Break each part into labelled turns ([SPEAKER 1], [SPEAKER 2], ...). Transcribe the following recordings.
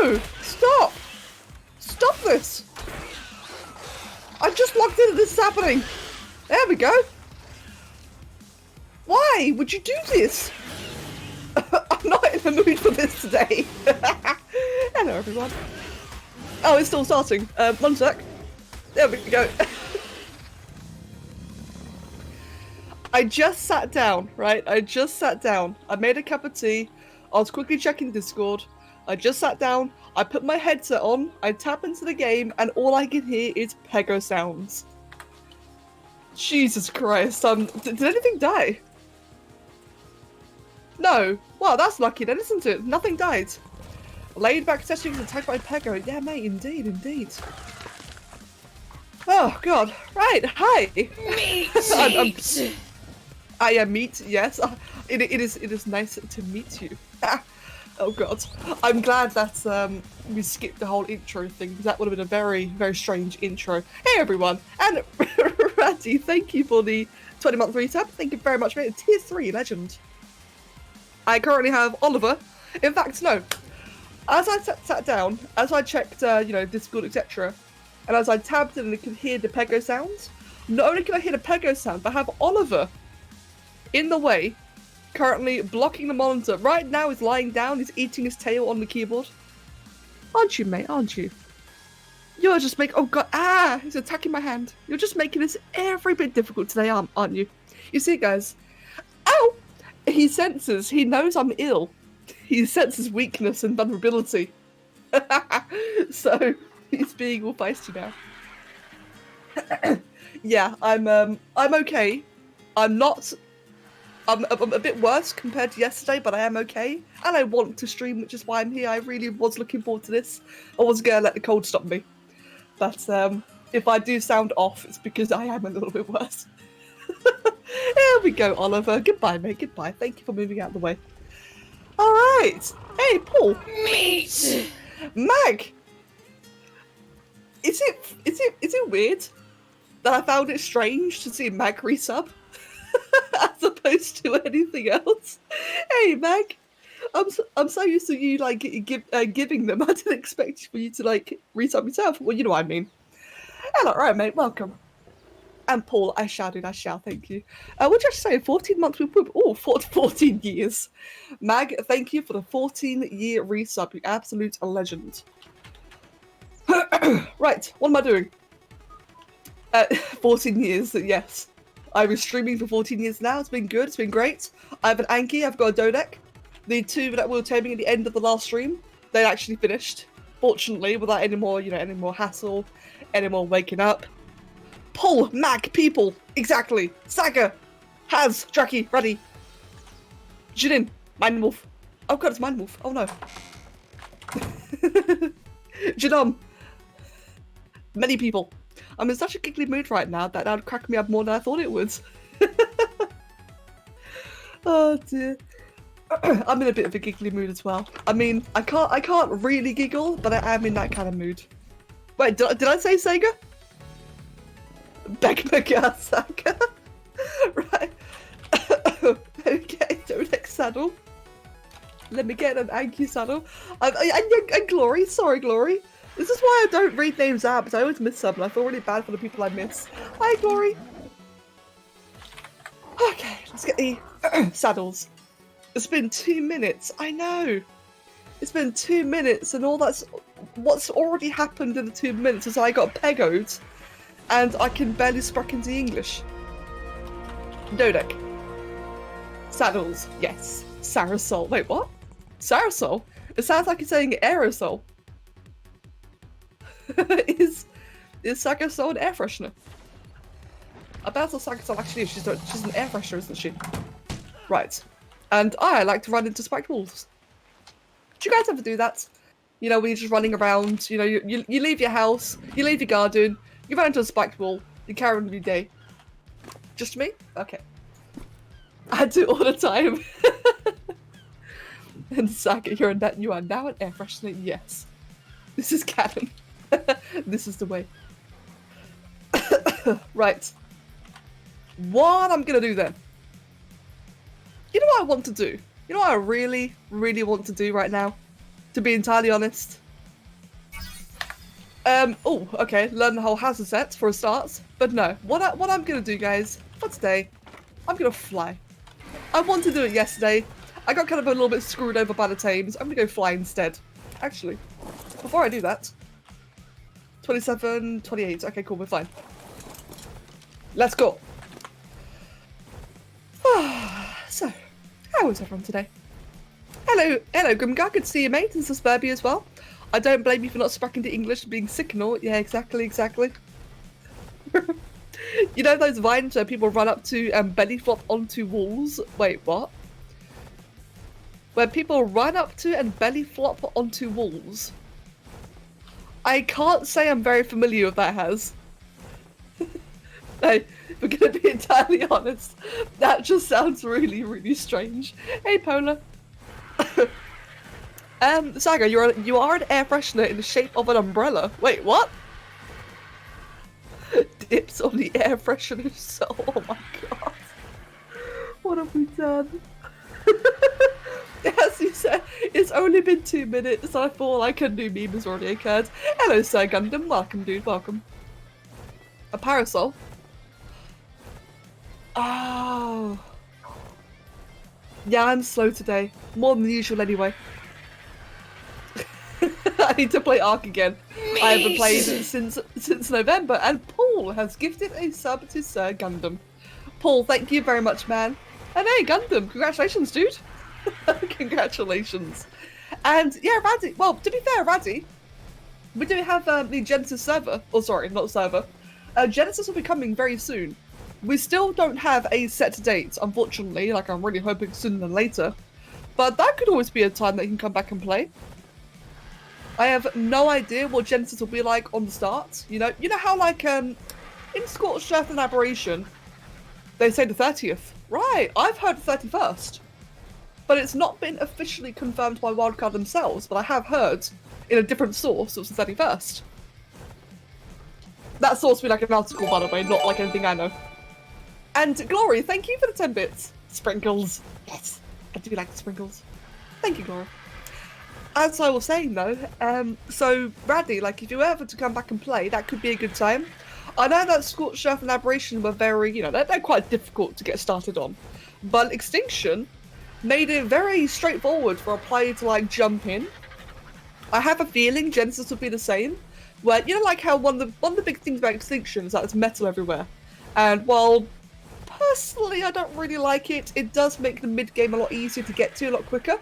[SPEAKER 1] No! Stop! Stop this! I just logged in and this is happening. There we go. Why would you do this? I'm not in the mood for this today. Hello, everyone. Oh, it's still starting. 1 sec. There we go. I just sat down, right? I just sat down. I made a cup of tea. I was quickly checking Discord. I just sat down. I put my headset on. I tap into the game, and all I can hear is Pego sounds. Jesus Christ. Did anything die? No. Wow, that's lucky then, isn't it? Nothing died. Laid back session was attacked by Pego. Yeah, mate, indeed, indeed. Oh, God. Right, hi.
[SPEAKER 2] Meat!
[SPEAKER 1] I am meat, yes. It is nice to meet you. Oh, God. I'm glad that we skipped the whole intro thing, because that would have been a very, very strange intro. Hey, everyone. And Ratty, thank you for the 20-month resub. Thank you very much, mate. Tier 3 legend. I currently have Oliver. In fact, no. As I sat down, as I checked, Discord, etc., and as I tabbed in and could hear the Pego sounds, not only could I hear the Pego sound, but I have Oliver in the way, currently blocking the monitor. Right now, he's lying down, he's eating his tail on the keyboard. Aren't you, mate? Aren't you? You're just making... Oh, God. Ah! He's attacking my hand. You're just making this every bit difficult today, aren't you? You see, guys? Ow! He senses. He knows I'm ill. He senses weakness and vulnerability. So, he's being all feisty now. Yeah, I'm okay. I'm a bit worse compared to yesterday, but I am okay. And I want to stream, which is why I'm here. I really was looking forward to this. I wasn't going to let the cold stop me. But if I do sound off, it's because I am a little bit worse. There we go, Oliver. Goodbye, mate. Goodbye. Thank you for moving out of the way. All right. Hey, Paul.
[SPEAKER 2] Meat!
[SPEAKER 1] Mag. Is it weird that I found it strange to see Mag resub as opposed to anything else? Hey, Mag. I'm so used to you like giving them. I didn't expect for you to like resub yourself. Well, you know what I mean. Hello, right, mate. Welcome. And Paul, I shall. Thank you. What did I say? 14 months with Whoop. Oh, 14 years. Mag, thank you for the 14-year resub. You absolute legend. Right, what am I doing? 14 years, yes. I've been streaming for 14 years now. It's been good. It's been great. I have an Anki. I've got a Dodec. The two that we were taming at the end of the last stream, they actually finished. Fortunately, without any more hassle, any more waking up. Pull, Mag, people, exactly. Saga, Haz, Draki, ready. Jinin, Mind Wolf. Oh God, it's Mind Wolf. Oh no. Jinom. Many people. I'm in such a giggly mood right now that would crack me up more than I thought it would. Oh dear. I'm in a bit of a giggly mood as well. I mean, I can't really giggle, but I am in that kind of mood. Wait, did I say Sega? Becca Saga. Right. Okay, Dodec saddle. Let me get an Anki saddle. And Glory, sorry Glory. This is why I don't read names out, because I always miss some, and I feel really bad for the people I miss. Hi Glory. Okay, let's get the saddles. It's been 2 minutes, I know. It's been 2 minutes, and what's already happened in the 2 minutes is I got pegoed, and I can barely speak into English. Dodec. Saddles, yes. Sarasol. Wait, what? Sarasol? It sounds like you're saying aerosol. Is Sagasol an air freshener? I bet what Sagasol actually is. She's an air freshener, isn't she? Right. And I like to run into spiked walls. Do you guys ever do that? You know, when you're just running around, you know, you leave your house, you leave your garden, you run into a spiked wall, you carry on with your day. Just me? Okay. I do it all the time. And Saga, you are now an air freshener, yes. This is canon. This is the way. Right. What I'm gonna do then? You know what I want to do? You know what I really, really want to do right now? To be entirely honest? Oh, okay. Learn the whole hazard set for a start. But no, what I'm gonna do, guys, for today, I'm gonna fly. I wanted to do it yesterday. I got kind of a little bit screwed over by the tames. I'm gonna go fly instead. Actually, before I do that, 27, 28. Okay, cool, we're fine. Let's go. So, how is everyone today? Hello, Grimgar. Good to see you, mate. And Suburbia as well. I don't blame you for not speaking to English and being sick and all. Yeah, exactly. You know those vines where people run up to and belly flop onto walls? Wait, what? Where people run up to and belly flop onto walls? I can't say I'm very familiar with that, Has. No, if we're gonna be entirely honest, that just sounds really, really strange. Hey, Polar. Saga, you are an air freshener in the shape of an umbrella. Wait, what? Dips on the air freshener, so oh my god. What have we done? As you said, it's only been 2 minutes. I thought like a new meme has already occurred. Hello, Sir Gundam. Welcome, dude. Welcome. A parasol? Oh. Yeah, I'm slow today. More than usual anyway. I need to play Ark again. I haven't played since November, and Paul has gifted a sub to Sir Gundam. Paul, thank you very much, man. And hey, Gundam, congratulations, dude. Congratulations. And yeah, Raddy, well, to be fair, Raddy, we do have the Genesis server. Oh, sorry, not server. Genesis will be coming very soon. We still don't have a set date, unfortunately, like I'm really hoping sooner than later. But that could always be a time that you can come back and play. I have no idea what Genesis will be like on the start. You know how like in Scorched Earth and Aberration, they say the 30th. Right, I've heard the 31st. But it's not been officially confirmed by Wildcard themselves, but I have heard in a different source it was the 31st. That source will be like an article, by the way, not like anything I know. And Glory, thank you for the 10 bits. Sprinkles. Yes, I do like the sprinkles. Thank you, Glory. As I was saying though, so Raddy, like if you were ever to come back and play, that could be a good time. I know that Scorched Earth and Aberration were very, they're quite difficult to get started on. But Extinction made it very straightforward for a player to like jump in. I have a feeling Genesis will be the same. Where, like how one of the big things about Extinction is that there's metal everywhere. And while personally I don't really like it, it does make the mid-game a lot easier to get to, a lot quicker.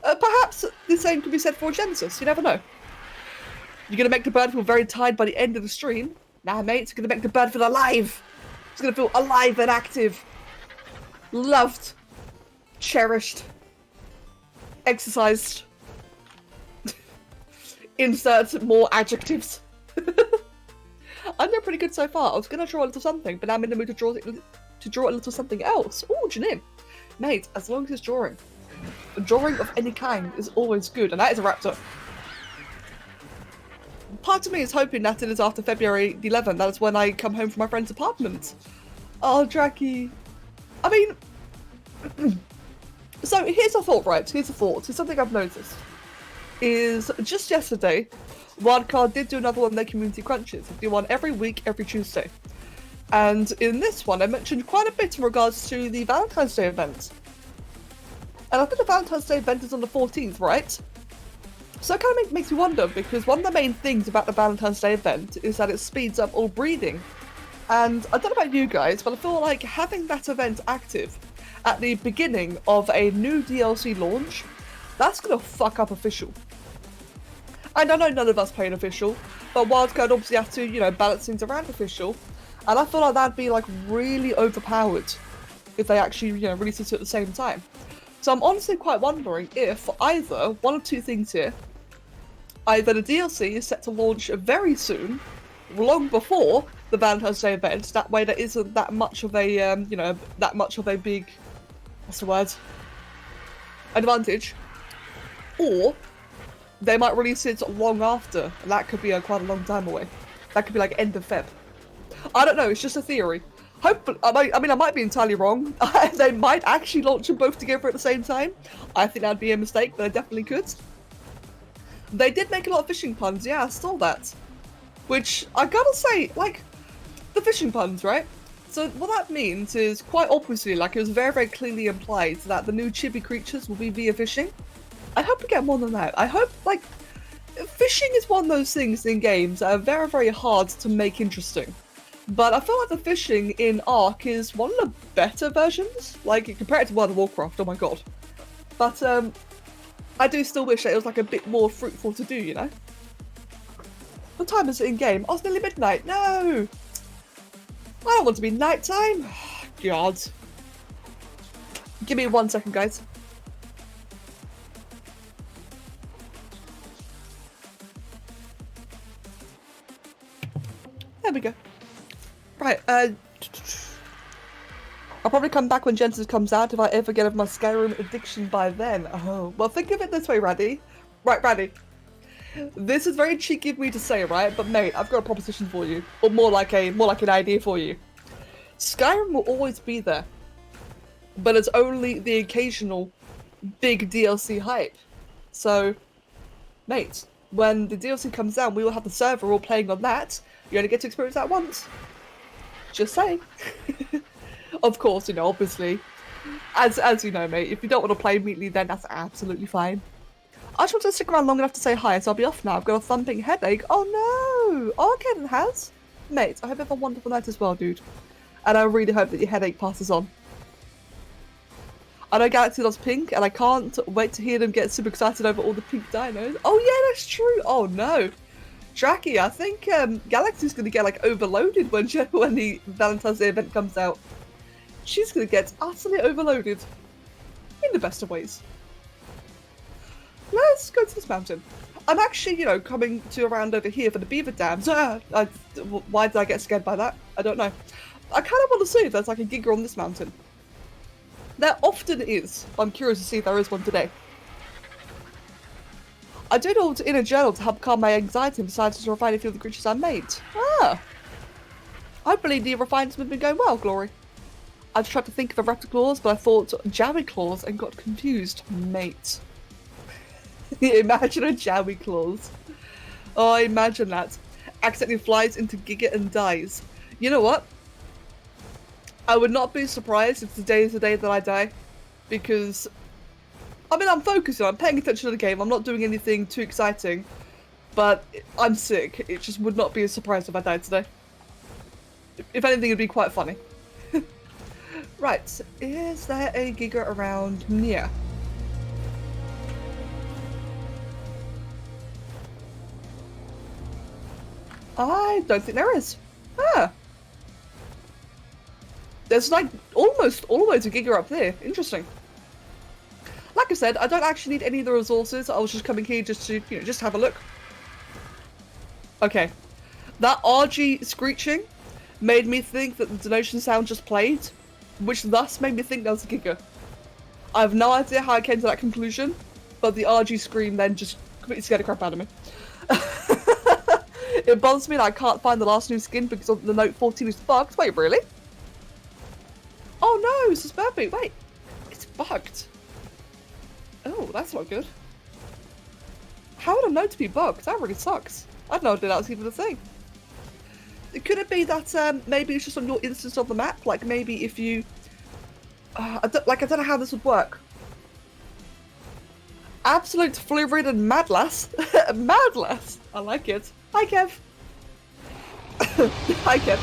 [SPEAKER 1] Perhaps the same could be said for Genesis, you never know. You're going to make the bird feel very tired by the end of the stream. Nah, mate, it's going to make the bird feel alive. It's going to feel alive and active. Loved. Cherished. Exercised. Insert more adjectives. I'm doing pretty good so far. I was going to draw a little something, but now I'm in the mood to draw a little something else. Ooh, Janine. Mate, as long as it's drawing. A drawing of any kind is always good, and that is a raptor. Part of me is hoping that it is after February the 11th. That is when I come home from my friend's apartment. Oh, Dracky. I mean, so here's a thought, right? Here's a thought. Here's something I've noticed. Is just yesterday, Wildcard did do another one of their community crunches. They do one every week, every Tuesday. And in this one, I mentioned quite a bit in regards to the Valentine's Day event. And I think the Valentine's Day event is on the 14th, right? So it kind of makes me wonder, because one of the main things about the Valentine's Day event is that it speeds up all breeding. And I don't know about you guys, but I feel like having that event active at the beginning of a new DLC launch, that's going to fuck up official. And I know none of us play an official, but Wildcard obviously have to, balance things around official. And I feel like that'd be like really overpowered if they actually, release it at the same time. So I'm honestly quite wondering if either one of two things here. Either the DLC is set to launch very soon, long before the Valentine's Day event. That way there isn't that much of a, that much of a big, what's the word? Advantage. Or they might release it long after, and that could be quite a long time away. That could be like end of Feb. I don't know, it's just a theory. Hopefully, I might be entirely wrong. They might actually launch them both together at the same time. I think that'd be a mistake, but they definitely could. They did make a lot of fishing puns, yeah, I saw that. Which, I gotta say, like, the fishing puns, right? So what that means is, quite obviously, like, it was very, very clearly implied that the new chibi creatures will be via fishing. I hope we get more than that. I hope, like, fishing is one of those things in games that are very, very hard to make interesting. But I feel like the fishing in Ark is one of the better versions. Like, compared to World of Warcraft, oh my god. But, I do still wish that it was, like, a bit more fruitful to do, you know? What time is it in-game? Oh, it's nearly midnight. No! I don't want to be nighttime. God. Give me 1 second, guys. There we go. Right, I'll probably come back when Genesis comes out if I ever get over my Skyrim addiction by then. Oh, well, think of it this way, Raddy. Right, Raddy. This is very cheeky of me to say, right? But mate, I've got a proposition for you, or more like an idea for you. Skyrim will always be there, but it's only the occasional big DLC hype. So, mate, when the DLC comes out, we will have the server all playing on that. You only get to experience that once. Just saying. Of course, you know, obviously, as you know, mate, if you don't want to play immediately, then that's absolutely fine. I just want to stick around long enough to say hi, so I'll be off now. I've got a thumping headache. Oh no! Oh, okay, it has. Mate, I hope you have a wonderful night as well, dude. And I really hope that your headache passes on. I know Galaxy loves pink, and I can't wait to hear them get super excited over all the pink dinos. Oh yeah, that's true. Oh no. Dracky, I think Galaxy's going to get like overloaded when the Valentine's Day event comes out. She's going to get utterly overloaded. In the best of ways. Let's go to this mountain. I'm actually, you know, coming to around over here for the beaver dams. Why did I get scared by that? I don't know. I kind of want to see if there's like a giga on this mountain. There often is. I'm curious to see if there is one today. I doodled in a journal to help calm my anxiety and decided to refine a few of the creatures I made. Ah! I believe the refinements have been going well, Glory. I tried to think of a raptor claws, but I thought Jowie claws and got confused. Mate. Imagine a Jowie claws. Oh, imagine that. Accidentally flies into Giga and dies. You know what? I would not be surprised if today is the day that I die. Because, I mean, I'm focusing, I'm paying attention to the game, I'm not doing anything too exciting. But I'm sick. It just would not be a surprise if I died today. If anything, it'd be quite funny. Right, is there a Giga around near? I don't think there is. Ah. There's like almost always a Giga up there. Interesting. Like I said, I don't actually need any of the resources. I was just coming here just to, you know, just have a look. Okay. That RG screeching made me think that the donation sound just played, which thus made me think that was a Giga. I have no idea how I came to that conclusion, but the RG scream then just completely scared the crap out of me. It bothers me that I can't find the last new skin because the Note 14 is bugged. Wait, really? Oh no, this is perfect. Wait, it's bugged. Oh, that's not good. How would a Note be bugged? That really sucks. I had no idea that was even a thing. Could it be that maybe it's just on your instance of the map? Like maybe if you... I don't know how this would work. Absolute flu-ridden mad lass. Mad lass. I like it. Hi, Kev. Hi, Kev.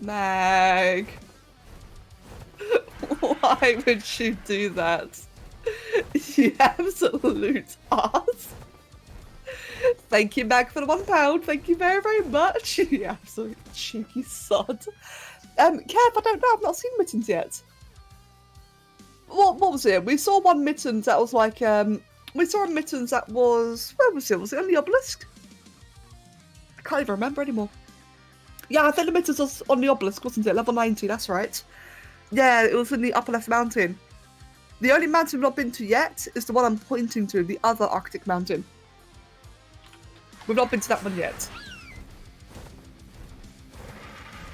[SPEAKER 1] Mag. Why would you do that? You absolute ass. Thank you, Mag, for the £1. Thank you very, very much. You absolute cheeky sod. Kev, I don't know. I've not seen Mittens yet. What was it? We saw one Mittens that was like, we saw a Mittens that was, where was it? Was it on the obelisk? I can't even remember anymore. Yeah, I think the Mittens was on the obelisk, wasn't it? Level 90, that's right. Yeah, it was in the upper left mountain. The only mountain we've not been to yet is the one I'm pointing to, the other Arctic mountain. We've not been to that one yet.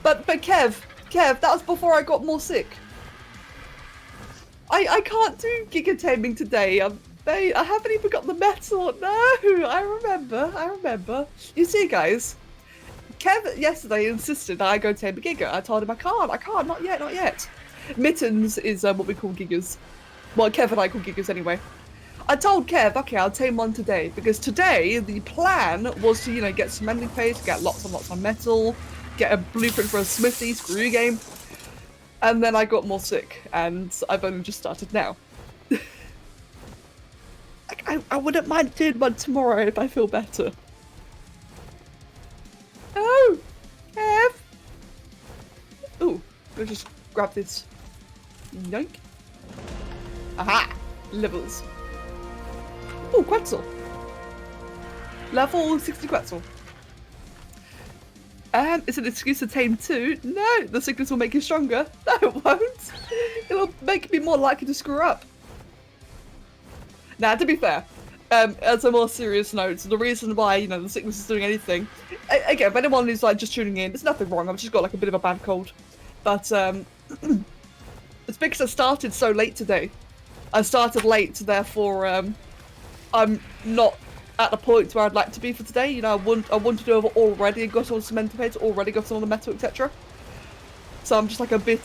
[SPEAKER 1] But Kev, that was before I got more sick. I can't do Giga taming today. Mate, I haven't even got the metal. No, I remember. You see, guys, Kev yesterday insisted that I go tame a Giga. I told him I can't, not yet. Mittens is what we call Gigas. Well, Kev and I call Gigas anyway. I told Kev, okay, I'll tame one today, because today the plan was to, you know, get some mending paste, get lots and lots of metal, get a blueprint for a smithy, screw game, and then I got more sick, and I've only just started now. I wouldn't mind doing one tomorrow if I feel better. Oh, Kev! Ooh, we'll just grab this. Yoink. Aha! Levels. Oh, Quetzal. Level 60 Quetzal. It's an excuse to tame too. No, the sickness will make you stronger. No, it won't. It'll make me more likely to screw up. Now, to be fair, as a more serious note, the reason why, you know, the sickness is doing anything, again, if anyone who's like just tuning in, there's nothing wrong. I've just got like a bit of a bad cold, but it's because I started so late today. I started late, therefore I'm not at the point where I'd like to be for today. You know, I wanted to have already got all the cement paste, already got all the metal, etc. So I'm just like a bit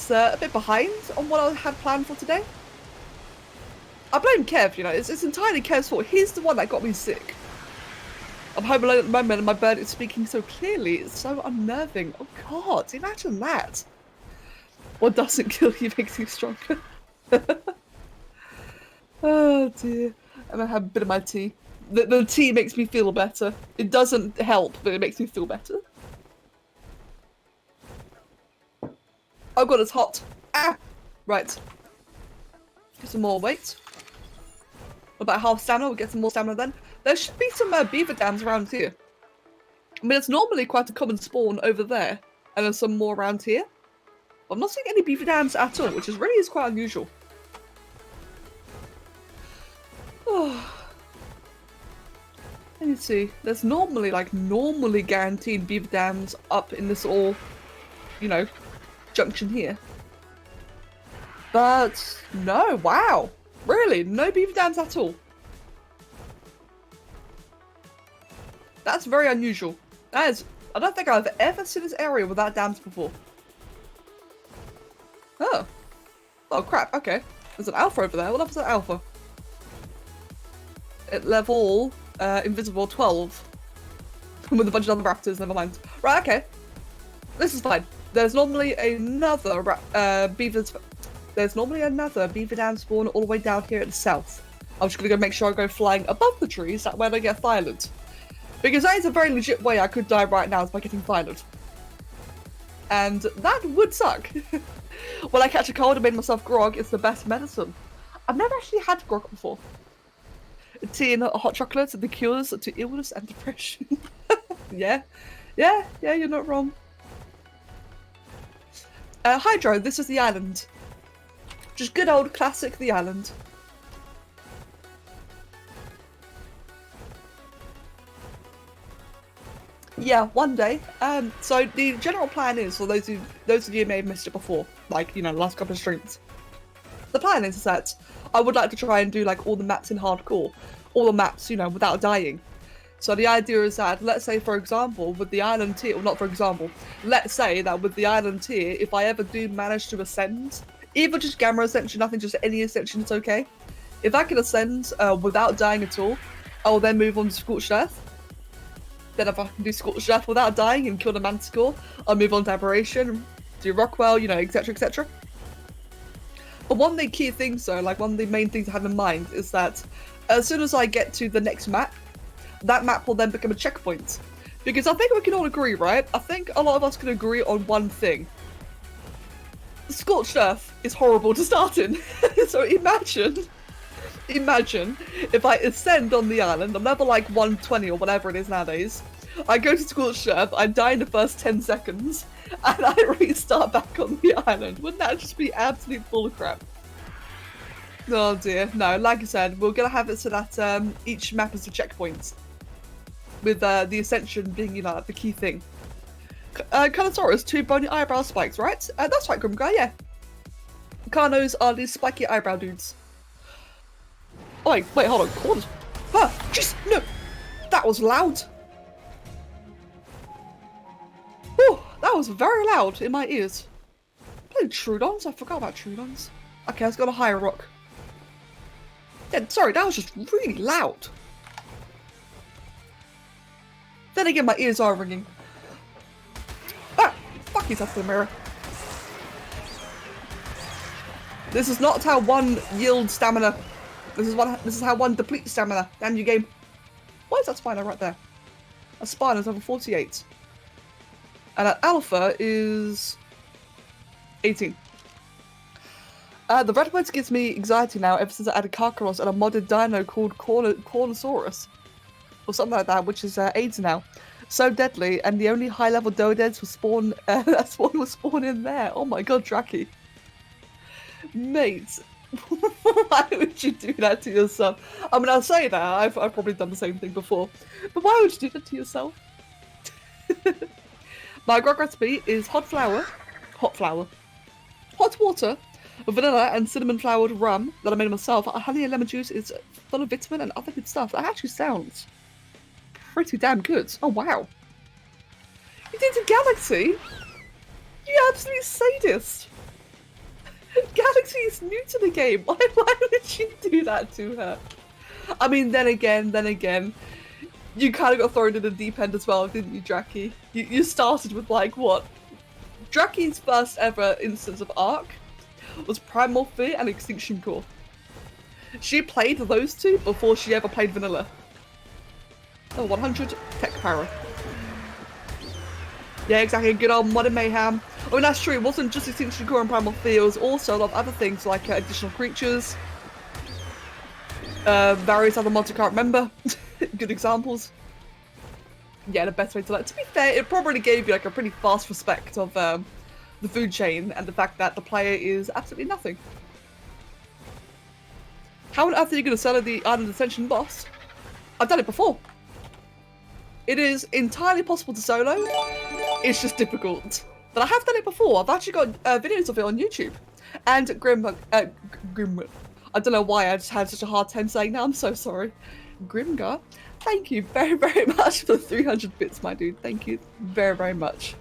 [SPEAKER 1] behind on what I had planned for today. I blame Kev, you know, it's entirely Kev's fault. He's the one that got me sick. I'm home alone at the moment and my bird is speaking so clearly. It's so unnerving. Oh god, imagine that. What doesn't kill you makes you stronger. Oh dear. I'm gonna have a bit of my tea. The tea makes me feel better. It doesn't help, but it makes me feel better. Oh god, it's hot. Ah! Right. Get some more weight. About half stamina, we'll get some more stamina then. There should be some beaver dams around here. I mean, it's normally quite a common spawn over there, and there's some more around here. I'm not seeing any beaver dams at all, which is quite unusual. Oh. Let me see. There's normally guaranteed beaver dams up in this all, you know, junction here. But no, wow. Really, no beaver dams at all. That's very unusual. That is, I don't think I've ever seen this area without dams before. Oh. Oh crap, okay. There's an alpha over there. What happens to that alpha? At level, invisible 12. With a bunch of other raptors, never mind. Right, okay. This is fine. There's normally another There's normally another beaver dam spawn all the way down here at the south. I'm just gonna go make sure I go flying above the trees, that way I don't get violent. Because that is a very legit way I could die right now is by getting violent. And that would suck. When I catch a cold and made myself grog, it's the best medicine. I've never actually had grog before. Tea and hot chocolate are the cures to illness and depression. Yeah, you're not wrong. Hydro, this is the island. Just good old classic the island. Yeah, one day. So the general plan is, for those of you who may have missed it before, like, you know, the last couple of streams. The plan is that I would like to try and do like all the maps in hardcore. All the maps, you know, without dying. So the idea is that, let's say for example, with the island tier, well not for example, let's say that with the island tier, if I ever do manage to ascend, even just gamma ascension, nothing, just any ascension is okay. If I can ascend without dying at all, I will then move on to Scorched Earth. Then if I can do Scorched Earth without dying and kill the Manticore, I'll move on to Aberration, do Rockwell, you know, etc, etc. But one of the key things though, like one of the main things to have in mind is that as soon as I get to the next map, that map will then become a checkpoint. Because I think we can all agree, right? I think a lot of us can agree on one thing. Scorched Earth is horrible to start in. So imagine if I ascend on the island, I'm level like 120 or whatever it is nowadays, I go to Scorched Earth, I die in the first 10 seconds, and I restart back on the island. Wouldn't that just be absolute bullcrap? Oh dear, no, like I said, we're gonna have it so that each map is a checkpoint. With the ascension being, you know, the key thing. Carnosaurus, 2 bony eyebrow spikes, right? That's right, Grim Guy, yeah. Carnos are these spiky eyebrow dudes. Oh, wait, hold on. Corn. Ah, jeez, no. That was loud. Oh, that was very loud in my ears. Playing Trudons? I forgot about Trudons. Okay, let's go to higher rock. Yeah, sorry, that was just really loud. Then again, my ears are ringing. Ah! Fuck yourself to the mirror. This is not how one yields stamina. This is how one depletes stamina. Damn you, game. Why is that spino right there? A spino is level 48. And an alpha is 18. The Redwoods gives me anxiety now ever since I added Karkaros and a modded dino called Cornosaurus. Or something like that, which is AIDS now. So deadly, and the only high-level Dodeads will spawn, will spawn in there. Oh my god, Draki. Mate, why would you do that to yourself? I mean, I'll say that, I've probably done the same thing before. But why would you do that to yourself? My grog recipe is hot water, vanilla and cinnamon floured rum that I made myself. Honey and lemon juice is full of vitamin and other good stuff. That actually sounds pretty damn good. Oh wow. You did a Galaxy? You absolute sadist. Galaxy is new to the game. Why would you do that to her? I mean, then again, you kind of got thrown in the deep end as well, didn't you, Draki? You started with like what? Draki's first ever instance of Arc was Primal Fear and Extinction Core. She played those two before she ever played Vanilla. Oh, 100 Tech Power. Yeah, exactly. Good old Modern Mayhem. I mean, that's true. It wasn't just Extinction Core and Primal Fear. It was also a lot of other things like additional creatures. Various other mods I can't remember. Good examples. Yeah, the best way to like. To be fair, it probably gave you like a pretty fast respect of the food chain and the fact that the player is absolutely nothing. How on earth are you going to sell the Island Ascension boss? I've done it before. It is entirely possible to solo. It's just difficult. But I have done it before. I've actually got videos of it on YouTube. And Grim. I don't know why I just had such a hard time saying that. I'm so sorry. Grimgar, thank you very, very much for the 300 bits, my dude. Thank you very, very much.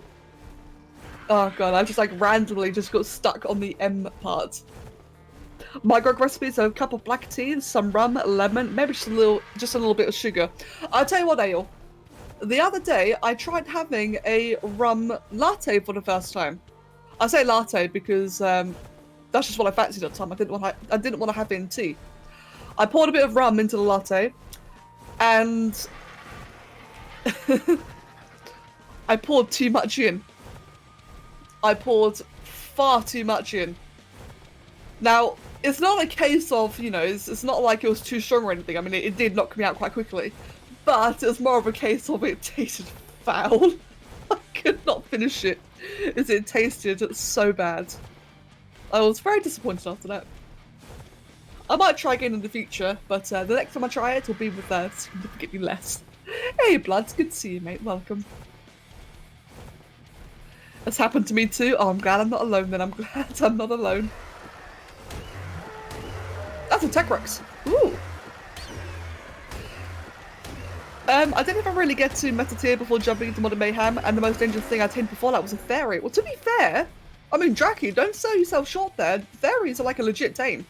[SPEAKER 1] Oh god, I just like randomly just got stuck on the M part. My grog recipe is a cup of black tea, some rum, lemon, maybe just a little bit of sugar. I'll tell you what, Ale. The other day, I tried having a rum latte for the first time. I say latte because that's just what I fancied at the time. I didn't want to have it in tea. I poured a bit of rum into the latte, and I poured too much in. I poured far too much in. Now, it's not a case of, you know, it's not like it was too strong or anything. I mean, it did knock me out quite quickly. But it was more of a case of it tasted foul. I could not finish it, as it tasted so bad. I was very disappointed after that. I might try again in the future, but the next time I try it will be with significantly less. Hey, Bloods, good to see you, mate. Welcome. That's happened to me too. Oh, I'm glad I'm not alone then. I'm glad I'm not alone. That's a Tech Rex. Ooh. I didn't even really get to Meta Tier before jumping into Modern Mayhem, and the most dangerous thing I'd hit before that was a fairy. Well, to be fair, I mean, Draki, don't sell yourself short there. Fairies are like a legit tame.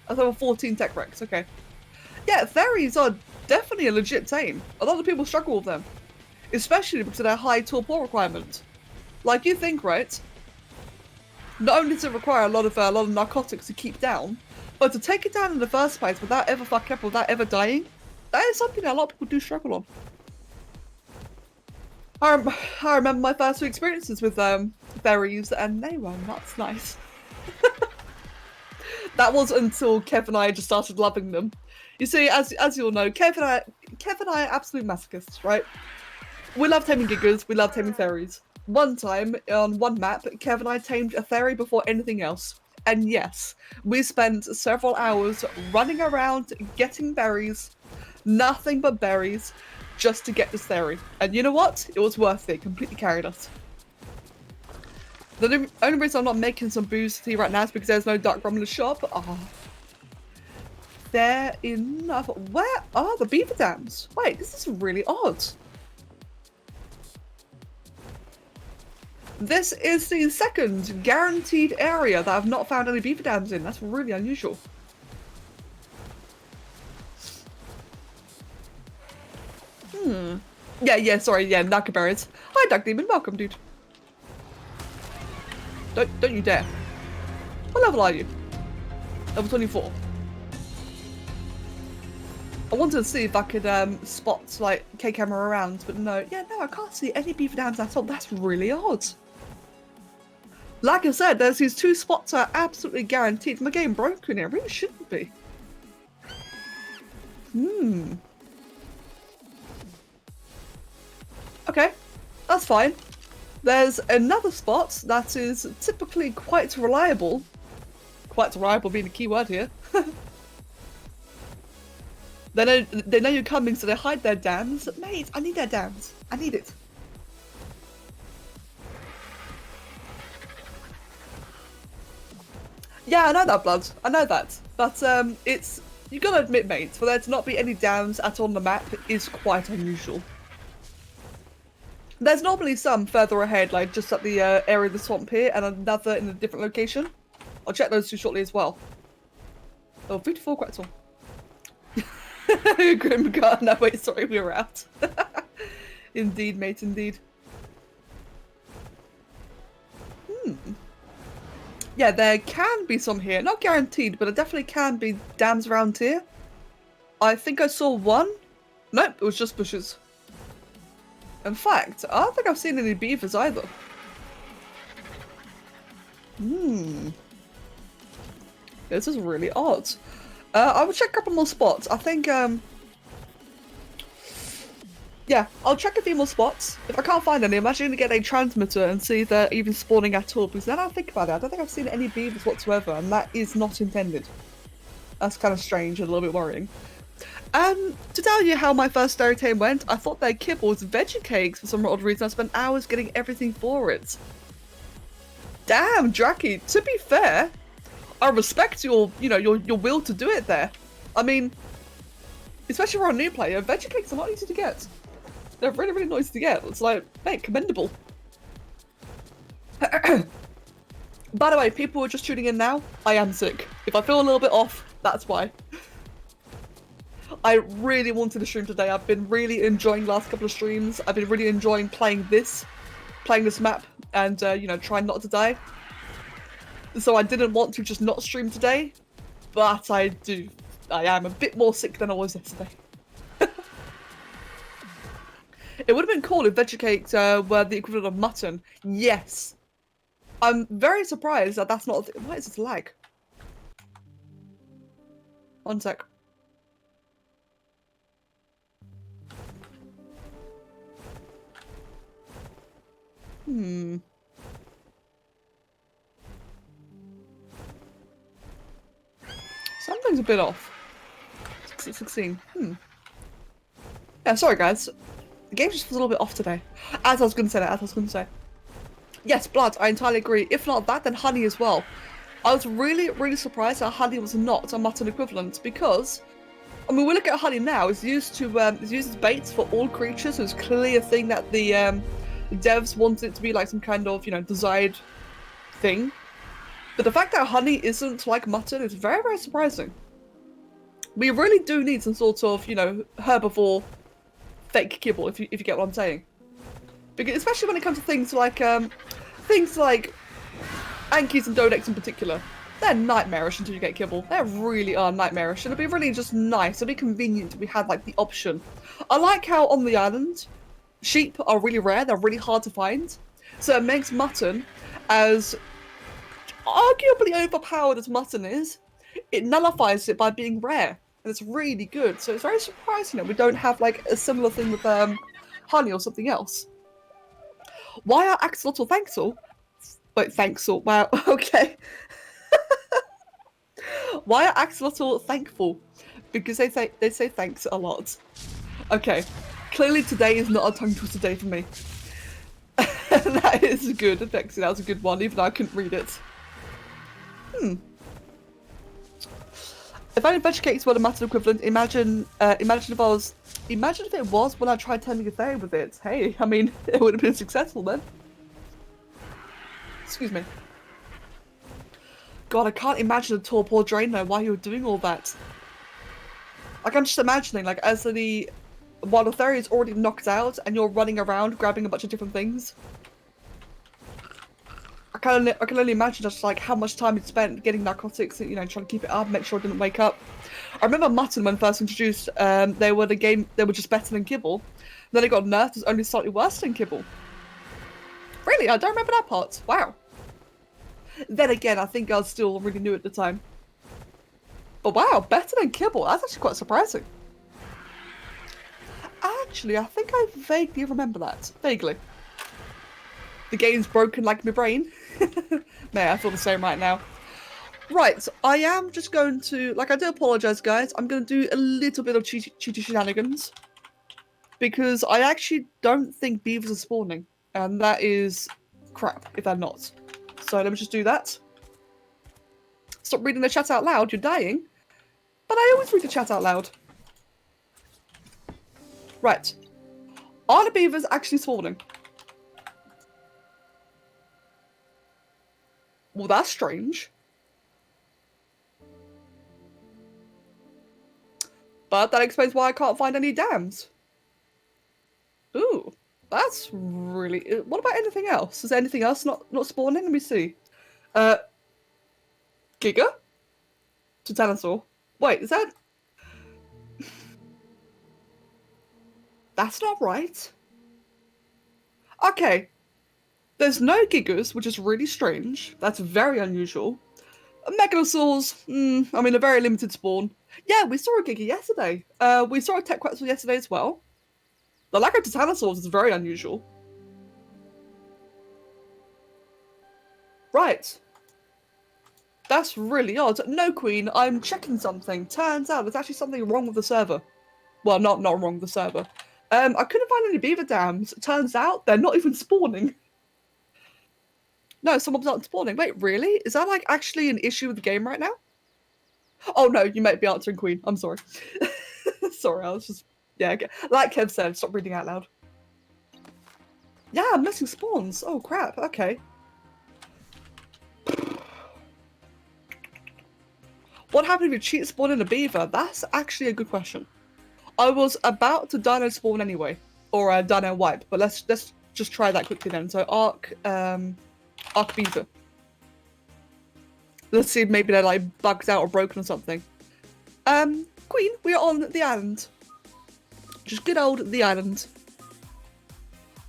[SPEAKER 1] I thought 14 Tech Rex, okay. Yeah, fairies are definitely a legit tame. A lot of people struggle with them, especially because of their high torpor requirement. Like, you think, right? Not only does it require a lot of narcotics to keep down, but to take it down in the first place without ever fucking up, without ever dying, that is something that a lot of people do struggle on. I remember my first few experiences with fairies, and they were not nice. That was until Kev and I just started loving them. You see, as you all know, Kev and I are absolute masochists, right? We love taming gigas, we love taming fairies. One time, on one map, Kev and I tamed a fairy before anything else. And yes, we spent several hours running around, getting berries, nothing but berries, just to get this fairy. And you know what? It was worth it. It completely carried us. The only reason I'm not making some booze tea right now is because there's no dark rum in the shop. Oh. there enough? Where are the beaver dams? Wait, this is really odd. This is the second guaranteed area that I've not found any beaver dams in. That's really unusual. Yeah, sorry, yeah, knackerberries. Hi, Dark Demon, welcome, dude. Don't you dare. What level are you? Level 24. I wanted to see if I could spot like K-camera around, but no. Yeah, no, I can't see any beaver dams at all. That's really odd. Like I said, there's these 2 spots are absolutely guaranteed. My game broken here. It really shouldn't be. Okay, that's fine. There's another spot that is typically quite reliable. Quite reliable being a key word here. They know you're coming, so they hide their dams. Mate, I need their dams. I need it. Yeah, I know that, Blood. I know that. But it's... You gotta admit, mate, for there to not be any dams at all on the map is quite unusual. There's normally some further ahead, like just at the area of the swamp here, and another in a different location. I'll check those 2 shortly as well. Oh, 54 Quetzal. Grim God. No, wait, sorry, we were out. Indeed, mate, indeed. Yeah, there can be some here. Not guaranteed, but there definitely can be dams around here. I think I saw one. Nope, it was just bushes. In fact, I don't think I've seen any beavers either. This is really odd. I will check a couple more spots. I think, yeah, I'll check a few more spots. If I can't find any, I'm actually going to get a transmitter and see if they're even spawning at all. Because then I'll think about it. I don't think I've seen any beavers whatsoever, and that is not intended. That's kind of strange and a little bit worrying. To tell you how my first dairy tame went, I thought their kibble was veggie cakes for some odd reason. I spent hours getting everything for it. Damn, Dracky, to be fair, I respect your will to do it there. I mean, especially for a new player, veggie cakes are not easy to get. They're really, really not easy to get. It's like, hey, commendable. By the way, people who are just tuning in now, I am sick. If I feel a little bit off, that's why. I really wanted to stream today. I've been really enjoying the last couple of streams. I've been really enjoying playing this map, and trying not to die. So I didn't want to just not stream today, but I am a bit more sick than I was yesterday. It would have been cool if veggie cakes were the equivalent of mutton. Yes. I'm very surprised that that's not. Why is this lag? One sec. Something's a bit off. 16. Yeah, sorry guys. The game just was a little bit off today. As I was going to say. Yes, blood, I entirely agree. If not that, then honey as well. I was really, really surprised that honey was not a mutton equivalent because, I mean, we look at honey now, it's used as bait for all creatures, so it's clearly a thing that the devs wanted it to be like some kind of, desired thing. But the fact that honey isn't like mutton is very, very surprising. We really do need some sort of, herbivore fake kibble, if you get what I'm saying. Because especially when it comes to things like Ankies and Dodex in particular, they're nightmarish until you get kibble. They really are nightmarish, and it'd be really just nice. It'd be convenient if we had like the option. I like how on the island, sheep are really rare. They're really hard to find, so it makes mutton, as arguably overpowered as mutton is, it nullifies it by being rare, and it's really good. So it's very surprising that we don't have like a similar thing with honey or something else. Why are axolotl thankful? Wait, thankful. Wow. Okay. Why are axolotl thankful? Because they say thanks a lot. Okay. Clearly today is not a tongue twister day for me. That is good. That was a good one, even though I couldn't read it. If only veg cakes were the matter equivalent, imagine if it was when I tried turning a fairy with it. Hey, I mean, it would have been successful then. Excuse me. God, I can't imagine a poor Draino why you were doing all that. Like, I'm just imagining, like, while the fairy is already knocked out and you're running around grabbing a bunch of different things. I can only imagine just like how much time it spent getting narcotics, you know, trying to keep it up, make sure it didn't wake up. I remember Mutton when first introduced, they were just better than Kibble. Then it got nerfed as only slightly worse than Kibble. Really, I don't remember that part. Wow. Then again, I think I was still really new at the time. But wow, better than Kibble. That's actually quite surprising. Actually, I think I vaguely remember that. Vaguely. The game's broken like my brain. Man, I feel the same right now. Right, I am just going to... Like, I do apologise, guys. I'm going to do a little bit of cheaty shenanigans. Because I actually don't think beavers are spawning. And that is crap if they're not. So let me just do that. Stop reading the chat out loud. You're dying. But I always read the chat out loud. Right. Are the beavers actually spawning? Well, that's strange. But that explains why I can't find any dams. Ooh, that's really... What about anything else? Is there anything else not spawning? Let me see. Giga? Titanosaur. Wait, is that... That's not right. Okay. There's no Gigas, which is really strange. That's very unusual. Megalosaurs, I mean, a very limited spawn. Yeah, we saw a Giga yesterday. We saw a Tech Quetzal yesterday as well. The lack of Titanosaurs is very unusual. Right. That's really odd. No, Queen, I'm checking something. Turns out there's actually something wrong with the server. Well, not wrong with the server. I couldn't find any beaver dams. Turns out they're not even spawning. No, some mobs aren't spawning. Wait, really? Is that like actually an issue with the game right now? Oh no, you might be answering Queen. I'm sorry. Sorry, I was just... Yeah, like Kev said, stop reading out loud. Yeah, I'm missing spawns. Oh crap, okay. What happened if you cheat spawning a beaver? That's actually a good question. I was about to dino spawn anyway. Or dino wipe, but let's just try that quickly then. So Arc beaver. Let's see if maybe they're like bugged out or broken or something. Queen, we're on the island. Just good old the island.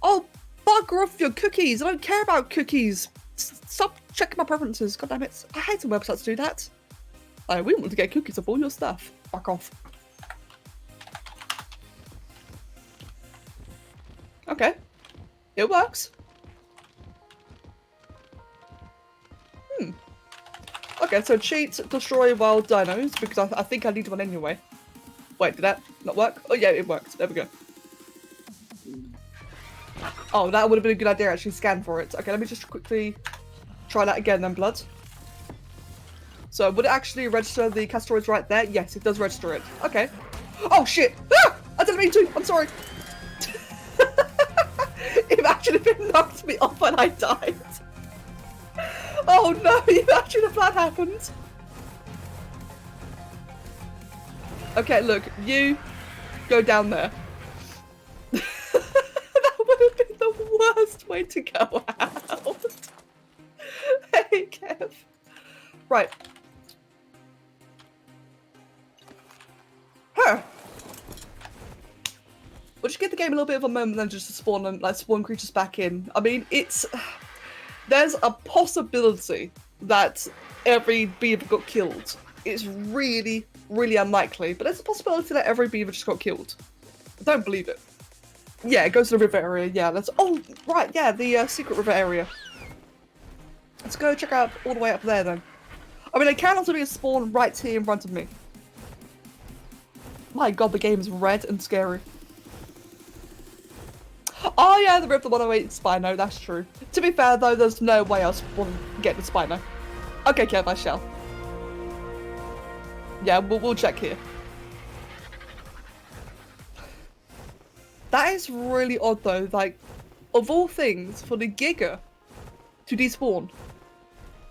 [SPEAKER 1] Oh, bugger off your cookies. I don't care about cookies. Stop checking my preferences. God damn it. I hate when websites do that. We want to get cookies of all your stuff. Fuck off. Okay. It works. Okay, so cheat, destroy wild dinos, because I think I need one anyway. Wait, did that not work? Oh yeah, it worked. There we go. Oh, that would have been a good idea, actually scan for it. Okay, let me just quickly try that again then, blood. So, would it actually register the Castoroids right there? Yes, it does register it. Okay. Oh shit! Ah! I didn't mean to! I'm sorry! Imagine if it knocked me off and I died. Oh no, imagine if that happened. Okay, look, you go down there. That would have been the worst way to go out. Hey, Kev. Right. Huh. We'll just give the game a little bit of a moment then just to spawn and like spawn creatures back in. I mean, there's a possibility that every beaver got killed. It's really, really unlikely, but there's a possibility that every beaver just got killed. I don't believe it. Yeah, it goes to the river area. Yeah, that's... Oh, right, yeah, the secret river area. Let's go check out all the way up there, then. I mean, there can also be a spawn right here in front of me. My god, the game is red and scary. Oh yeah, the River 108 Spino, that's true. To be fair though, there's no way else to get the Spino. Okay, Kev, I shall. Yeah, we'll check here. That is really odd though, like, of all things, for the Giga to despawn,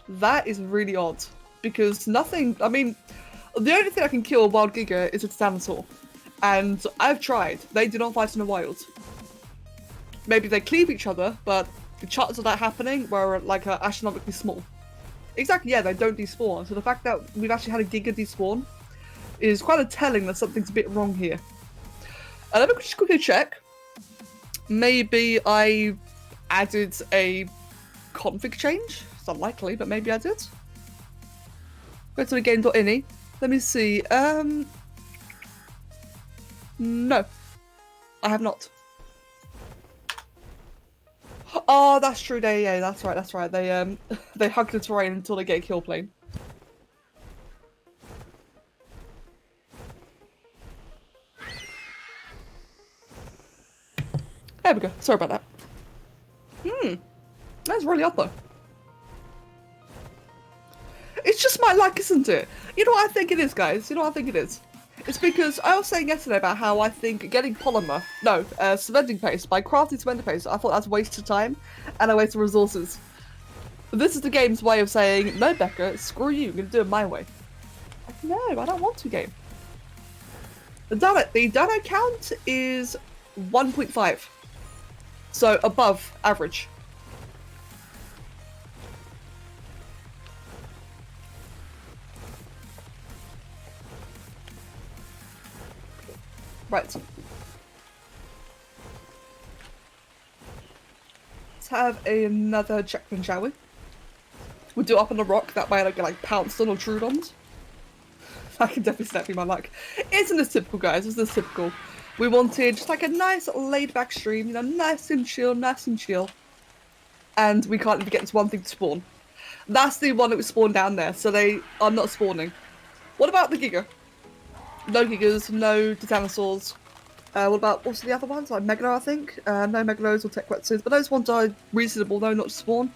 [SPEAKER 1] that is really odd. Because nothing, I mean, the only thing I can kill a wild Giga is a dinosaur. And I've tried, they do not fight in the wild. Maybe they cleave each other, but the chances of that happening were like astronomically small. Exactly, yeah, they don't despawn. So the fact that we've actually had a Giga despawn is quite a telling that something's a bit wrong here. Let me just quickly check. Maybe I added a config change. It's unlikely, but maybe I did. Go to the game.ini. Let me see. No, I have not. Oh, that's true. Yeah, that's right. That's right. They they hug the terrain until they get a kill plane. There we go. Sorry about that. That's really odd though. It's just my luck, isn't it? You know what I think it is, guys? You know what I think it is? It's because I was saying yesterday about how I think getting polymer, cementing paste, by crafting cementing paste, I thought that's a waste of time and a waste of resources. But this is the game's way of saying, no, Becca, screw you, I'm going to do it my way. Like, no, I don't want to, game. The dino count is 1.5. So above average. Right. Let's have another checkpoint, shall we? We'll do it up on the rock, that way I don't get like pounced on or trued on. That can definitely snap me my luck. Isn't this typical, guys? Isn't this typical? We wanted just like a nice laid back stream, you know, nice and chill, and we can't even get this one thing to spawn. That's the one that was spawned down there, so they are not spawning. What about the Giga? No Gigas, no Titanosaurs. What about, what's the other ones? Like Megalo, I think? No Megalos or Tekretsus, but those ones are reasonable, though, not to spawn.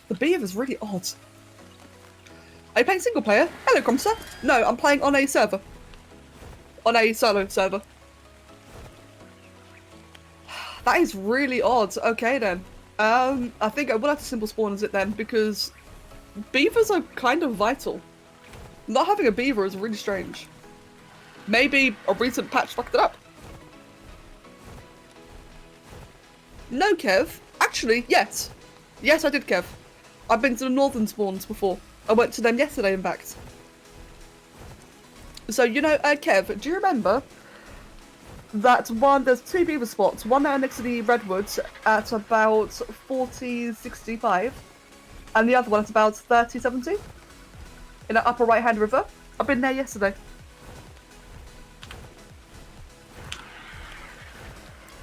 [SPEAKER 1] The Beaver is really odd. Are you playing single player? Hello, Cromster. No, I'm playing on a server. On a solo server. That is really odd. Okay, then. I think I will have to simple spawn as it then, because beavers are kind of vital. Not having a beaver is really strange. Maybe a recent patch fucked it up. No, Kev. Actually, yes. Yes, I did, Kev. I've been to the northern spawns before. I went to them yesterday, in fact. So, you know, Kev, do you remember that one, there's two beaver spots, one there next to the redwoods at about 40-65, and the other one at about 30-70? In the upper right-hand river? I've been there yesterday.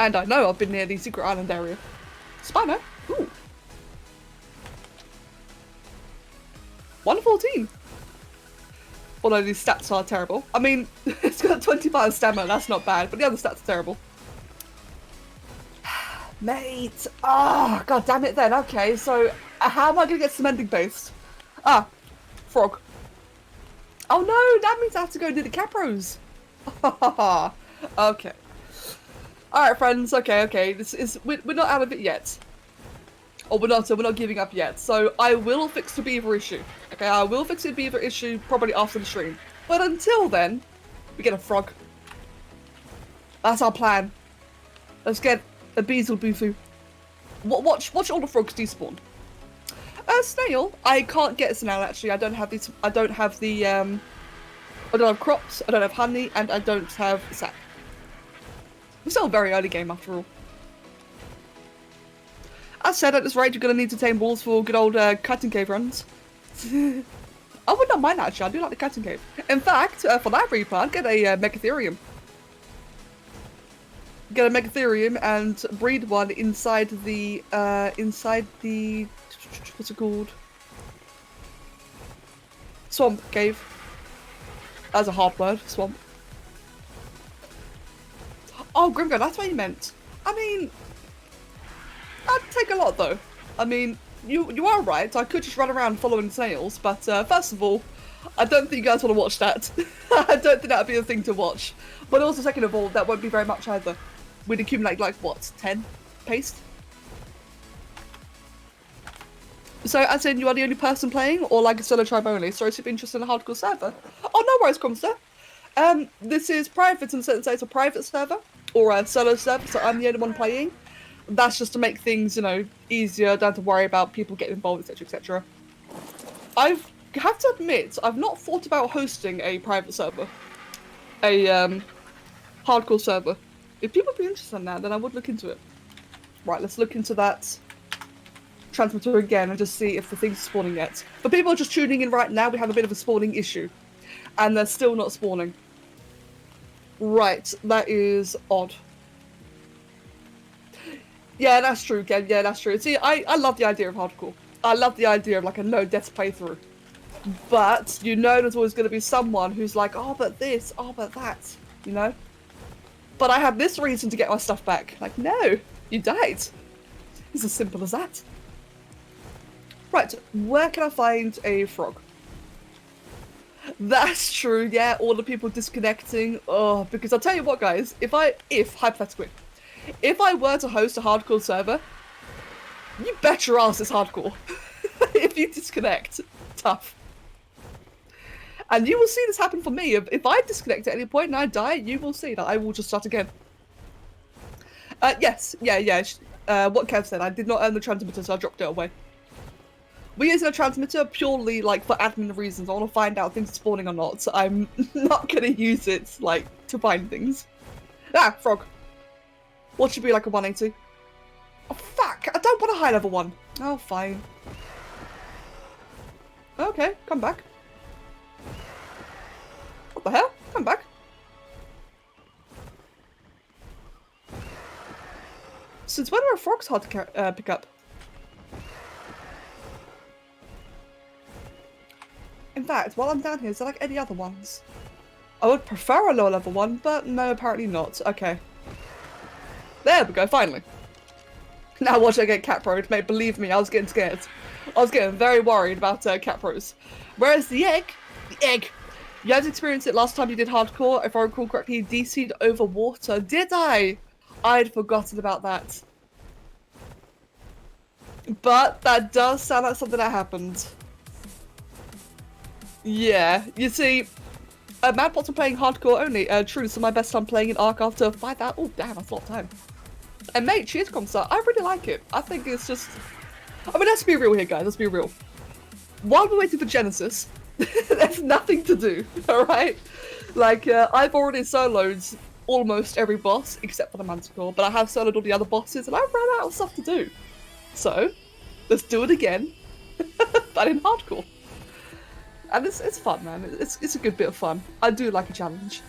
[SPEAKER 1] And I know I've been near the secret island area. Spino? Ooh. 114. Although these stats are terrible. I mean, it's got 25 stamina, that's not bad, but the other stats are terrible. Mate! Ah, god damn it then. Okay, so how am I gonna get cementing paste? Ah, frog. Oh no, that means I have to go near the Capros. Okay. Alright, friends, okay. This is we're not out of it yet. Or we're not giving up yet. So I will fix the beaver issue. Okay, I will fix the beaver issue probably after the stream. But until then, we get a frog. That's our plan. Let's get a beezel boofoo. Watch all the frogs despawn. Snail, I can't get a snail actually. I don't have these. I don't have crops. I don't have honey, and I don't have sap. We're still a very early game after all. As said, at this rate, you're going to need to tame balls for good old cutting cave runs. I would not mind actually. I do like the cutting cave. In fact, for that replant, get a Megatherium. Get a Megatherium and breed one inside the what's it called? Swamp cave. That's a hard word. Swamp. Oh, Grimgo, that's what you meant. I mean, that'd take a lot though. I mean, you are right. I could just run around following snails, but first of all, I don't think you guys want to watch that. I don't think that would be a thing to watch. But also, second of all, that won't be very much either. We'd accumulate, like, what, 10 paste? So, as in, you are the only person playing, or like a solo tribe only? Sorry to be interested in a hardcore server. Oh, no worries, Comster. This is private, and so it's a private server, or a solo server, so I'm the only one playing. That's just to make things, you know, easier, don't have to worry about people getting involved, etc, etc. I have to admit, I've not thought about hosting a private server. A, hardcore server. If people would be interested in that, then I would look into it. Right, let's look into that transmitter again and just see if the thing's spawning yet. For people just tuning in right now, we have a bit of a spawning issue. And they're still not spawning. Right, that is odd. Yeah, that's true, Ken. Yeah, that's true. See, I love the idea of hardcore. I love the idea of like a no-death playthrough. But, you know there's always going to be someone who's like, oh, but this, oh, but that, you know? But I have this reason to get my stuff back. Like, no, you died. It's as simple as that. Right, where can I find a frog? That's true, yeah, all the people disconnecting. Oh, because I'll tell you what, guys, hypothetically, if I were to host a hardcore server, you bet your ass it's hardcore. If you disconnect, tough. And you will see this happen for me. If I disconnect at any point and I die, you will see that I will just start again. Yes, yeah. What Kev said, I did not earn the transmitter, so I dropped it away. We're using a transmitter purely, like, for admin reasons. I want to find out if things are spawning or not, so I'm not going to use it, like, to find things. Ah, frog. What should be, like, a 180? Oh, fuck! I don't want a high level one. Oh, fine. Okay, come back. What the hell? Come back. Since when are frogs hard to pick up? In fact, while I'm down here, is there like any other ones? I would prefer a lower level one, but no, apparently not. Okay. There we go, finally. Now watch I get cat pro'd. Mate, believe me, I was getting scared. I was getting very worried about cat pros. Whereas the egg, you had to experience it last time you did hardcore. If I recall correctly, you DC'd over water. Did I? I'd forgotten about that. But that does sound like something that happened. Yeah, you see, Madpots are playing hardcore only. True, this is my best time playing in Ark after 5 hours. Oh, damn, that's a lot of time. And mate, cheers, Comstar. I really like it. I think it's just... I mean, let's be real here, guys. Let's be real. While we're waiting for Genesis, there's nothing to do, alright? Like, I've already soloed almost every boss, except for the Manticore, but I have soloed all the other bosses, and I've run out of stuff to do. So, let's do it again, but in hardcore. And it's fun, man. It's a good bit of fun. I do like a challenge.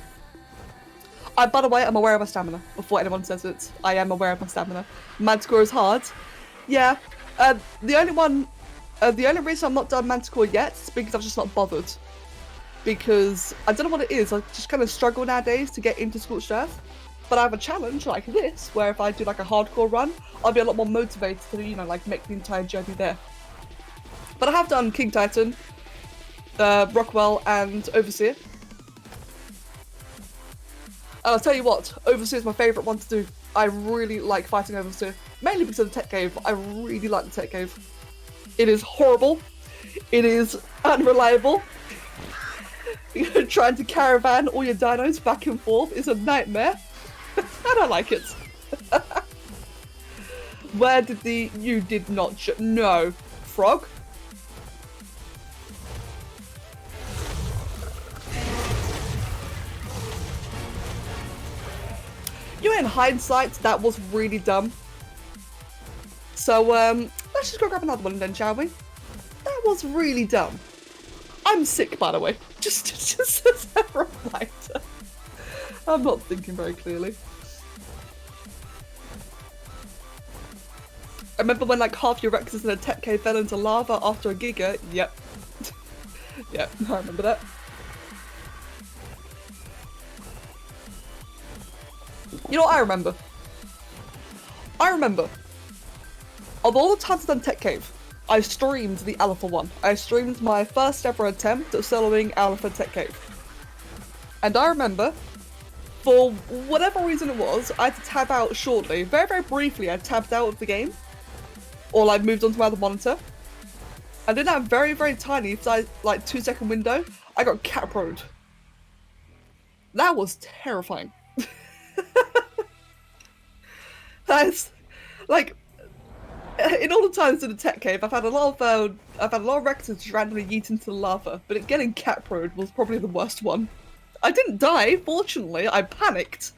[SPEAKER 1] By the way, I'm aware of my stamina. Before anyone says it, I am aware of my stamina. Manticore is hard. Yeah. The only reason I'm not done Manticore yet is because I've just not bothered. Because I don't know what it is. I just kind of struggle nowadays to get into Scorched Earth. But I have a challenge like this, where if I do like a hardcore run, I'll be a lot more motivated to, you know, like make the entire journey there. But I have done King Titan, Rockwell, and Overseer. And I'll tell you what, Overseer is my favourite one to do. I really like fighting Overseer. Mainly because of the tech cave. I really like the tech cave. It is horrible. It is unreliable. Trying to caravan all your dinos back and forth is a nightmare. I don't like it. Where did you did not no. Frog? You know, in hindsight, that was really dumb. So, let's just go grab another one then, shall we? That was really dumb. I'm sick, by the way. Just as a reminder. I'm not thinking very clearly. I remember when like half your Rexes in a tech cave fell into lava after a giga. Yep. Yep, I remember that. You know what I remember? I remember, of all the times I've done Tech Cave, I streamed the Alpha one. I streamed my first ever attempt at soloing Alpha Tech Cave. And I remember, for whatever reason it was, I had to tab out shortly. Very, very briefly, I tabbed out of the game. Or like moved onto my other monitor. And in that very, very tiny, like 2-second window, I got caproed. That was terrifying. That's like, in all the times in the tech cave, I've had a lot of rectors just randomly yeet into the lava, but getting caproed was probably the worst one. I didn't die, fortunately. I panicked.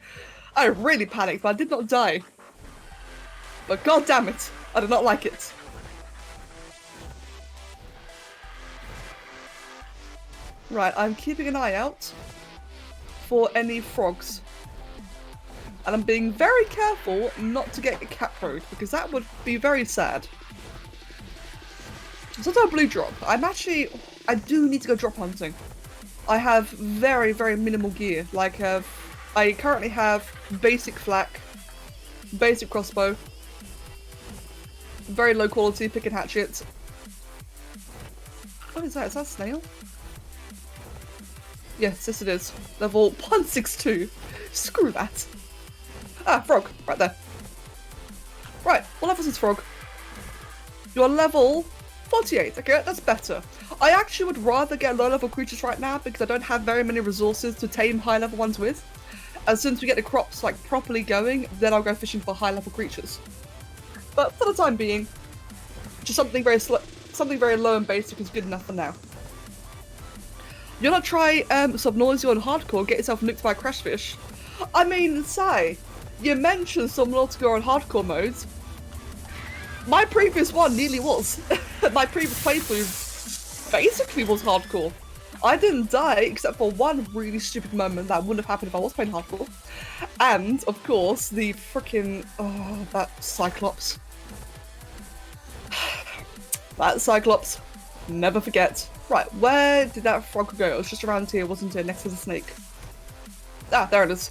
[SPEAKER 1] I really panicked, but I did not die. But god damn it, I did not like it. Right, I'm keeping an eye out for any frogs. And I'm being very careful not to get caproed, because that would be very sad. So that's our blue drop. I do need to go drop hunting. I have very, very minimal gear. Like, I currently have basic flak, basic crossbow, very low quality pick and hatchet. What is that? Is that a snail? Yes, it is. Level 162. Screw that. Ah, frog. Right there. Right, what level is this frog? You're level 48. Okay, that's better. I actually would rather get low-level creatures right now because I don't have very many resources to tame high-level ones with. As soon as we get the crops like properly going, then I'll go fishing for high-level creatures. But for the time being, just something very low and basic is good enough for now. You wanna try Subnausea on hardcore, get yourself nuked by a crashfish? I mean, Sai, you mentioned Subnautica on hardcore modes. My previous one nearly was. My previous playthrough basically was hardcore. I didn't die except for one really stupid moment that wouldn't have happened if I was playing hardcore. And, of course, the frickin' that Cyclops. That Cyclops. Never forget. Right, where did that frog go? It was just around here, wasn't it? Next to the snake. Ah, there it is.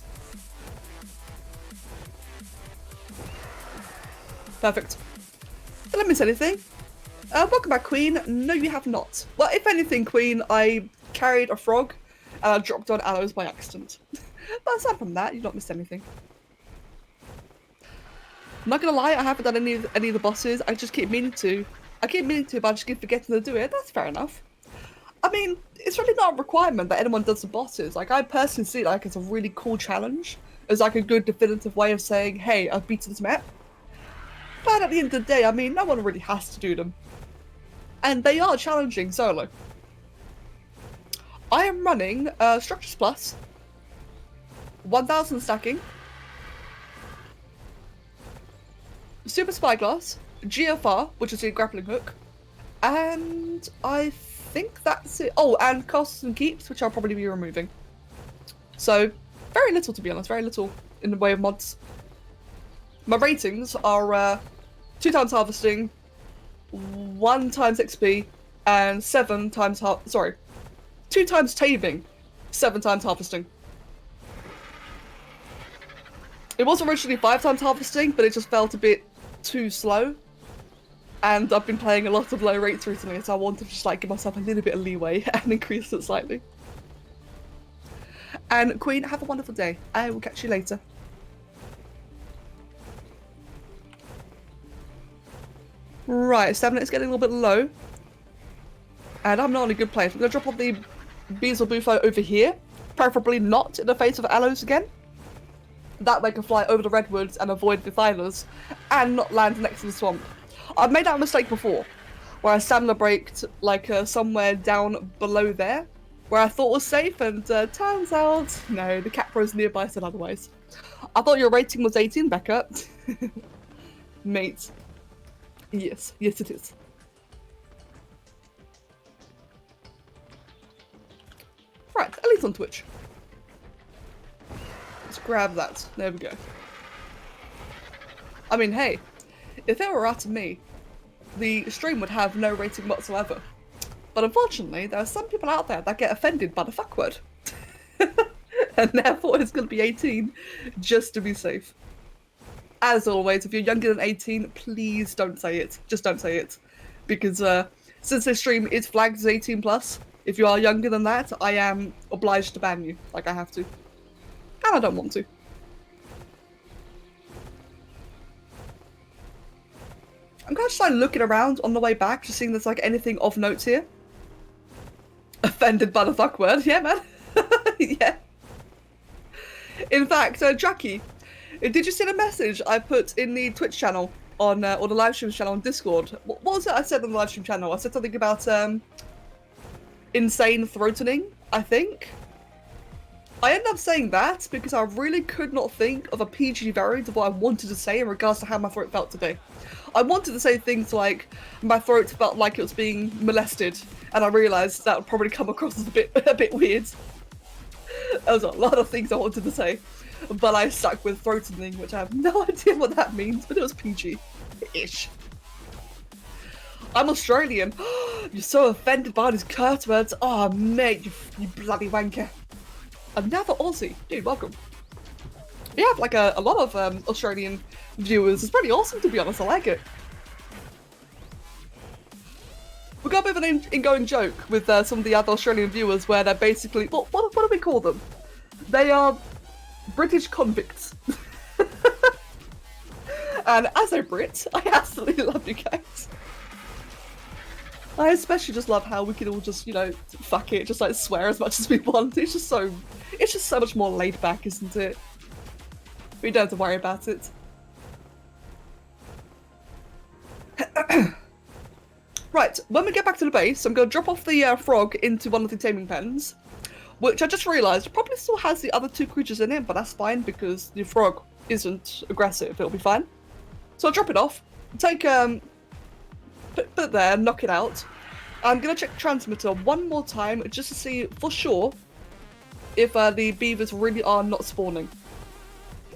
[SPEAKER 1] Perfect. Did I miss anything? Welcome back, Queen. No, you have not. Well, if anything, Queen, I carried a frog and I dropped on aloes by accident. But aside from that, you've not missed anything. I'm not gonna lie, I haven't done any of the bosses. I just keep meaning to. I keep meaning to, but I just keep forgetting to do it. That's fair enough. I mean, it's really not a requirement that anyone does the bosses. Like, I personally see it like it's a really cool challenge. It's like a good definitive way of saying, hey, I've beaten this map. But at the end of the day, I mean, no one really has to do them. And they are challenging solo. I am running Structures Plus, 1000 stacking, Super Spyglass, GFR, which is a grappling hook, and I think that's it. Oh, and Castles and Keeps, which I'll probably be removing. So, very little to be honest, very little in the way of mods. My ratings are 2 times harvesting, 1 times XP, and 7 times 2 times taming, 7 times harvesting. It was originally 5 times harvesting, but it just felt a bit too slow. And I've been playing a lot of low rates recently, so I wanted to just like give myself a little bit of leeway and increase it slightly. And Queen, have a wonderful day. I will catch you later. Right, stamina is getting a little bit low. And I'm not in a good place. I'm going to drop off the Beazle Bufo over here. Preferably not in the face of aloes again. That way I can fly over the redwoods and avoid the thylas. And not land next to the swamp. I've made that mistake before. Where I stamina braked like somewhere down below there. Where I thought was safe and turns out, no, the Capro's nearby said otherwise. I thought your rating was 18, Becca. Mate. Yes, yes it is. Right, at least on Twitch. Let's grab that. There we go. I mean, hey, if it were up to me, the stream would have no rating whatsoever. But unfortunately, there are some people out there that get offended by the fuck word. And therefore it's going to be 18, just to be safe. As always, if you're younger than 18, please don't say it. Just don't say it. because since this stream is flagged as 18 plus, if you are younger than that, I am obliged to ban you. Like, I have to. And I don't want to. I'm kind of just like looking around on the way back, just seeing there's like anything of note here. Offended by the fuck word, yeah, man. Yeah. In fact, Jackie, did you see the message I put in the Twitch channel on or the live stream channel on Discord? What was it I said on the live stream channel? I said something about insane throatening, I think. I ended up saying that because I really could not think of a PG variant of what I wanted to say in regards to how my throat felt today. I wanted to say things like my throat felt like it was being molested, and I realised that would probably come across as a bit weird. There was a lot of things I wanted to say, but I stuck with throatening, which I have no idea what that means, but it was PG-ish. I'm Australian. You're so offended by these curse words. Oh, mate, you bloody wanker. Another Aussie. Dude, welcome. We have like a lot of Australian viewers. It's pretty awesome, to be honest. I like it. We got a bit of an ingoing joke with some of the other Australian viewers where they're basically... What do we call them? They are British convicts. And as a Brit, I absolutely love you guys. I especially just love how we can all just, you know, fuck it, just like swear as much as we want. It's just so much more laid back, isn't it? We don't have to worry about it. Right, when we get back to the base, I'm going to drop off the frog into one of the taming pens, which I just realised probably still has the other two creatures in it, but that's fine because the frog isn't aggressive, it'll be fine. So I'll drop it off, take, put it there, knock it out. I'm going to check the transmitter one more time just to see for sure if the beavers really are not spawning.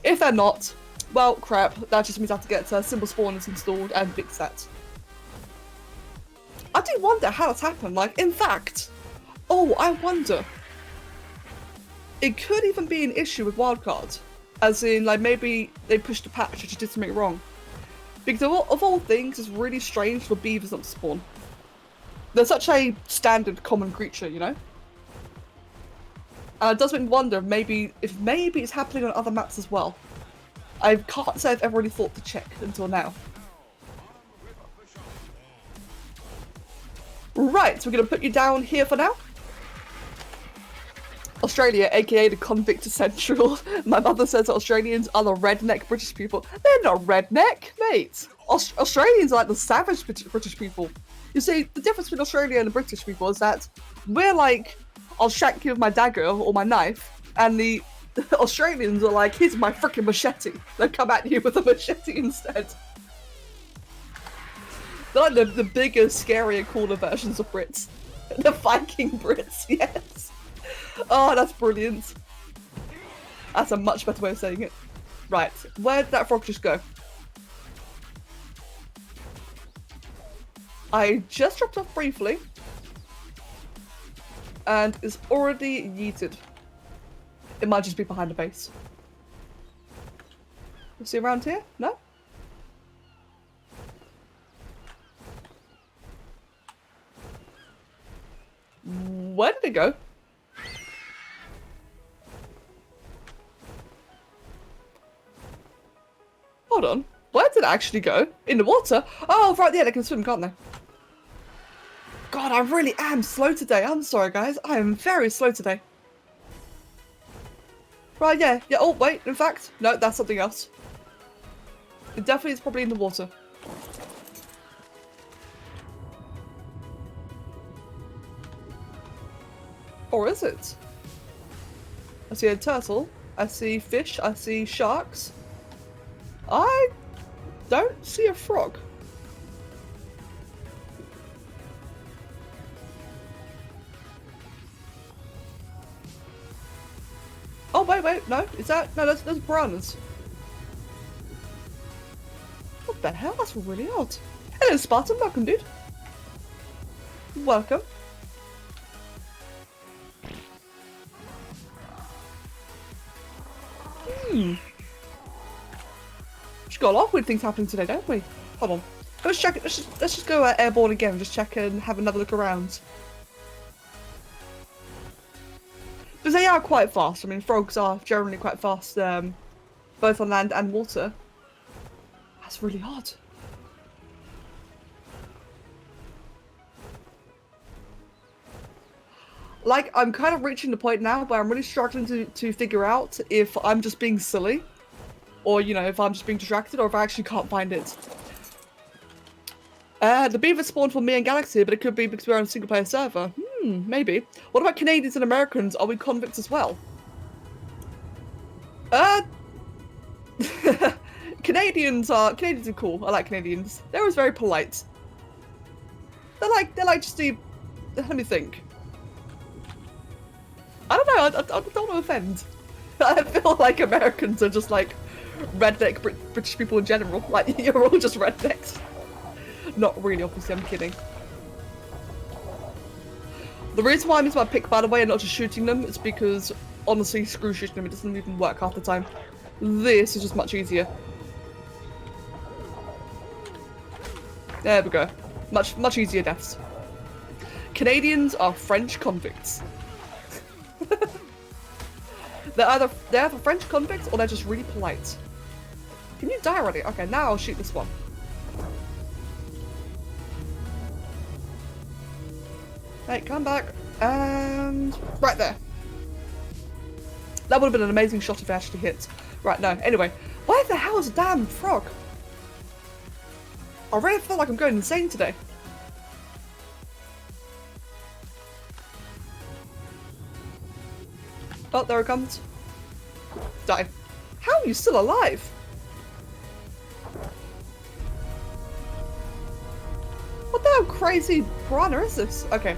[SPEAKER 1] If they're not, well, crap, that just means I have to get simple spawners installed and fix that. I do wonder how it's happened, like, in fact, I wonder. It could even be an issue with wildcards, as in, like, maybe they pushed a patch or just did something wrong. Because of all things, it's really strange for beavers not to spawn. They're such a standard common creature, you know? And it does make me wonder if maybe it's happening on other maps as well. I can't say I've ever really thought to check until now. Right, so we're going to put you down here for now. Australia, aka the convict central. My mother says that Australians are the redneck British people. They're not redneck, mate. Australians are like the savage British people. You see, the difference between Australia and the British people is that we're like, I'll shank you with my dagger or my knife, and the Australians are like, here's my freaking machete. They'll come at you with a machete instead. They're like the bigger, scarier, cooler versions of Brits. The Viking Brits, yes. Oh, that's brilliant. That's a much better way of saying it. Right, where did that frog just go? I just dropped off briefly. And is already yeeted. It might just be behind the base. You see around here? No? Where did it go? Hold on. Where did it actually go? In the water? Oh, right, yeah, they can swim, can't they? God, I really am slow today. I'm sorry, guys. I am very slow today. Right, yeah. Yeah, oh, wait, in fact, no, that's something else. It definitely is probably in the water. Or is it? I see a turtle. I see fish. I see sharks. I don't see a frog. Oh, wait, no. Is that... No, those piranhas. What the hell? That's really odd. Hello, Spartan. Welcome, dude. Welcome. Just got a lot of weird things happening today, don't we? Hold on. Let's check. Let's just go airborne again and just check and have another look around. Because they are quite fast. I mean, frogs are generally quite fast, both on land and water. That's really odd. Like, I'm kind of reaching the point now where I'm really struggling to figure out if I'm just being silly, or, you know, if I'm just being distracted, or if I actually can't find it. The beaver spawned for me and Galaxy, but it could be because we're on a single-player server. Maybe. What about Canadians and Americans? Are we convicts as well? Canadians are cool. I like Canadians. They're always very polite. They're like just the. Let me think. I don't know. I don't want to offend. I feel like Americans are just like redneck British people in general. Like, you're all just rednecks. Not really, obviously. I'm kidding. The reason why I'm using my pick, by the way, and not just shooting them, is because honestly, screw shooting them. It doesn't even work half the time. This is just much easier. There we go. Much easier deaths. Canadians are French convicts. they're either French convicts or they're just really polite. Can you die already? Okay, now I'll shoot this one. Hey, come back. And right there. That would have been an amazing shot if it actually hit. Right, no. Anyway, where the hell is a damn frog? I really feel like I'm going insane today. Oh, there it comes. Die. How are you still alive? What the hell crazy piranha is this? Okay.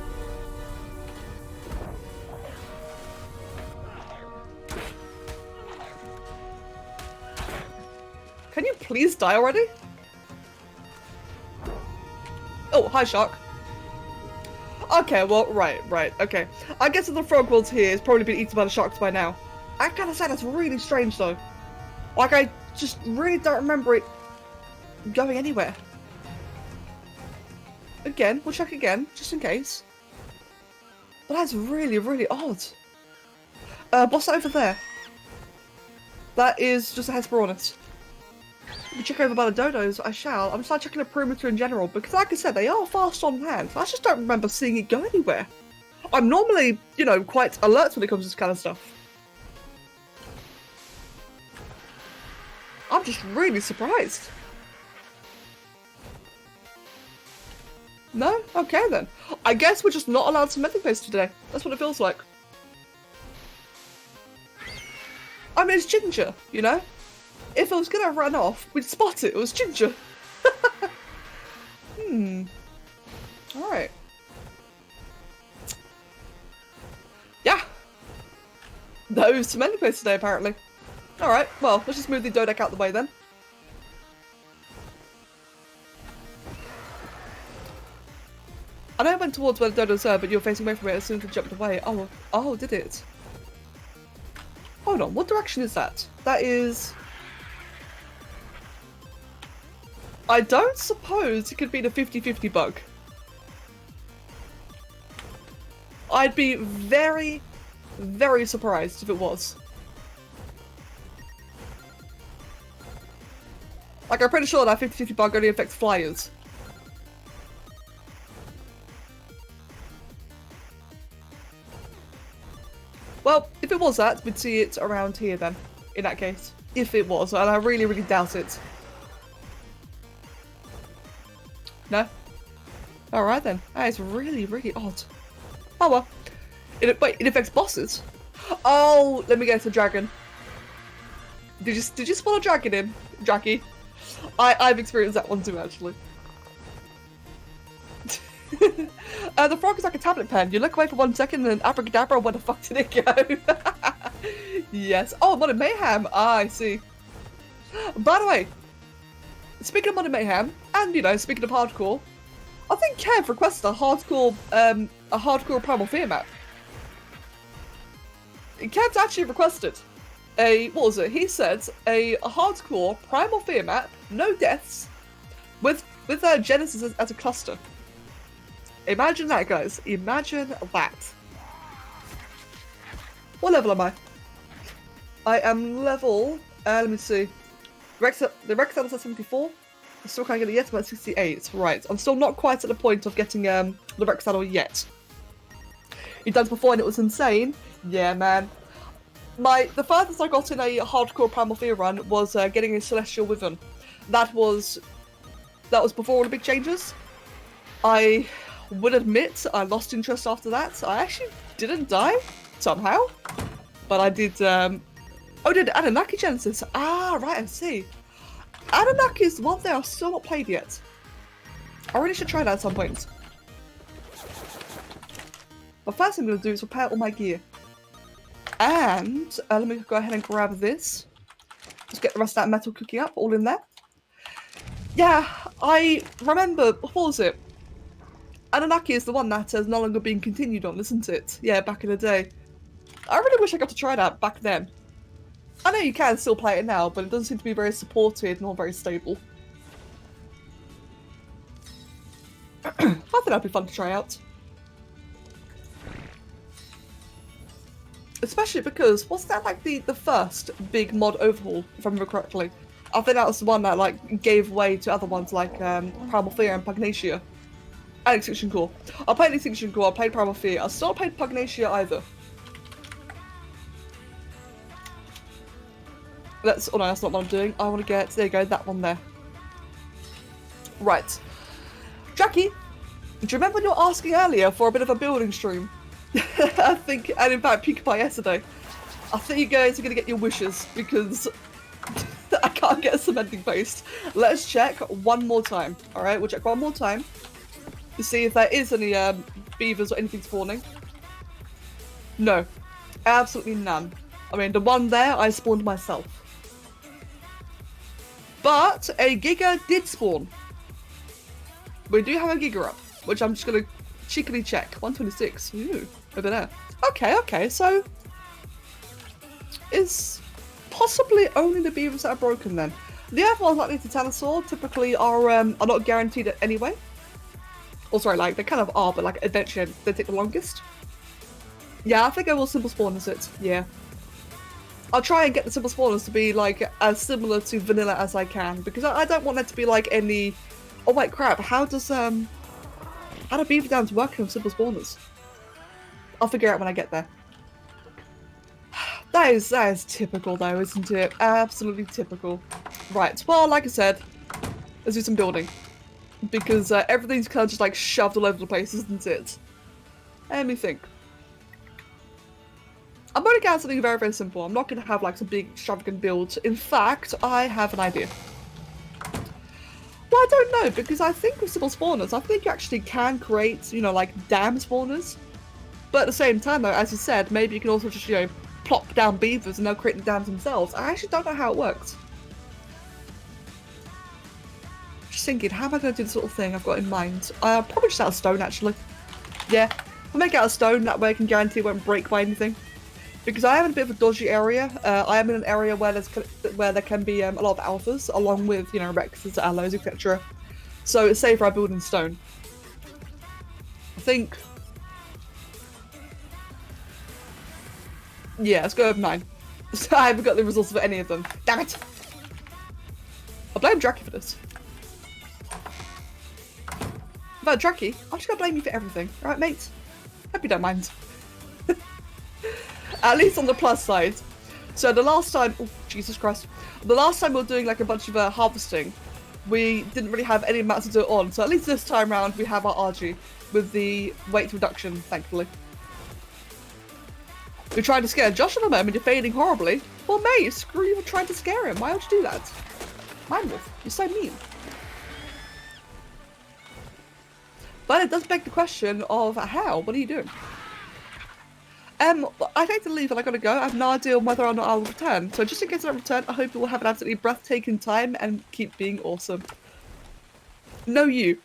[SPEAKER 1] Can you please die already? Oh, hi, shark. Okay, well, right, okay. I guess if the frog world's here, it's probably been eaten by the sharks by now. I gotta say, that's really strange, though. Like, I just really don't remember it going anywhere. Again, we'll check again, just in case. But that's really, really odd. What's that over there? That is just a Hesperornis. We check over by the dodos, I shall. I'm just like checking the perimeter in general, because like I said, they are fast on land. I just don't remember seeing it go anywhere. I'm normally, you know, quite alert when it comes to this kind of stuff. I'm just really surprised. No? Okay then. I guess we're just not allowed cementing paste today. That's what it feels like. I mean, it's Ginger, you know? If it was gonna run off, we'd spot it. It was Ginger. Alright. Yeah. No cementing paste today, apparently. Alright, well, let's just move the Dodec out the way then. I know I went towards where the dodos are, but you were facing away from it as soon as it jumped away. Oh, did it? Hold on, what direction is that? That is... I don't suppose it could be the 50-50 bug. I'd be very, very surprised if it was. Like, I'm pretty sure that 50-50 bug only affects flyers. Well, if it was that, we'd see it around here then, in that case. If it was, and I really, really doubt it. No? Alright then. That is really, really odd. Oh well. Wait, it affects bosses? Oh, let me guess, a dragon. Did you spawn a dragon in, Jackie? I've experienced that one too, actually. The frog is like a tablet pen. You look away for 1 second and then abracadabra, where the fuck did it go? Yes. Oh, Modern Mayhem. Ah, I see. By the way, speaking of Modern Mayhem, and you know, speaking of hardcore, I think Kev requested a hardcore Primal Fear map. Kev's actually requested what was it? He said a hardcore Primal Fear map, no deaths, with with Genesis as a cluster. Imagine that, guys. Imagine that. What level am I? I am level, let me see. The Rex saddle's at 74. I still can't get it yet, I'm at 68. Right, I'm still not quite at the point of getting the Rex saddle yet. You've done it before and it was insane. Yeah, man. The furthest I got in a hardcore Primal Fear run was getting a Celestial Wyvern. That was before all the big changes. I would admit I lost interest after that. I actually didn't die, somehow. But I did, oh, did Anunnaki Genesis? Ah, right, I see. Anunnaki is the one thing I've still not played yet. I really should try that at some point. But first thing I'm going to do is repair all my gear. And let me go ahead and grab this. Just get the rest of that metal cooking up, all in there. Yeah, I remember, what was it? Anunnaki is the one that has no longer been continued on, isn't it? Yeah, back in the day. I really wish I got to try that back then. I know you can still play it now, but it doesn't seem to be very supported nor very stable. I think that'd be fun to try out. Especially because, wasn't that like the first big mod overhaul, if I remember correctly? I think that was the one that like gave way to other ones like Primal Fear and Pugnacia. And Extinction Core. I played Extinction Core, I played Primal Fear, I still played Pugnacia either. Oh no, that's not what I'm doing. I want to get, there you go, that one there. Right. Jackie, do you remember when you were asking earlier for a bit of a building stream? I think, and in fact, PewDiePie yesterday. I think you guys are going to get your wishes, because I can't get a cementing paste. Let's check one more time, alright? We'll check one more time to see if there is any beavers or anything spawning. No. Absolutely none. I mean, the one there, I spawned myself. But a Giga did spawn. We do have a Giga up, which I'm just going to cheekily check. 126. Ooh, over there. Okay, so is possibly only the beavers that are broken then. The other ones, like the Titanosaur, typically are not guaranteed anyway. Or sorry, like they kind of are, but like eventually they take the longest. Yeah, I think I will simple spawners it. Yeah. I'll try and get the simple spawners to be like as similar to vanilla as I can, because I don't want that to be like any. Oh wait, crap! How do beaver dams work with simple spawners? I'll figure out when I get there. That is typical though, isn't it? Absolutely typical. Right. Well, like I said, let's do some building, because everything's kind of just like shoved all over the place, isn't it? Let me think. I'm going to get something very, very simple. I'm not going to have like some big extravagant builds. In fact, I have an idea. Well, I don't know, because I think with simple spawners, I think you actually can create, you know, like dam spawners. But at the same time, though, as you said, maybe you can also just, you know, plop down beavers and they'll create the dams themselves. I actually don't know how it works. Just thinking, how am I going to do this little thing I've got in mind? Probably just out of stone, actually. Yeah, I'll make it out of stone, that way I can guarantee it won't break by anything. Because I am in a bit of a dodgy area. I am in an area where there can be a lot of alphas, along with, you know, Rexes, allos, etc. So it's safer I build in stone. I think. Yeah, let's go with 9. I haven't got the resources for any of them. Damn it! I blame Draki for this. But Draki, I'm just gonna blame you for everything, alright, mate? Hope you don't mind. At least on the plus side. So the last time, oh Jesus Christ, the last time we were doing like a bunch of harvesting, we didn't really have any mats to do it on. So at least this time round we have our RG with the weight reduction, thankfully. You're trying to scare Josh at the moment, you're failing horribly. Well mate, screw you for trying to scare him. Why would you do that? Mindwolf, you're so mean. But it does beg the question of how? What are you doing? I hate to leave and I gotta go. I have no idea whether or not I will return. So just in case I don't return, I hope you will have an absolutely breathtaking time and keep being awesome. No, you.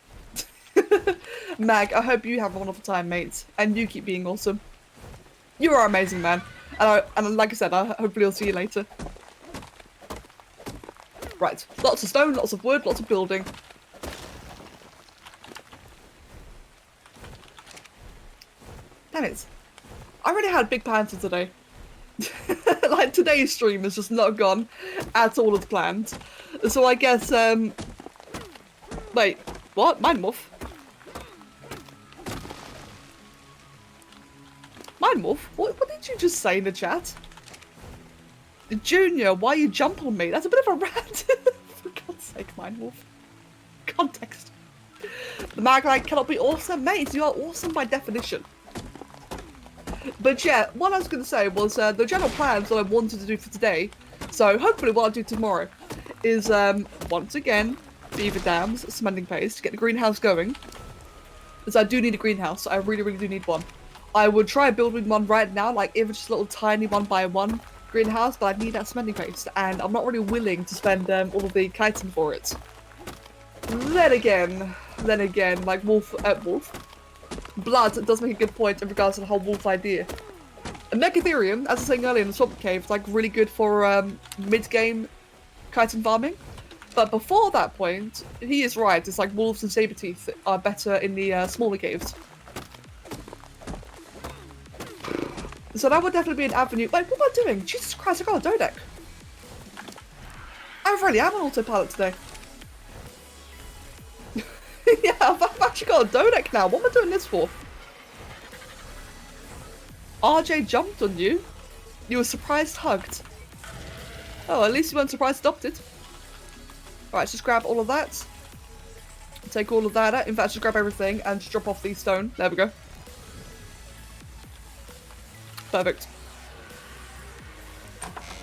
[SPEAKER 1] Mag, I hope you have a wonderful time, mates. And you keep being awesome. You are amazing, man. And like I said, hopefully I'll see you later. Right. Lots of stone, lots of wood, lots of building. damn it. I really had big plans for today. Like, today's stream has just not gone at all as planned. So I guess, wait, what? Mind morph? Mind morph? What did you just say in the chat? Junior, why you jump on me? That's a bit of a rant. For God's sake, mind morph. Context. The Maglite cannot be awesome. Mate, you are awesome by definition. But yeah, what I was going to say was the general plans that I wanted to do for today. So hopefully what I'll do tomorrow is, once again, beaver dams, cementing paste, get the greenhouse going. Because I do need a greenhouse. I really, really do need one. I would try building one right now, like even just a little tiny 1x1 greenhouse, but I need that cementing paste, and I'm not really willing to spend all of the chitin for it. Then again, like wolf, blood does make a good point in regards to the whole wolf idea. And Megatherium, as I was saying earlier in the swamp cave, is like really good for mid-game chitin farming. But before that point, he is right. It's like wolves and saber-teeth are better in the smaller caves. So that would definitely be an avenue. Wait, what am I doing? Jesus Christ, I got a Dodec. I really am on autopilot today. Yeah, I've actually got a Dodec now. What am I doing this for? RJ jumped on you. You were surprised hugged. Oh, at least you weren't surprised adopted. Right, let's just grab all of that. Take all of that out. In fact, just grab everything and just drop off the stone. There we go. Perfect.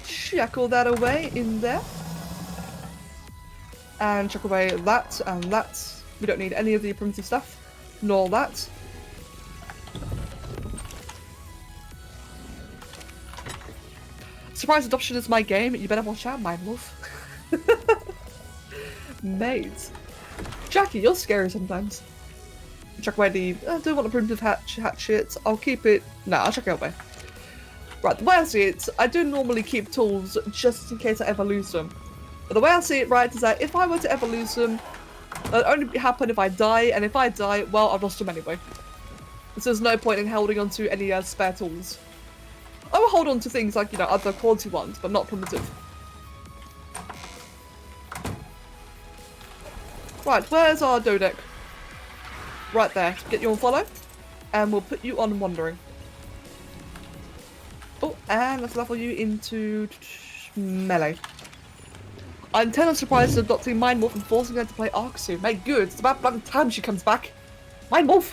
[SPEAKER 1] Chuck all that away in there. And chuck away that and that. We don't need any of the primitive stuff. Nor that. Surprise adoption is my game. You better watch out, my love. Mate. Jackie, you're scary sometimes. Chuck away the... I don't want the primitive hatchet. I'll keep it... No, I'll chuck it away. Right, the way I see it, I do normally keep tools just in case I ever lose them. But the way I see it, right, is that if I were to ever lose them, it'll only happen if I die, and if I die, well, I've lost them anyway. So there's no point in holding on to any spare tools. I will hold on to things like, you know, other quality ones, but not primitive. Right, where's our Dodec? Right there. Get you on follow, and we'll put you on wandering. Oh, and let's level you into melee. I intend on surprised adopting Mind Morph and forcing her to play Ark soon. Mate, good. It's about bloody time she comes back. Mind Morph!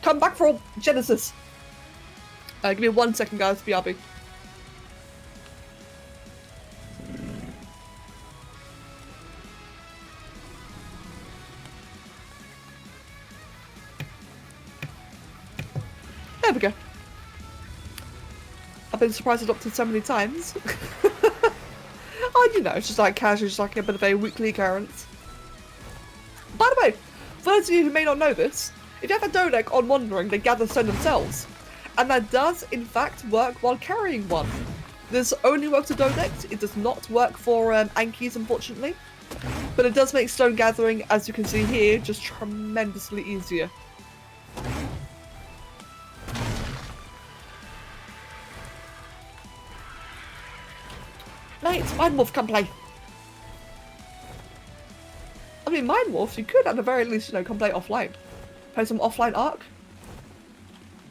[SPEAKER 1] Come back for Genesis! Give me 1 second, guys. BRB. There we go. I've been surprise adopted so many times. Oh, you know, it's just like casual, just like a bit of a weekly occurrence. By the way, for those of you who may not know this, if you have a Dodec on wandering, they gather stone themselves. And that does, in fact, work while carrying one. This only works with Dodecs. It does not work for Ankies, unfortunately. But it does make stone gathering, as you can see here, just tremendously easier. Mate, Mind Morph, come play. I mean, Mind Morph, you could at the very least, you know, come play offline. Play some offline Ark.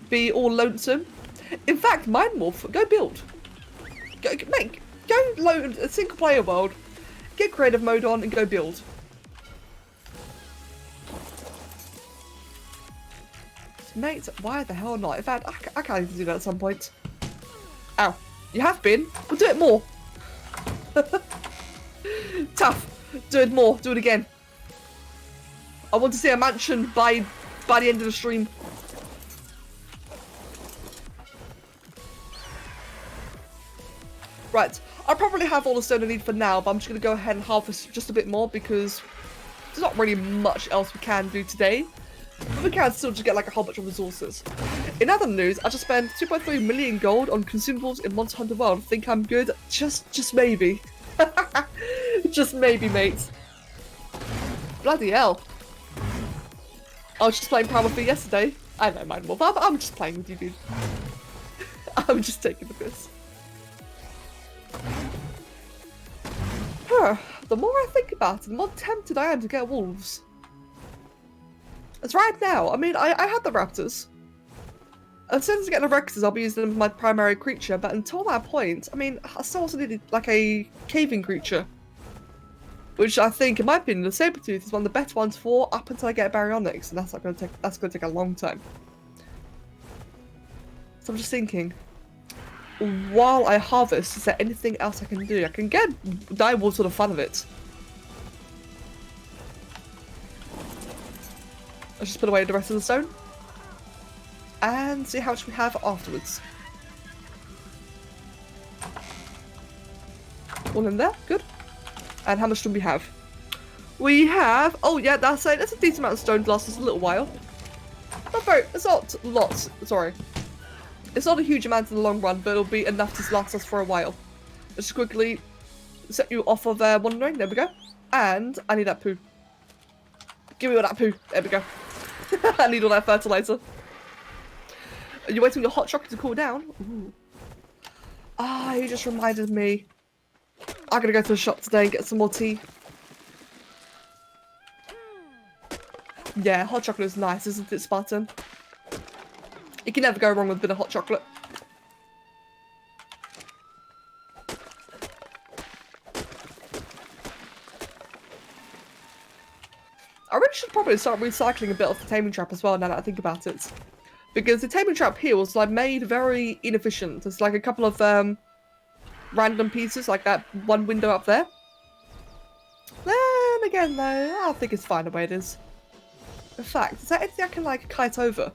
[SPEAKER 1] Be all lonesome. In fact, Mind Morph, go build. Go load a single player world. Get creative mode on and go build. Mate, why the hell not? In fact, I can't even do that at some point. Ow. You have been. We'll do it more. Tough. Do it more. Do it again. I want to see a mansion by the end of the stream. Right. I probably have all the stone I need for now, but I'm just going to go ahead and harvest just a bit more because there's not really much else we can do today. But we can still just get like a whole bunch of resources. In other news, I just spent 2.3 million gold on consumables in Monster Hunter World. Think I'm good? Just maybe. Just maybe, mate. Bloody hell. I was just playing Permadeath yesterday. I know, Mind Wolf. I'm just playing with you, dude. I'm just taking the piss. The more I think about it, the more tempted I am to get wolves. As right now, I mean, I had the raptors. As soon as I get the Rexes, I'll be using them as my primary creature, but until that point, I mean, I still also needed, like, a caving creature. Which I think, in my opinion, the Sabertooth is one of the better ones for up until I get Baryonyx, and that's gonna take a long time. So I'm just thinking, while I harvest, is there anything else I can do? I can get direwolves for the fun of it. Let's just put away the rest of the stone. And see how much we have afterwards. All in there, good. And how much do we have? We have, oh yeah, that's a decent amount of stone to last us a little while. Not very, it's not lots, sorry. It's not a huge amount in the long run, but it'll be enough to last us for a while. Let's just quickly set you off of wandering, there we go. And I need that poo. Give me all that poo, there we go. I need all that fertilizer. Are you waiting for your hot chocolate to cool down? Ooh. Ah, you just reminded me. I'm gonna go to the shop today and get some more tea. Yeah, hot chocolate is nice, isn't it, Spartan? You can never go wrong with a bit of hot chocolate. I really should probably start recycling a bit of the taming trap as well now that I think about it. Because the taming trap here was like made very inefficient. There's like a couple of random pieces, like that one window up there. Then again though, I think it's fine the way it is. In fact, is that anything I can like kite over?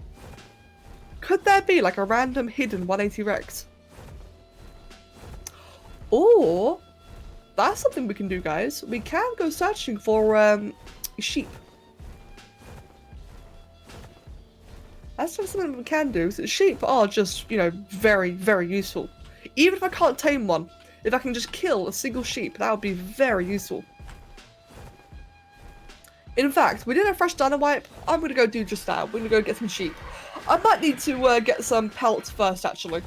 [SPEAKER 1] Could there be like a random hidden 180 Rex? Or, that's something we can do, guys. We can go searching for sheep. That's just something we can do. So sheep are just, you know, very, very useful. Even if I can't tame one, if I can just kill a single sheep, that would be very useful. In fact, we did a fresh dynamite. I'm going to go do just that. We're going to go get some sheep. I might need to get some pelt first, actually.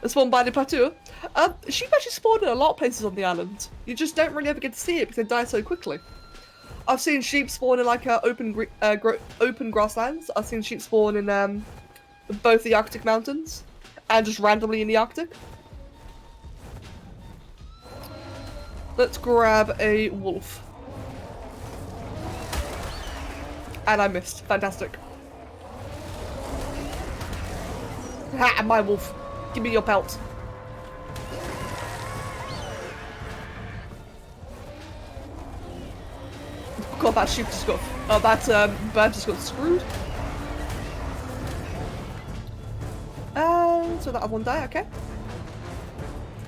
[SPEAKER 1] A spawn by the plateau. Sheep actually spawn in a lot of places on the island. You just don't really ever get to see it because they die so quickly. I've seen sheep spawn in like open grasslands. I've seen sheep spawn in both the Arctic mountains and just randomly in the Arctic. Let's grab a wolf. And I missed. Fantastic. Ha! My wolf. Give me your pelt. God, that sheep just got. Oh, that bird just got screwed. So that other one die, okay.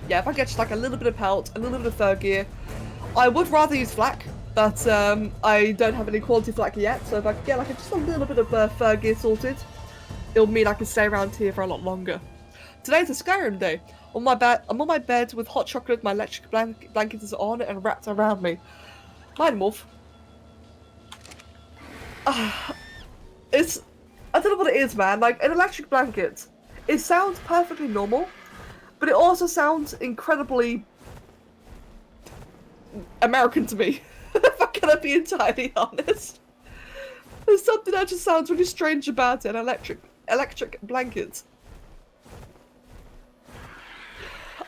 [SPEAKER 1] Yeah, if I get just like a little bit of pelt, a little bit of fur gear. I would rather use flak, but I don't have any quality flak yet, so if I get like just a little bit of fur gear sorted, it'll mean I can stay around here for a lot longer. Today's a Skyrim day. I'm on my bed with hot chocolate, my electric blanket is on and wrapped around me. Mind Wolf. It's, I don't know what it is, man. Like, an electric blanket, it sounds perfectly normal, but it also sounds incredibly American to me, if I'm gonna be entirely honest. There's something that just sounds really strange about it, an electric blanket.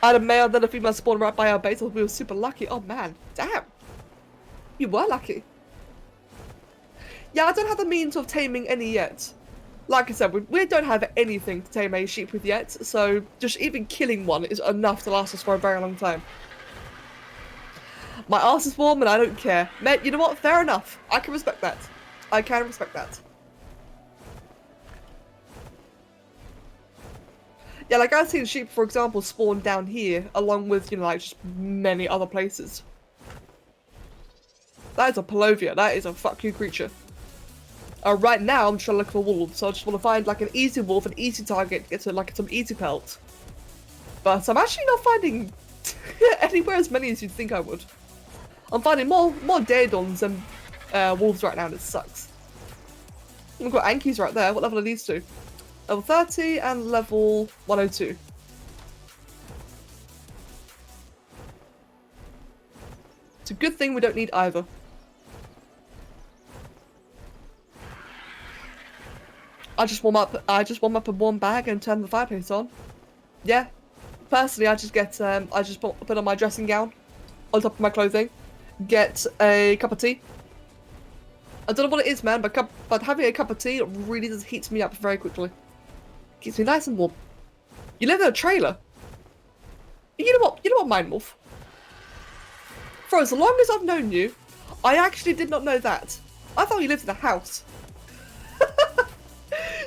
[SPEAKER 1] I had a male and then a female spawn right by our base, and we were super lucky. Oh man, damn. You were lucky. Yeah, I don't have the means of taming any yet. Like I said, we don't have anything to tame a sheep with yet, so just even killing one is enough to last us for a very long time. My arse is warm and I don't care. Mate, you know what? Fair enough. I can respect that. I can respect that. Yeah, like I've seen sheep, for example, spawn down here, along with, you know, like just many other places. That is a Palovia. That is a fuck you creature. Right now, I'm trying to look for wolves, so I just want to find like an easy wolf, an easy target, get to like some easy pelt. But I'm actually not finding anywhere as many as you'd think I would. I'm finding more Daedons and wolves right now, and it sucks. We've got Ankies right there. What level are these two? Level 30 and level 102. It's a good thing we don't need either. I just warm up a warm bag and turn the fireplace on. Yeah. Personally, I just get I just put on my dressing gown on top of my clothing, get a cup of tea. I don't know what it is, man, but having a cup of tea really just heats me up very quickly. Keeps me nice and warm. You live in a trailer. You know what, Mind Wolf? For as long as I've known you, I actually did not know that. I thought you lived in a house.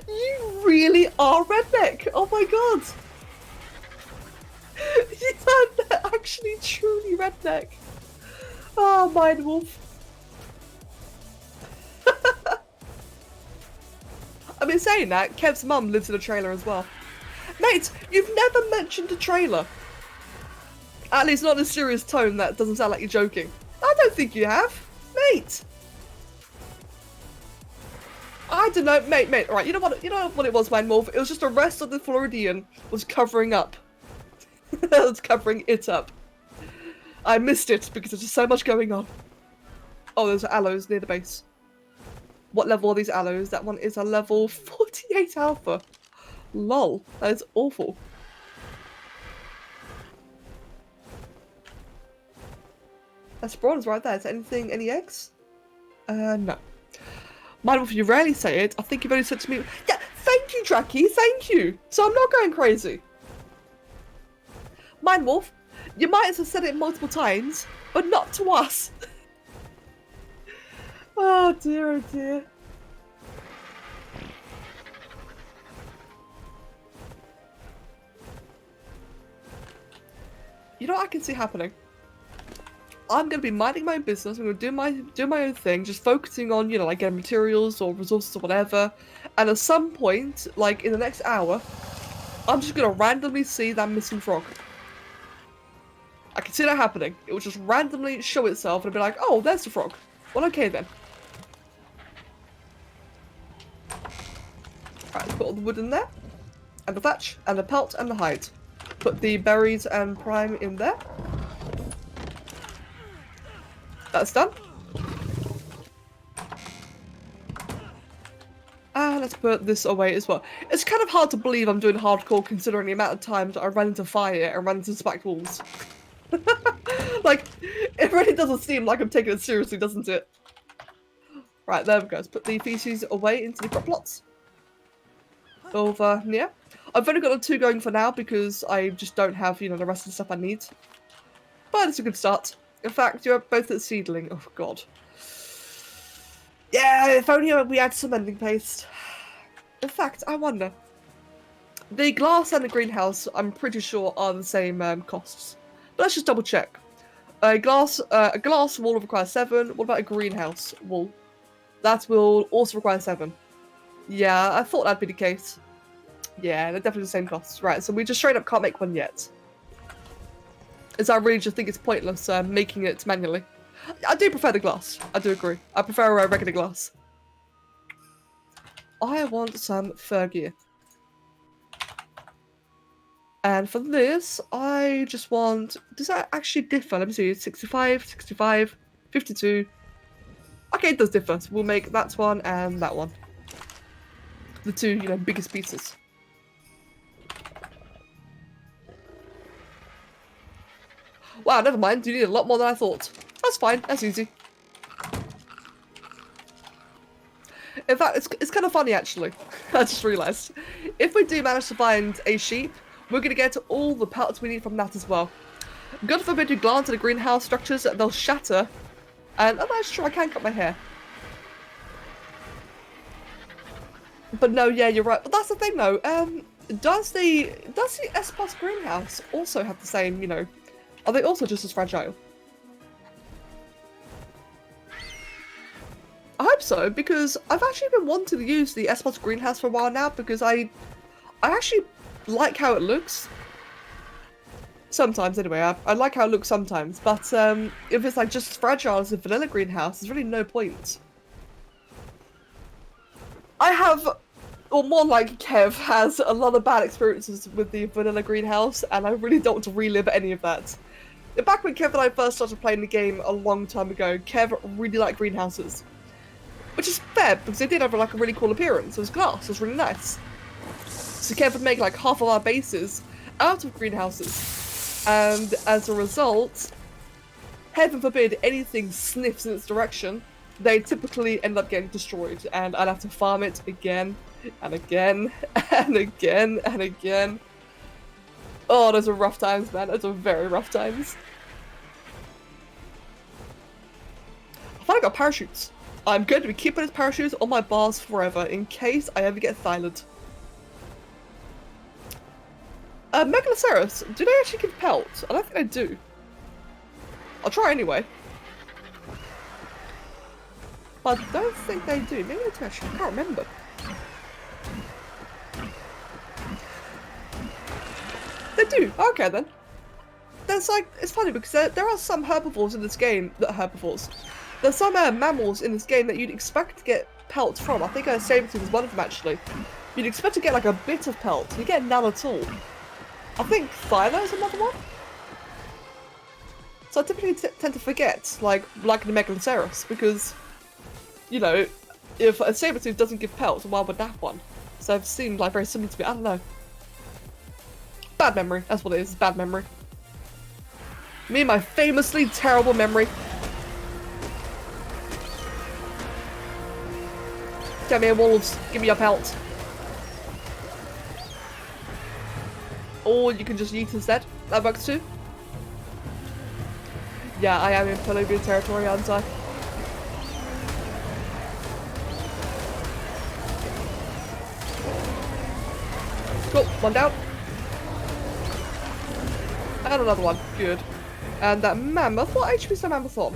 [SPEAKER 1] You really are redneck. Oh my god. You're actually truly redneck. Oh, Mind Wolf. I mean, saying that, Kev's mum lives in a trailer as well. Mate, you've never mentioned a trailer. At least not in a serious tone that doesn't sound like you're joking. I don't think you have. Mate. I don't know, mate, right, you know what it was, Mind Wolf? It was just the rest of the Floridian was covering up. It was covering it up. I missed it because there's just so much going on. Oh, there's aloes near the base. What level are these aloes? That one is a level 48 alpha. Lol, that is awful. That spawn's right there. Is there anything, any eggs? No. Mind Wolf, you rarely say it. I think you've only said to me, yeah, thank you, Dracky, thank you. So I'm not going crazy. Mind Wolf, you might have said it multiple times, but not to us. Oh dear, oh dear. You know what I can see happening? I'm going to be minding my own business. I'm going to do my own thing, just focusing on, you know, like getting materials or resources or whatever. And at some point, like in the next hour, I'm just going to randomly see that missing frog. I can see that happening. It will just randomly show itself and be like, oh, there's the frog. Well, okay then. Right, let's put all the wood in there. And the thatch, and the pelt, and the hide. Put the berries and prime in there. That's done. Let's put this away as well. It's kind of hard to believe I'm doing hardcore considering the amount of times I run into fire and run into spiked walls. Like, it really doesn't seem like I'm taking it seriously, doesn't it? Right, there we go. Let's put the feces away into the crop plots. Over here. I've only got the 2 going for now because I just don't have, you know, the rest of the stuff I need. But it's a good start. In fact, you're both at seedling. Oh, God. Yeah, if only we had some mending paste. In fact, I wonder. The glass and the greenhouse, I'm pretty sure, are the same costs. But let's just double check. A glass wall will require 7. What about a greenhouse wall? That will also require 7. Yeah, I thought that'd be the case. Yeah, they're definitely the same costs. Right, so we just straight up can't make one yet. As I really just think it's pointless making it manually. I do prefer the glass. I do agree. I prefer a regular glass. I want some fur gear. And for this, I just want... Does that actually differ? Let me see. 65, 65, 52. Okay, it does differ. So we'll make that one and that one. The 2, you know, biggest pieces. Wow, never mind. You need a lot more than I thought. That's fine. That's easy. In fact, it's kind of funny, actually. I just realised. If we do manage to find a sheep, we're going to get all the pelts we need from that as well. God forbid you glance at the greenhouse structures, they'll shatter. And I'm not sure I can cut my hair. But no, yeah, you're right. But that's the thing, though. Does the S+ greenhouse also have the same, you know... Are they also just as fragile? I hope so, because I've actually been wanting to use the S+ greenhouse for a while now, because I actually like how it looks. Sometimes, anyway. I like how it looks sometimes, but if it's like just fragile as a vanilla greenhouse, there's really no point. I have, or more like Kev has, a lot of bad experiences with the vanilla greenhouse, and I really don't want to relive any of that. Back when Kev and I first started playing the game a long time ago, Kev really liked greenhouses. Which is fair, because they did have like a really cool appearance. It was glass, it was really nice. So Kev would make like half of our bases out of greenhouses. And as a result, heaven forbid anything sniffs in its direction, they typically end up getting destroyed, and I'd have to farm it again and again and again and again. Oh, those are rough times, man. Those are very rough times. I finally got parachutes. I'm going to be keeping those parachutes on my bars forever in case I ever get thylated. Megaloceros, do they actually give pelt? I don't think they do. I'll try anyway. But I don't think they do. Maybe they do actually. I can't remember. They do. Okay then. There's like, it's funny because there are some herbivores in this game. Herbivores. There's some mammals in this game that you'd expect to get pelts from. I think saber-tooth is one of them actually. You'd expect to get like a bit of pelt. You get none at all. I think Philo is another one. So I typically tend to forget, like the Megaloceros, because, you know, if a saber-tooth doesn't give pelts, why would that one? So it seemed like very similar to me. I don't know. Bad memory. That's what it is. Bad memory. Me and my famously terrible memory. Come here, wolves. Give me your pelt. Or you can just yeet instead. That works too. Yeah, I am in Permadeath territory, aren't I? Cool, one down. And another one. Good. And that mammoth. What HP is that mammoth on?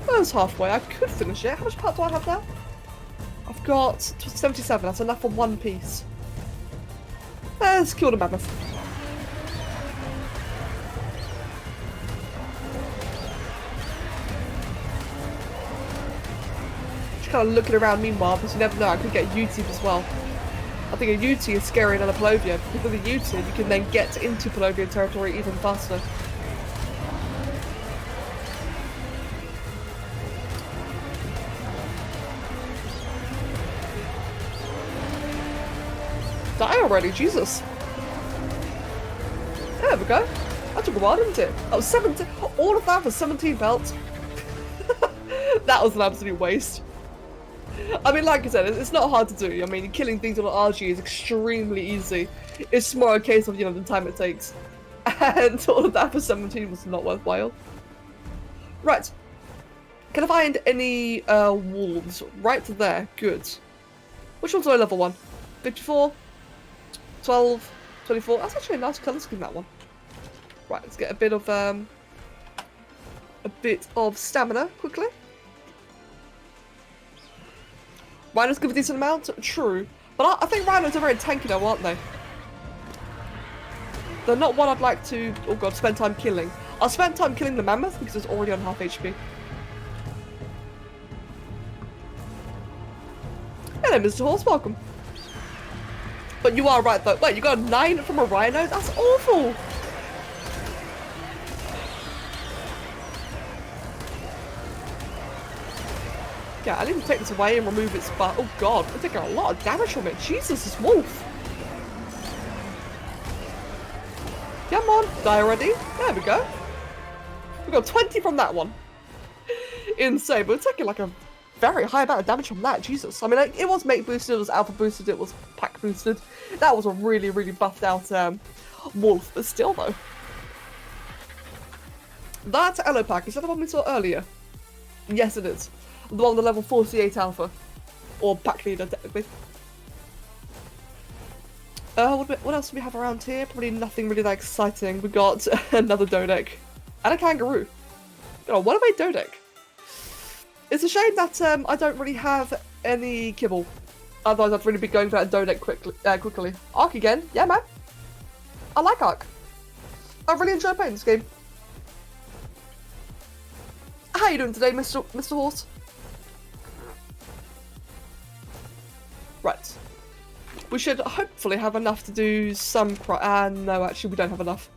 [SPEAKER 1] That was halfway. I could finish it. How much part do I have now? I've got 77. That's enough for one piece. Let's kill the mammoth. Just kind of looking around meanwhile, because you never know, I could get UT'd as well. I think a UT is scarier than a Polovia, because with a UT you can then get into Polovian territory even faster. Die already, Jesus. There we go. That took a while, didn't it? That was 17. All of that for 17 belts. That was an absolute waste. I mean, like I said, it's not hard to do. I mean, killing things on an RG is extremely easy. It's more a case of, you know, the time it takes. And all of that for 17 was not worthwhile. Right. Can I find any wolves? Right there. Good. Which one's low level one? 54? 12, 24. That's actually a nice colour scheme, that one. Right, let's get a bit of stamina quickly. Rhinos give a decent amount, true, but I think rhinos are very tanky though, aren't they? They're not one I'd like to, oh god, spend time killing. I'll spend time killing the mammoth because it's already on half HP. Hello, Mr. Horse, welcome. But you are right though. Wait, you got a 9 from a rhino? That's awful! Yeah, I'll even take this away and remove its butt. Oh god, I'm taking a lot of damage from it. Jesus, this wolf! Come on, die already. There we go. We got 20 from that one. Insane, but we're taking like a very high amount of damage from that. Jesus. I mean, like, it was mate boosted, it was alpha boosted, it was pack boosted. That was a really, really buffed out wolf, but still though. That Elo pack, is that the one we saw earlier? Yes, it is. The one with the level 48 alpha. Or pack leader, technically. What else do we have around here? Probably nothing really that exciting. We got another Dodek. And a kangaroo. Oh, what a Dodek. It's a shame that I don't really have any kibble. Otherwise I'd really be going for that Dodek quickly. Arc again. Yeah, man. I like Arc. I really enjoy playing this game. How you doing today, Mr. Horse? Right. We should hopefully have enough to do some no, actually we don't have enough.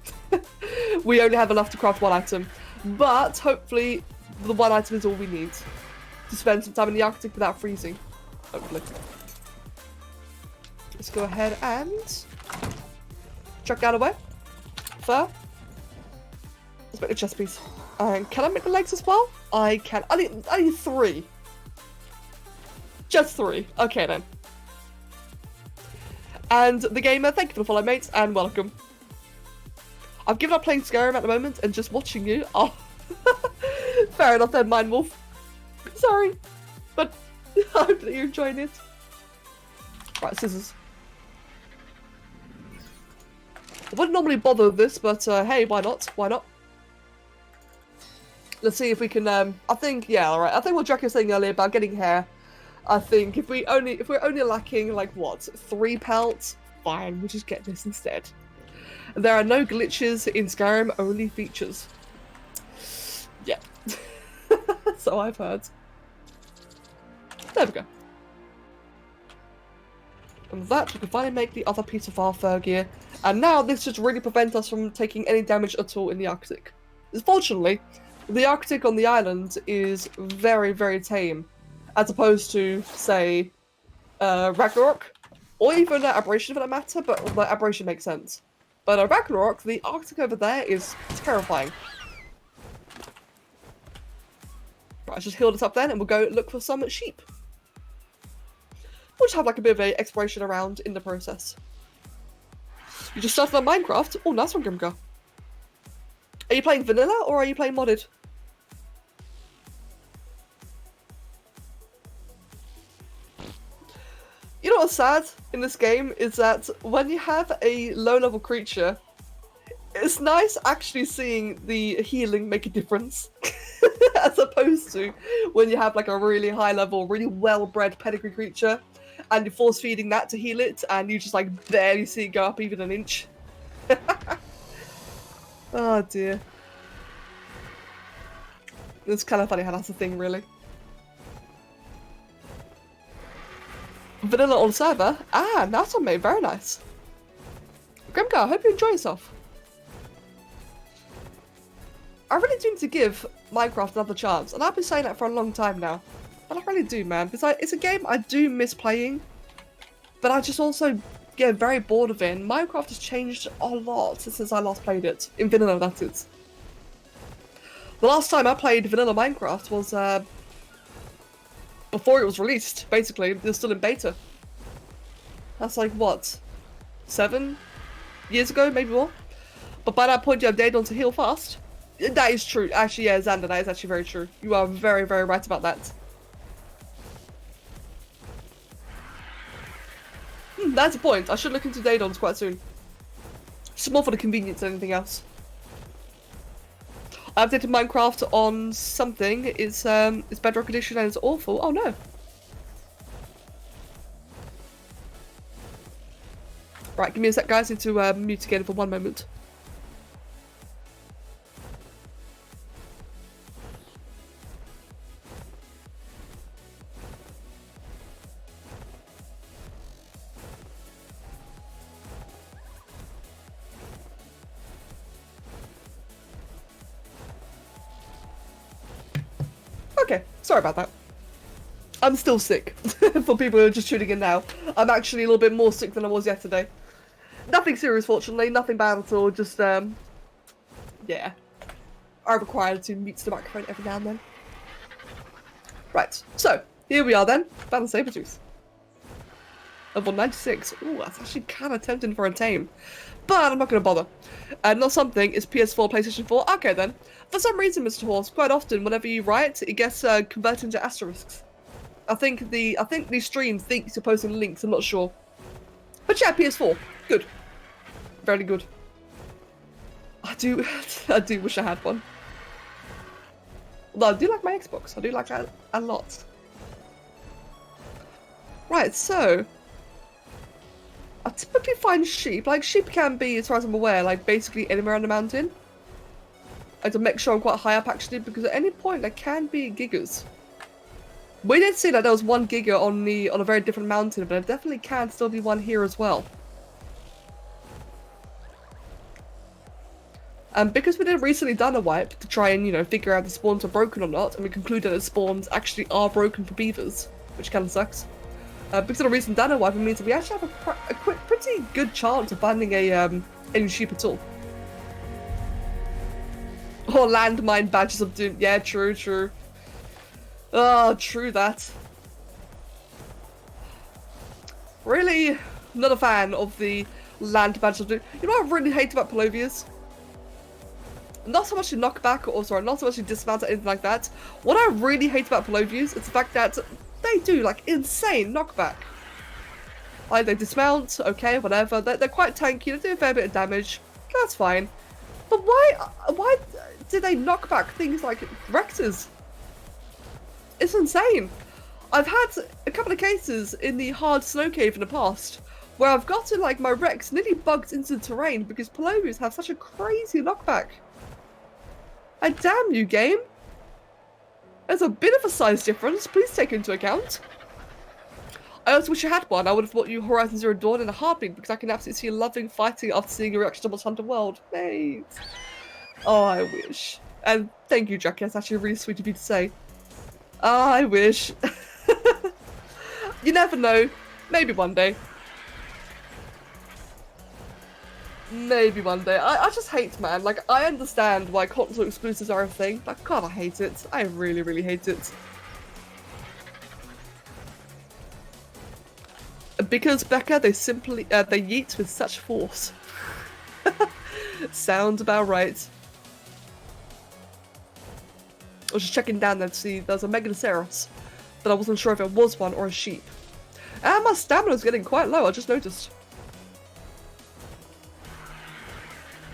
[SPEAKER 1] We only have enough to craft one item. But hopefully the one item is all we need to spend some time in the Arctic without freezing. Hopefully. Let's go ahead and chuck that away. Fur. Let's make the chest piece. And can I make the legs as well? I can. I need 3. Just 3. Okay then. And the gamer, thank you for the follow, mates, and welcome. I've given up playing Skyrim at the moment and just watching you. Oh, fair enough then, Mindwolf. Sorry, but I hope that you're enjoying it. Right, scissors. I wouldn't normally bother with this, but hey, why not? Why not? Let's see if we can. I think, yeah, all right. I think what Jack was saying earlier about getting hair. I think if we're only lacking like what 3 pelts, fine, we'll just get this instead. There are no glitches in Skyrim, only features. Yeah. So I've heard. There we go. And with that, we can finally make the other piece of our fur gear. And now this should really prevent us from taking any damage at all in the Arctic. Fortunately, the Arctic on the island is very, very tame. As opposed to, say, Ragnarok, or even Aberration for that matter, but the Aberration makes sense. But Ragnarok, the Arctic over there is terrifying. Right, let's just heal this up then, and we'll go look for some sheep. We'll just have like a bit of a exploration around in the process. You just started on Minecraft? Oh, nice one, Grimgar. Are you playing vanilla, or are you playing modded? You know what's sad in this game is that when you have a low-level creature, it's nice actually seeing the healing make a difference, as opposed to when you have like a really high-level, really well-bred pedigree creature, and you're force-feeding that to heal it, and you just like barely see it go up even an inch. Oh dear. It's kind of funny how that's a thing, really. Vanilla on server? Ah, nice one, mate. Very nice. Grimgar, I hope you enjoy yourself. I really do need to give Minecraft another chance, and I've been saying that for a long time now. And I really do, man, because it's a game I do miss playing, but I just also get very bored of it. And Minecraft has changed a lot since I last played it. In vanilla, that is. The last time I played vanilla Minecraft was, before it was released, basically. It was still in beta. That's like, what? 7 years ago, maybe more? But by that point, you have Daedon to heal fast. That is true. Actually, yeah, Xander, that is actually very true. You are very, very right about that. That's a point. I should look into Daedons quite soon. It's more for the convenience than anything else. I updated Minecraft on something. It's Bedrock Edition and it's awful. Oh no. Right, give me a sec, guys. I need to mute again for 1 moment. Okay, sorry about that. I'm still sick, for people who are just tuning in now. I'm actually a little bit more sick than I was yesterday. Nothing serious, fortunately, nothing bad at all, just, yeah. I'm required to mute the microphone every now and then. Right, so, here we are then, Battle Sabertooth. Level 96. Ooh, that's actually kind of tempting for a tame. But I'm not going to bother. Not something, it's PS4, PlayStation 4. Okay then. For some reason, Mr. Horse, quite often, whenever you write, it gets converted into asterisks. I think the stream thinks you're posting links, I'm not sure. But yeah, PS4. Good. Very good. I do wish I had one. Although I do like my Xbox. I do like that a lot. Right, so I typically find sheep. Like, sheep can be, as far as I'm aware, like, basically anywhere on the mountain. I have to make sure I'm quite high up, actually, because at any point there can be gigas. We did see that there was one giga on a very different mountain, but there definitely can still be one here as well. Because we did recently done a wipe to try and, you know, figure out if the spawns are broken or not, and we concluded that spawns actually are broken for beavers, which kind of sucks. Because of the recent done a wipe, it means that we actually have a pretty good chance of finding any sheep at all. Or landmine badges of doom. Yeah, true, true. Oh, true that. Really not a fan of the land badges of doom. You know what I really hate about Palovias? Not so much the knockback, or sorry, not so much the dismount or anything like that. What I really hate about Palovias is the fact that they do, like, insane knockback. Like, they dismount, okay, whatever. They're quite tanky, they do a fair bit of damage. That's fine. But why do they knock back things like Rexes? It's insane. I've had a couple of cases in the hard snow cave in the past where I've gotten, like, my Rex nearly bugged into the terrain because Palovias have such a crazy knockback. And damn you, game. There's a bit of a size difference. Please take into account. I also wish I had one. I would have bought you Horizon Zero Dawn in a heartbeat because I can absolutely see you loving fighting after seeing your reaction to Monster Hunter World. Mate. Oh, I wish. And thank you, Jackie. That's actually really sweet of you to say. Oh, I wish. You never know. Maybe one day. Maybe one day. I just hate, man. Like, I understand why console exclusives are a thing, but God, I hate it. I really, really hate it. Because, Becca, they simply, they yeet with such force. Sounds about right. I was just checking down there to see there's a Meganoceros, but I wasn't sure if it was one or a sheep. And my stamina's getting quite low, I just noticed.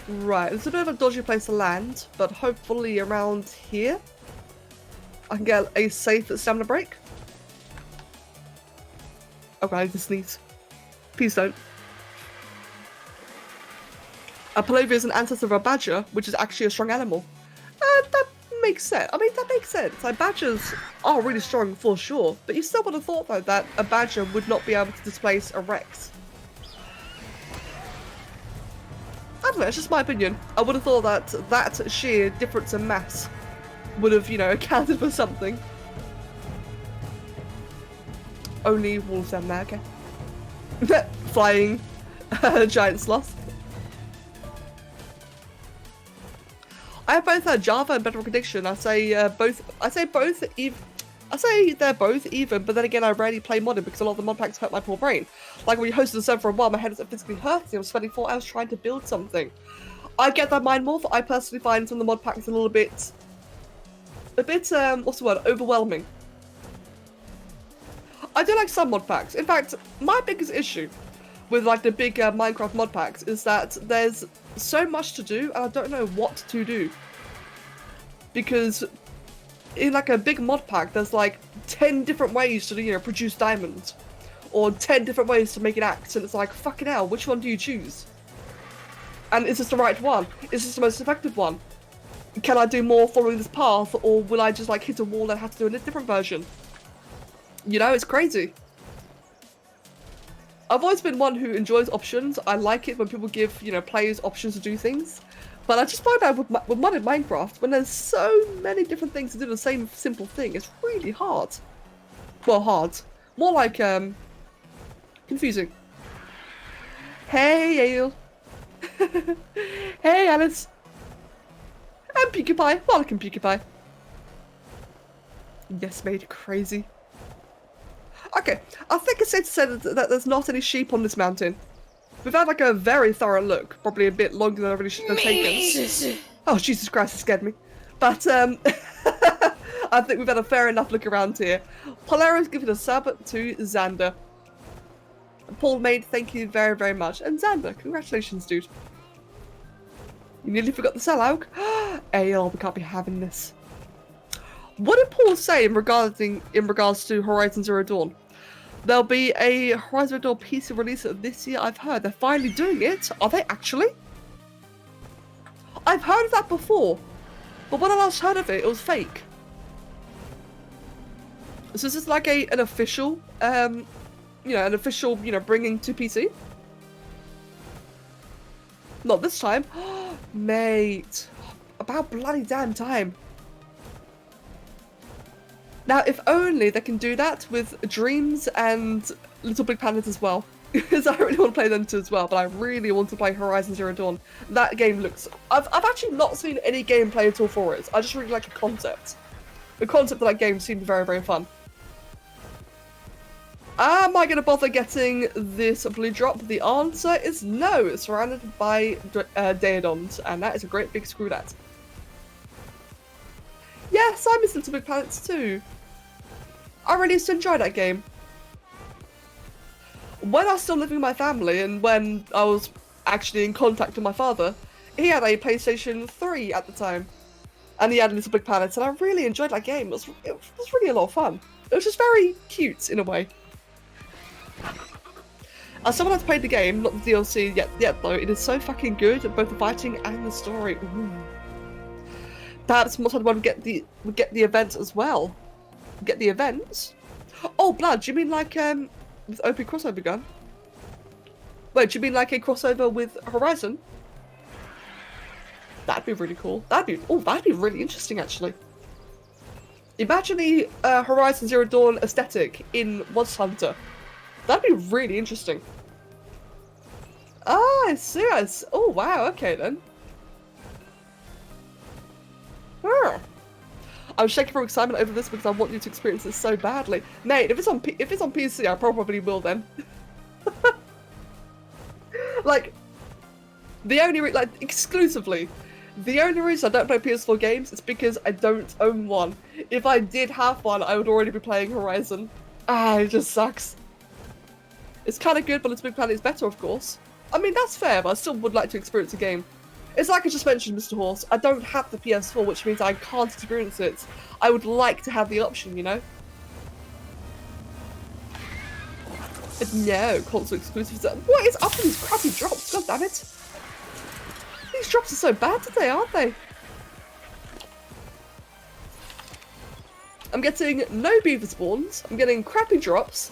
[SPEAKER 1] Right, it's a bit of a dodgy place to land, but hopefully around here I can get a safe stamina break. Okay, I need to sneeze. Please don't. A Palovia is an ancestor of a badger, which is actually a strong animal. That makes sense. I mean, that makes sense. Like, badgers are really strong for sure, but you still would have thought, though, that a badger would not be able to displace a Rex. I don't know, it's just my opinion. I would have thought that that sheer difference in mass would have, you know, accounted for something. Only wolves down there, okay. Flying giant sloth. I have both Java and Bedrock Addiction. I say they're both even, but then again I rarely play modded because a lot of the mod packs hurt my poor brain. Like when you hosted the server for a while, my head was physically hurting. I was spending 4 hours trying to build something. I get that mind morph. I personally find some of the mod packs a bit what's the word? Overwhelming. I do like some mod packs. In fact, my biggest issue with like the big Minecraft mod packs is that there's so much to do and I don't know what to do. Because in like a big mod pack, there's like 10 different ways to, you know, produce diamonds. Or 10 different ways to make an axe, and it's like, fucking hell, which one do you choose? And is this the right one? Is this the most effective one? Can I do more following this path, or will I just like hit a wall and have to do a different version? You know, it's crazy. I've always been one who enjoys options. I like it when people give, you know, players options to do things. But I just find out with modded Minecraft, when there's so many different things to do the same simple thing, it's really hard. Well, hard. More like, confusing. Hey, Ale. Hey, Alice. And Pinkie Pie. Welcome, Pinkie Pie. Yes, made crazy. Okay, I think it's safe to say that there's not any sheep on this mountain. We've had like a very thorough look, probably a bit longer than I really should have taken. Oh, Jesus Christ, it scared me. But, I think we've had a fair enough look around here. Polaro's giving a sub to Xander. Paul Maid, thank you very, very much. And Xander, congratulations, dude. You nearly forgot the sellout. Ale, we can't be having this. What did Paul say in regards to Horizon Zero Dawn? There'll be a Horizon Zero Dawn PC release this year, I've heard. They're finally doing it. Are they actually? I've heard of that before, but when I last heard of it, it was fake. So this is like an official, an official, bringing to PC. Not this time. Mate, about bloody damn time. Now, if only they can do that with Dreams and Little Big Planet as well. Because I really want to play them too as well, but I really want to play Horizon Zero Dawn. That game looks... I've actually not seen any gameplay at all for it. I just really like the concept. The concept of that game seemed very, very fun. Am I going to bother getting this blue drop? The answer is no. It's surrounded by Daedons, and that is a great big screw that. Yes, I miss Little Big Planets too. I really used to enjoy that game. When I was still living with my family and when I was actually in contact with my father, he had a PlayStation 3 at the time. And he had Little Big Planets, and I really enjoyed that game. It was really a lot of fun. It was just very cute in a way. As someone that's played the game, not the DLC yet though, it is so fucking good at both the fighting and the story. Ooh. Perhaps more time would get the events as well. Get the events? Oh, Blood, do you mean like with OP crossover gun? Wait, do you mean like a crossover with Horizon? That'd be really cool. That'd be really interesting actually. Imagine the Horizon Zero Dawn aesthetic in Monster Hunter. That'd be really interesting. Ah, I see. Oh wow, okay then. I'm shaking from excitement over this because I want you to experience this so badly. Mate, if it's on PC, I probably will then. Like, exclusively, the only reason I don't play PS4 games is because I don't own one. If I did have one, I would already be playing Horizon. Ah, it just sucks. It's kind of good, but Little Big Planet is better, of course. I mean, that's fair, but I still would like to experience a game. It's like I just mentioned, Mr. Horse, I don't have the PS4, which means I can't experience it. I would like to have the option, you know? But no, console exclusives. What is up with these crappy drops? God damn it. These drops are so bad today, aren't they? I'm getting no beaver spawns. I'm getting crappy drops.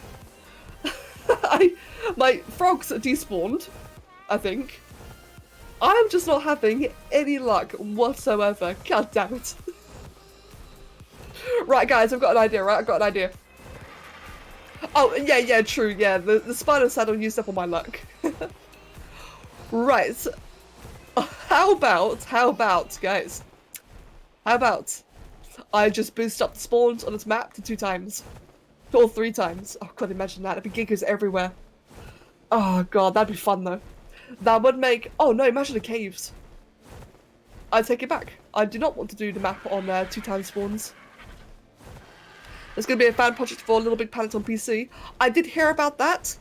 [SPEAKER 1] My frogs are despawned, I think. I'm just not having any luck whatsoever. God damn it. Right, guys, I've got an idea, right? I've got an idea. Oh, yeah, true, yeah. The spider saddle used up all my luck. Right. How about, guys? How about I just boost up the spawns on this map to 2 times? Or 3 times. Oh, God, imagine that. There'd be gigas everywhere. Oh, God, that'd be fun, though. That would make... Oh, no, imagine the caves. I take it back. I do not want to do the map on 2 times spawns. There's going to be a fan project for Little Big Planet on PC. I did hear about that,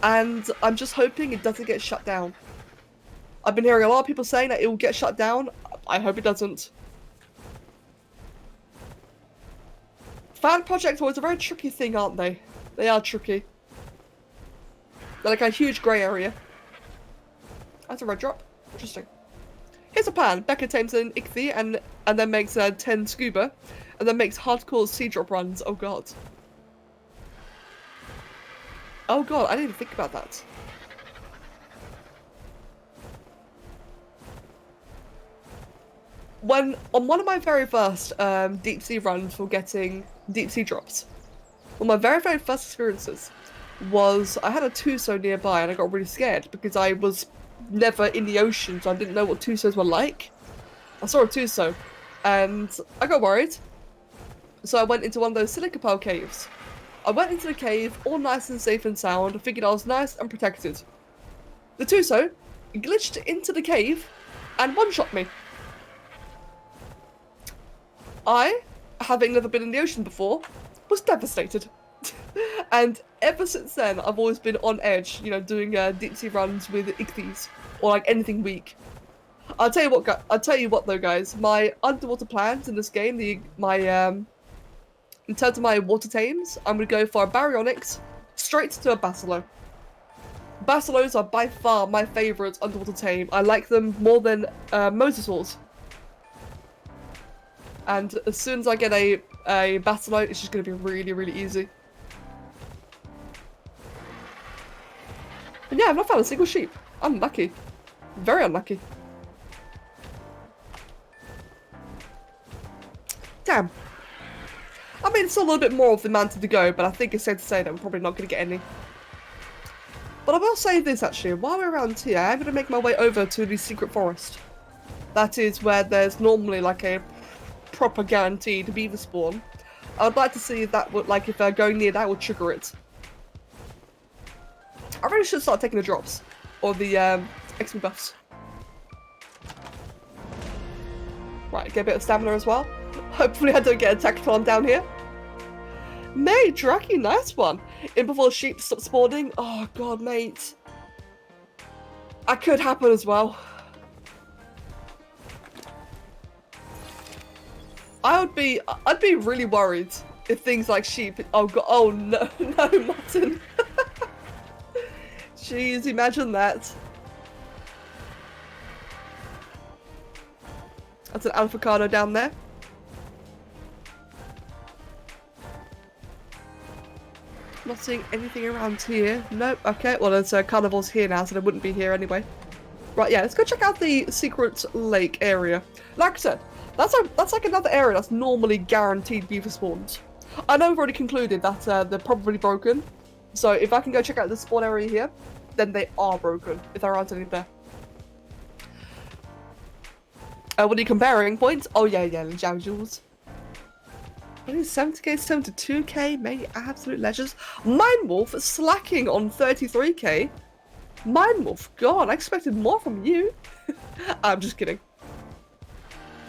[SPEAKER 1] and I'm just hoping it doesn't get shut down. I've been hearing a lot of people saying that it will get shut down. I hope it doesn't. Fan projects are always a very tricky thing, aren't they? They are tricky. They're like a huge grey area. That's a red drop. Interesting. Here's a plan. Becca tames an Ichthy and then makes 10 scuba. And then makes hardcore sea drop runs. Oh god. Oh god, I didn't even think about that. On one of my very first deep sea runs for getting deep sea drops, one of my very, very first experiences was I had a Tuso nearby and I got really scared because I was never in the ocean, so I didn't know what Tusos were like. I saw a Tuso and I got worried. So I went into one of those silica pile caves. I went into the cave, all nice and safe and sound, figured I was nice and protected. The Tuso glitched into the cave and one-shot me. I, having never been in the ocean before, was devastated. And ever since then, I've always been on edge, you know, doing deep sea runs with Ichthy's or like anything weak. I'll tell you what though, guys. My underwater plans in this game, in terms of my water tames, I'm gonna go for a Baryonyx, straight to a Basilo. Basilos are by far my favourite underwater tame. I like them more than mosasaurs. And as soon as I get a Basilo, it's just going to be really, really easy. And yeah, I've not found a single sheep. Unlucky. Very unlucky. Damn. I mean, it's still a little bit more of the mountain to go, but I think it's safe to say that we're probably not going to get any. But I will say this, actually. While we're around here, I'm going to make my way over to the secret forest. That is where there's normally, like, a proper guaranteed beaver spawn. I would like to see if that would, like, if going near that would trigger it. I really should start taking the drops. Or the, XP buffs. Right, get a bit of stamina as well. Hopefully I don't get attacked while I'm down here. Mate, Draki, nice one. In before sheep stop spawning. Oh god, mate. That could happen as well. I'd be really worried if things like sheep. Oh god, oh no, no, mutton. Jeez, imagine that. That's an avocado down there. Not seeing anything around here. Nope. Okay. Well, there's carnivores here now, so they wouldn't be here anyway. Right. Yeah. Let's go check out the secret lake area. Like I said, that's like another area that's normally guaranteed beaver spawns. I know we've already concluded that they're probably broken. So if I can go check out the spawn area here, then they are broken. If there aren't any there. What are you comparing? Points? Oh yeah, yeah. Jules. 70k, 72k, mate, absolute legends. Mindwolf slacking on 33k. Mindwolf, god, I expected more from you. I'm just kidding.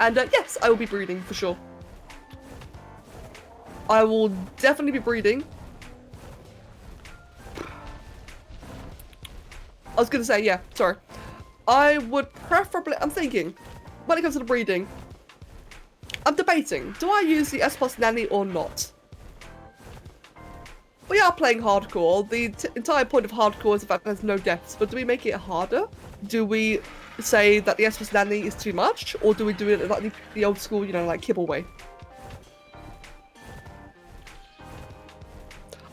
[SPEAKER 1] And yes, I will be breeding for sure. I will definitely be breeding. I was gonna say, yeah, sorry. I would preferably, I'm thinking, when it comes to the breeding, I'm debating, do I use the S+ nanny or not? We are playing hardcore. The entire point of hardcore is the fact that there's no deaths, but do we make it harder? Do we say that the S+ nanny is too much, or do we do it like the old school, you know, like kibble way?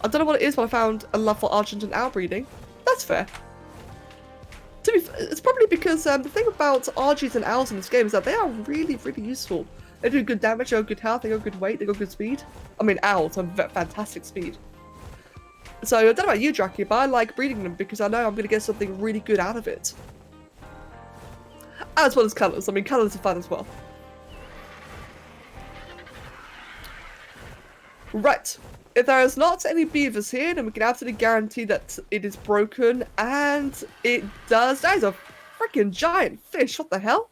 [SPEAKER 1] I don't know what it is, but I found a love for Argent and owl breeding. That's fair. To be it's probably because the thing about Argies and owls in this game is that they are really, really useful. They do good damage, they got good health, they got good weight, they got good speed. I mean, owls have fantastic speed. So, I don't know about you, Draki, but I like breeding them because I know I'm going to get something really good out of it. As well as colours. I mean, colours are fun as well. Right. If there is not any beavers here, then we can absolutely guarantee that it is broken. And it does. That is a freaking giant fish. What the hell?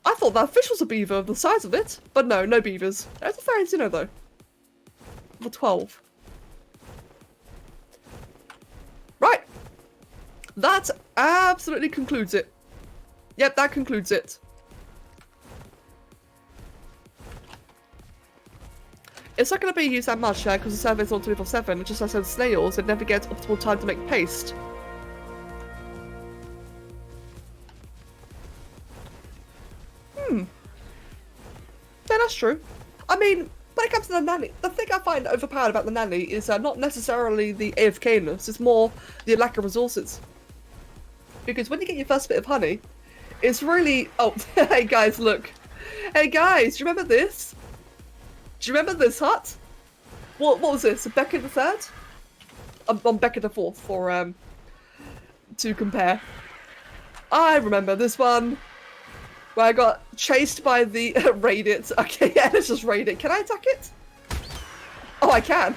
[SPEAKER 1] I thought that fish was a beaver, the size of it. But no, no beavers. There's a Ferentino though. For 12. Right. That absolutely concludes it. Yep, that concludes it. It's not going to be used that much because the server's on 24/7. It just has snails and never gets optimal time to make paste. Yeah, that's true. I mean, when it comes to the nanny, the thing I find overpowered about the nanny is not necessarily the AFK-ness, it's more the lack of resources. Because when you get your first bit of honey, it's really... Oh, hey guys, look. Hey guys, do you remember this? Do you remember this hut? What was this? Becca the third? I'm Becca the fourth for, to compare. I remember this one. Where I got chased by the raid it. Okay, yeah, let's just raid it. Can I attack it? Oh, I can.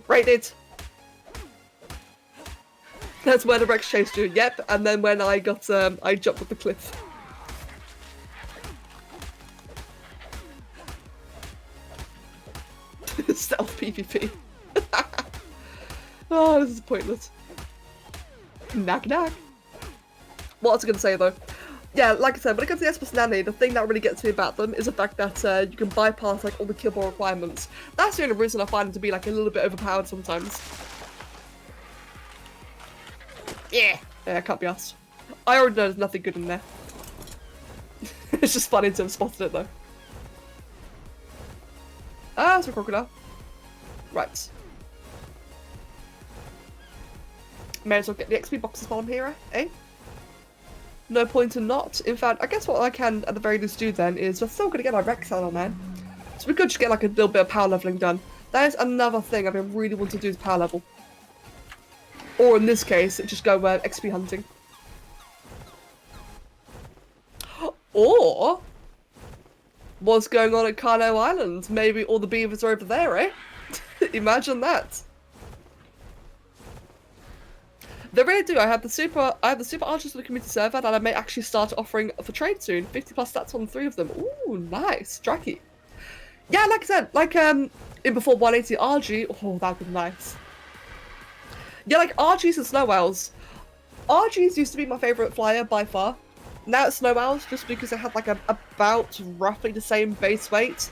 [SPEAKER 1] Raid it. That's where the Rex chased you. Yep. And then when I got, I jumped off the cliff. Stealth PvP. Oh, this is pointless. Knack knack. What was I going to say though? Yeah, like I said, when it comes to the Esper Nanny, the thing that really gets me about them is the fact that you can bypass like all the kill ball requirements. That's the only reason I find them to be like a little bit overpowered sometimes. Yeah, I can't be asked. I already know there's nothing good in there. It's just funny to have spotted it though. Ah, it's a crocodile. Right. May as well get the XP boxes while I'm here, eh? No point in not. In fact, I guess what I can at the very least do then is we're still going to get our Rex on, man. So we could just get like a little bit of power leveling done. That is another thing I've been really wanting to do is power level. Or in this case, just go XP hunting. Or what's going on at Kano Island? Maybe all the beavers are over there, eh? Imagine that. They really do. I have the super archers for the community server that I may actually start offering for trade soon. 50 plus stats on 3 of them. Ooh, nice. Dracky. Yeah, like I said, like in before 180 RG, oh, that'd be nice. Yeah, like RGs and Snow Owls. RGs used to be my favourite flyer by far. Now it's Snow Owls just because it had like about roughly the same base weight,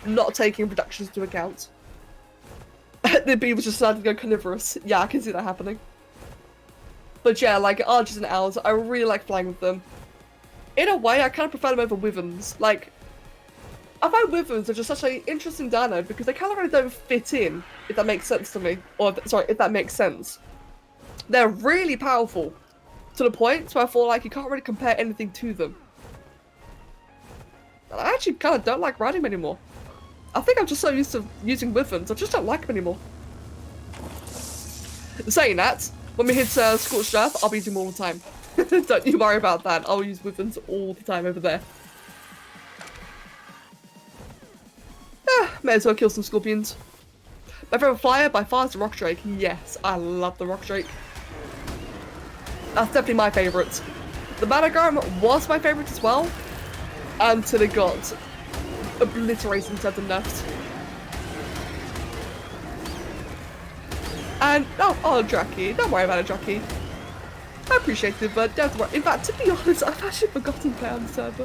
[SPEAKER 1] not taking reductions into account. The beavers just started to go carnivorous. Yeah, I can see that happening. But yeah, like Archers and Owls, I really like flying with them. In a way, I kind of prefer them over Wyverns. Like, I find Wyverns are just such an interesting dino because they kind of really don't fit in, if that makes sense to me. Or, sorry, if that makes sense. They're really powerful, to the point where I feel like you can't really compare anything to them. And I actually kind of don't like riding them anymore. I think I'm just so used to using Wyverns, I just don't like them anymore. Saying that, when we hit Scorched Earth, I'll be using them all the time. Don't you worry about that. I'll use Wyverns all the time over there. May as well kill some scorpions. My favourite flyer by far is the Rock Drake. Yes, I love the Rock Drake. That's definitely my favourite. The Managram was my favourite as well, until it got obliterated in terms of nerfs. And, oh, Dracky, don't worry about it, Dracky. I appreciate it, but don't worry. In fact, to be honest, I've actually forgotten to play on the server.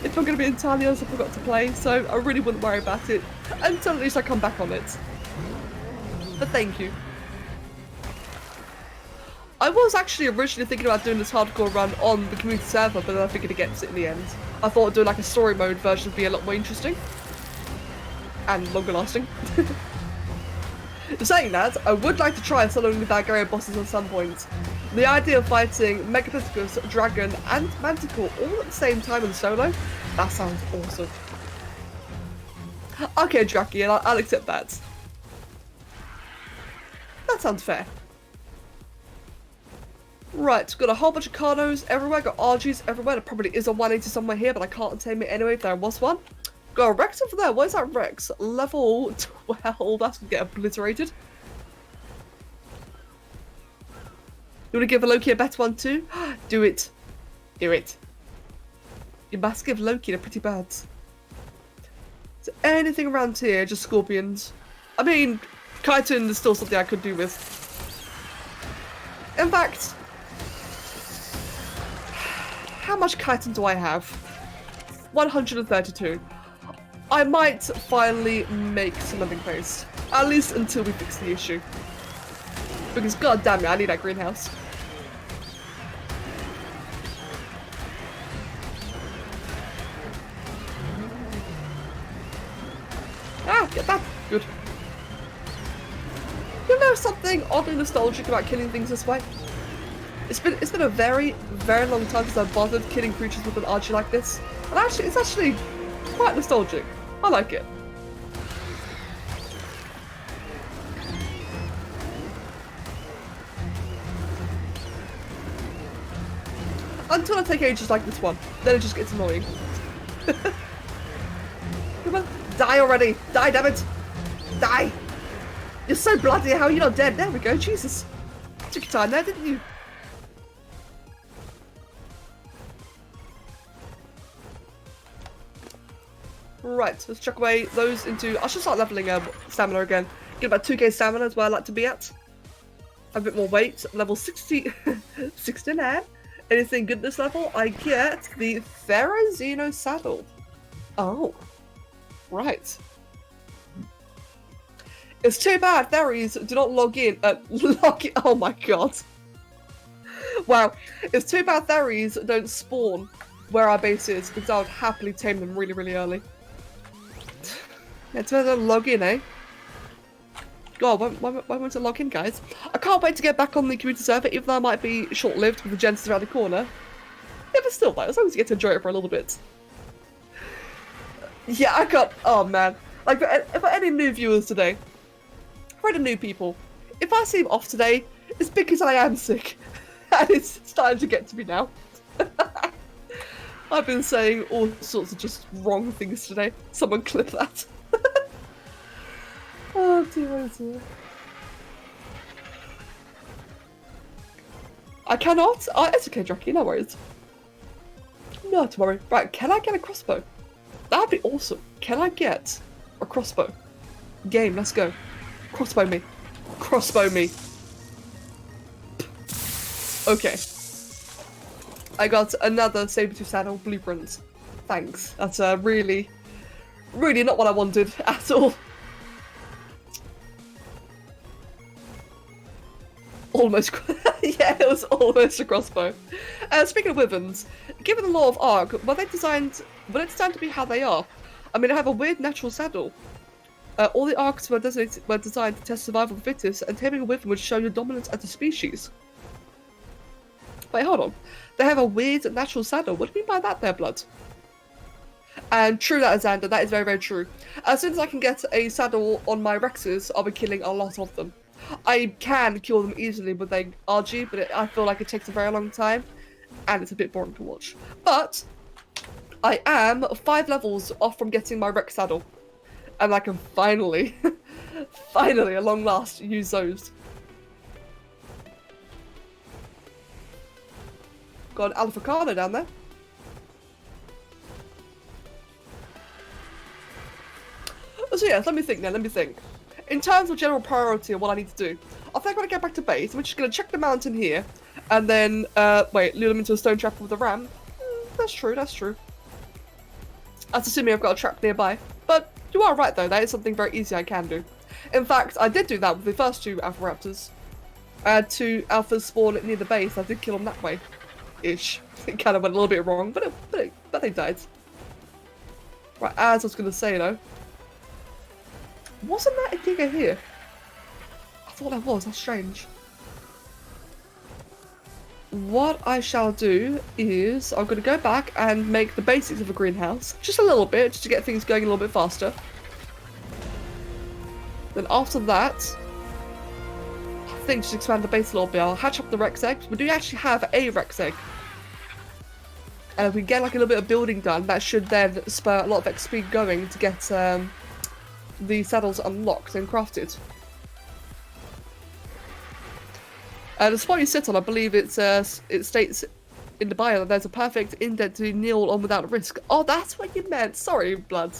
[SPEAKER 1] If I'm going to be entirely honest, I forgot to play, so I really wouldn't worry about it until at least I come back on it. But thank you. I was actually originally thinking about doing this hardcore run on the community server, but then I figured against it in the end. I thought doing like a story mode version would be a lot more interesting. And longer lasting. Saying that, I would like to try soloing the Bulgarian bosses at some point. The idea of fighting Megapithecus, Dragon, and Manticore all at the same time in solo, that sounds awesome. Okay, Dracky, and I'll accept that. That sounds fair. Right, got a whole bunch of Carnos everywhere, got RGs everywhere. There probably is a 180 somewhere here, but I can't tame it anyway if there was one. Got a Rex over there. What is that Rex? Level 12. That's gonna get obliterated. You wanna give a Loki a better one too? Do it. Do it. You must give Loki the pretty birds. Is there anything around here? Just scorpions. I mean, chitin is still something I could do with. In fact, how much chitin do I have? 132. I might finally make some living paste. At least until we fix the issue. Because god damn it, I need that greenhouse. Ah, get that. Good. You know something oddly nostalgic about killing things this way? It's been a very, very long time since I've bothered killing creatures with an archer like this. And actually, it's actually quite nostalgic. I like it. Until I take ages like this one. Then it just gets annoying. Come on, die already! Die, damn it! Die! You're so bloody, how are you not dead? There we go, Jesus. Took your time there, didn't you? Right, let's chuck away those into... I should start leveling stamina again. Get about 2k stamina is where I like to be at. A bit more weight. Level 60... 69. Anything good this level? I get the Therazino saddle. Oh. Right. It's too bad Theres do not log in. Oh my god. Wow. It's too bad Theres don't spawn where our base is, because I would happily tame them really, really early. Yeah, it's better to log in, eh? God, why won't it log in, guys? I can't wait to get back on the community server, even though I might be short-lived with the Genesis around the corner. Yeah, but still, though, as long as you get to enjoy it for a little bit. Yeah, I got. Oh man, like for any new viewers today, for any new people, if I seem off today, it's because I am sick, and it's starting to get to me now. I've been saying all sorts of just wrong things today. Someone clip that. Oh dear, oh dear. I cannot. Oh, it's okay, Draki, no worries. Not to worry. Right, can I get a crossbow? That'd be awesome. Can I get a crossbow? Game, let's go. Crossbow me. Crossbow me. Okay. I got another saber-tooth saddle blueprint. Thanks. That's really not what I wanted at all. Almost. Yeah, it was almost a crossbow. Speaking of wyverns, given the law of Ark, were they designed to be how they are? I mean, I have a weird natural saddle. All the Arks were designed to test survival of the fittest, and taming a wyvern would show your dominance as a species. Wait, hold on. They have a weird natural saddle. What do you mean by that there, blood? And true, that is Xander. That is very, very true. As soon as I can get a saddle on my Rexes, I'll be killing a lot of them. I can kill them easily with a RG, but I feel like it takes a very long time, and it's a bit boring to watch. But I am 5 levels off from getting my Rex saddle, and I can finally, finally, at long last, use those. Got an Alphacano down there. So yeah, let me think now, let me think. In terms of general priority of what I need to do, I think I'm going to get back to base. I'm just going to check the mountain here, and then, wait, lure them into a stone trap with a ram. That's true, that's true. That's assuming I've got a trap nearby. But you are right though, that is something very easy I can do. In fact, I did do that with the first 2 Alpha Raptors. I had 2 Alphas spawn near the base, I did kill them that way. Ish. It kind of went a little bit wrong, but they died. Right, as I was going to say though, wasn't that a digger here? I thought that was, that's strange. What I shall do is, I'm going to go back and make the basics of a greenhouse. Just a little bit, just to get things going a little bit faster. Then after that, I think just expand the base a little bit. I'll hatch up the Rex eggs. We do actually have a Rex egg. And if we get like a little bit of building done, that should then spur a lot of XP going to get the saddles unlocked and crafted. The spot you sit on, I believe it states in the bio that there's a perfect indent to kneel on without risk. Oh, that's what you meant. Sorry, blood.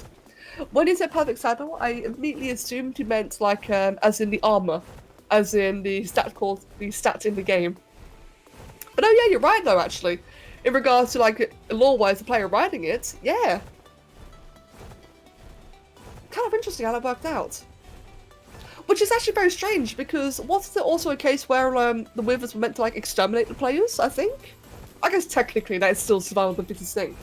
[SPEAKER 1] When you said perfect saddle, I immediately assumed you meant like as in the armor, as in the stats in the game. But oh yeah, you're right though. Actually, in regards to like lore-wise, the player riding it, yeah. Kind of interesting how that worked out. Which is actually very strange, because wasn't there also a case where the Withers were meant to like exterminate the players, I think? I guess technically that is still survival of the fittest thing.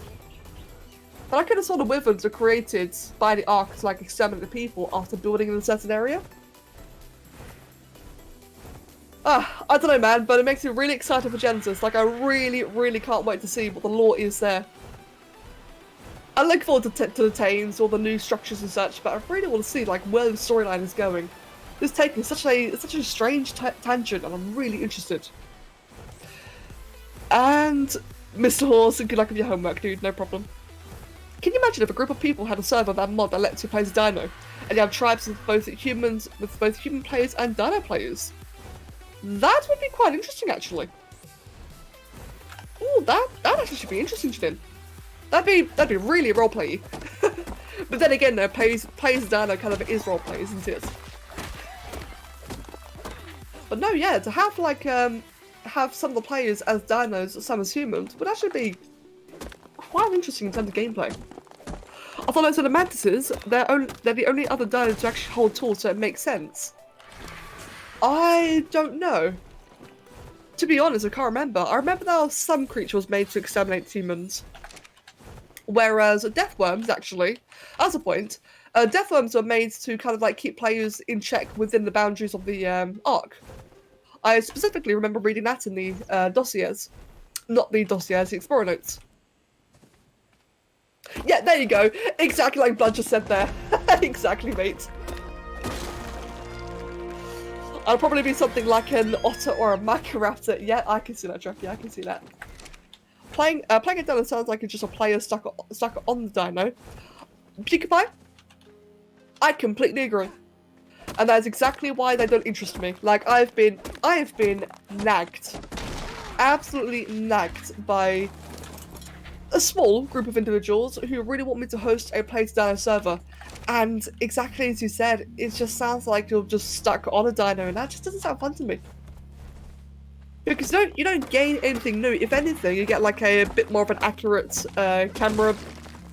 [SPEAKER 1] But I could have saw the Withers were created by the Ark to like exterminate the people after building in a certain area. I don't know man, but it makes me really excited for Genesis. Like I really, really can't wait to see what the lore is there. I look forward to the Tames, all the new structures and such, but I really want to see like where the storyline is going. It's taking such a strange tangent, and I'm really interested. And Mr. Horse, good luck with your homework, dude. No problem. Can you imagine if a group of people had a server that mod that lets you play as Dino, and you have tribes with both human players and Dino players? That would be quite interesting, actually. Ooh, that actually should be interesting, Janine. That'd be really roleplay. But then again, though, plays Dino kind of is roleplay, isn't it? But no, yeah, to have like have some of the players as dinos, some as humans, would actually be quite interesting in terms of gameplay. I thought those are the mantises. They're the only other dinos to actually hold tools, so it makes sense. I don't know. To be honest, I can't remember. I remember there was some creature was made to exterminate humans. Whereas deathworms, actually, that's a point. Deathworms were made to kind of like keep players in check within the boundaries of the arc. I specifically remember reading that in the dossiers. Not the dossiers, the Explorer notes. Yeah, there you go. Exactly like Blood just said there. Exactly, mate. I'll probably be something like an otter or a Macroraptor. Yeah, I can see that, Jackie. I can see that. Playing a dino sounds like it's just a player stuck on the dino. PewDiePie? I completely agree. And that's exactly why they don't interest me. Like, I have been nagged. Absolutely nagged by a small group of individuals who really want me to host a Play to Dino server. And exactly as you said, it just sounds like you're just stuck on a dino, and that just doesn't sound fun to me. Because you don't gain anything new. If anything, you get like a bit more of an accurate camera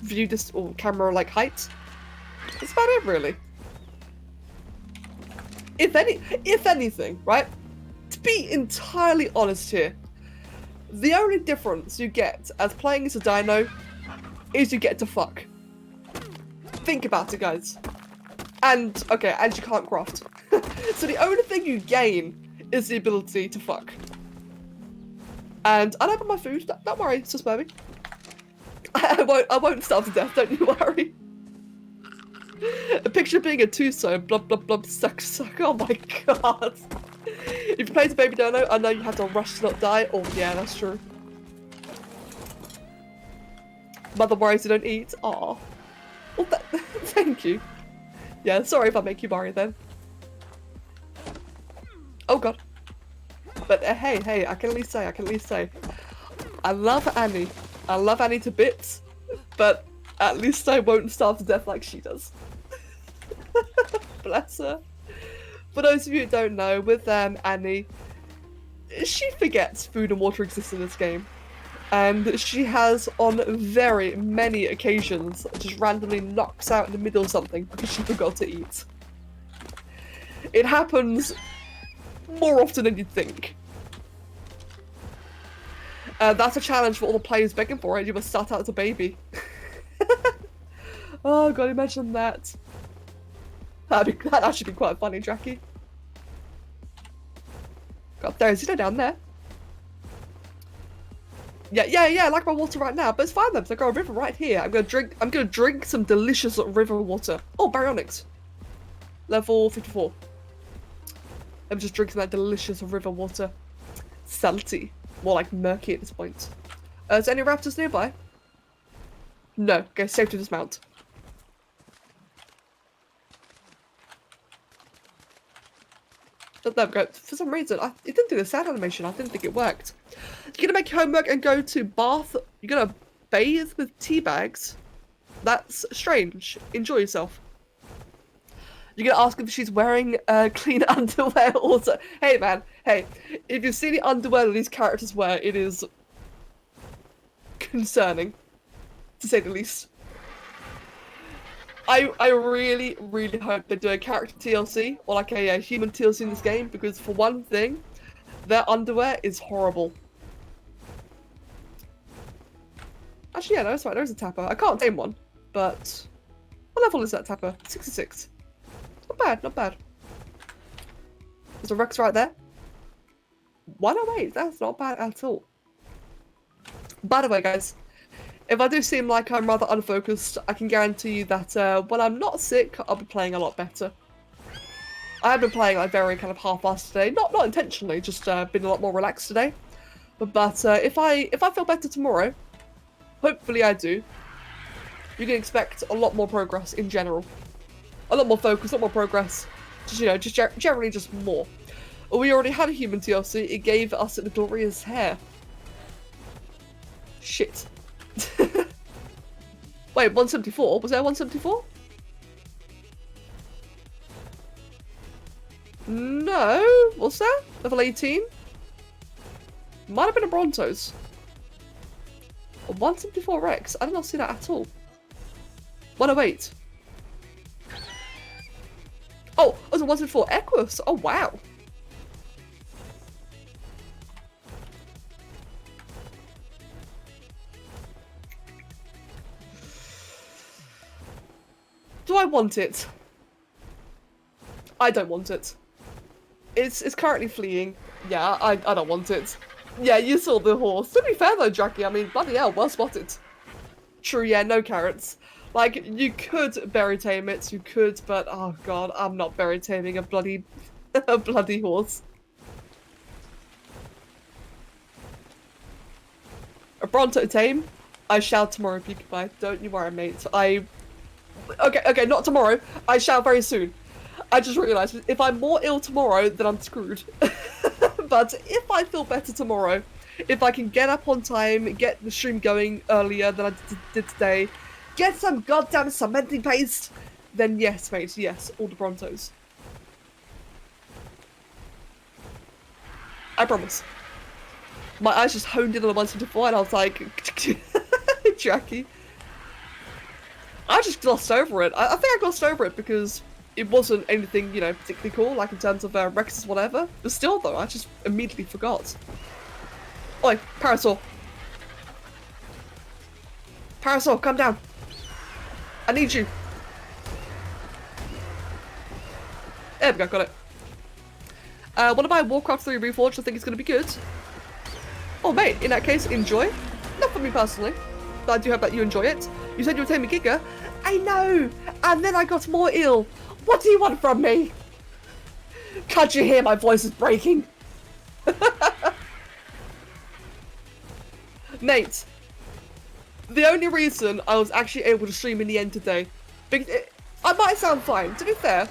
[SPEAKER 1] view or camera like height. That's about it, really. If anything, right? To be entirely honest here, the only difference you get as playing as a dino is you get to fuck. Think about it, guys. And okay, and you can't craft. So the only thing you gain is the ability to fuck. And I don't have my food. Don't worry, sus baby. I won't starve to death. Don't you worry. A picture of being a twosome. Blub blub blub. Suck suck. Oh my god. If you play as a baby dino, I know you have to rush to not die. Oh yeah, that's true. Mother worries you don't eat. Aw. Well, thank you. Yeah, sorry if I make you worry then. Oh god. But hey, I can at least say, I love Annie. I love Annie to bits, but at least I won't starve to death like she does. Bless her. For those of you who don't know, with Annie, she forgets food and water exist in this game. And she has, on very many occasions, just randomly knocks out in the middle of something because she forgot to eat. It happens more often than you'd think. That's a challenge for all the players begging for it. You must start out as a baby. Oh god, imagine that. That'd actually be quite funny, Jackie. God, there is, down there. Yeah, I like my water right now, but it's fine then, because I got a river right here. I'm gonna drink some delicious river water. Oh, baryonyx. Level 54. I'm just drinking that delicious river water. Salty. More like murky at this point. Is there any raptors nearby? No. Okay, safe to dismount. There we go. For some reason, it didn't do the sound animation. I didn't think it worked. You're gonna make your homework and go to bath. You're gonna bathe with tea bags. That's strange. Enjoy yourself. You're gonna ask if she's wearing clean underwear also. Hey man, hey, if you see the underwear that these characters wear, it is concerning, to say the least. I really, really hope they do a character TLC, or like a human TLC in this game, because for one thing, their underwear is horrible. Actually, yeah, no, that's right, there is a tapper. I can't name one, but what level is that tapper? 66. Not bad, not bad. There's a Rex right there. 108, that's not bad at all. By the way, guys, if I do seem like I'm rather unfocused, I can guarantee you that when I'm not sick, I'll be playing a lot better. I have been playing like very kind of half-assed today, not intentionally, just been a lot more relaxed today. But if I feel better tomorrow, hopefully I do, you can expect a lot more progress in general. A lot more focus, a lot more progress. Just, you know, just generally just more. We already had a human TLC, it gave us the glorious hair. Shit. Wait, 174? Was there 174? No, what's that? Level 18? Might have been a Brontos. A 174 Rex. I did not see that at all. 108. Oh, it was a 174 Equus. Oh, wow. Do I want it? I don't want it. It's currently fleeing. Yeah, I don't want it. Yeah, you saw the horse. To be fair though, Jackie, I mean, bloody hell, well spotted. True, yeah, no carrots. Like, you could berry tame it, you could, but oh god, I'm not berry taming a bloody, a bloody horse. A Bronto tame? I shall tomorrow, Peekabye. Don't you worry, mate. Okay, not tomorrow. I shall very soon. I just realised, if I'm more ill tomorrow, then I'm screwed. But if I feel better tomorrow, if I can get up on time, get the stream going earlier than I did today, get some goddamn cementing paste, then yes, mate, yes, all the Brontos. I promise. My eyes just honed in on the 174 and I was like, Jackie. I just glossed over it. I think I glossed over it because it wasn't anything, you know, particularly cool, like in terms of Rex's whatever. But still, though, I just immediately forgot. Oi, Parasol. Parasol, come down. I need you. There we go, got it. Want to buy Warcraft 3 Reforged? I think it's going to be good. Oh, mate, in that case, enjoy. Not for me personally, but I do hope that you enjoy it. You said you were taking Giga. I know! And then I got more ill. What do you want from me? Can't you hear my voice is breaking? Nate, the only reason I was actually able to stream in the end today, because I might sound fine, to be fair,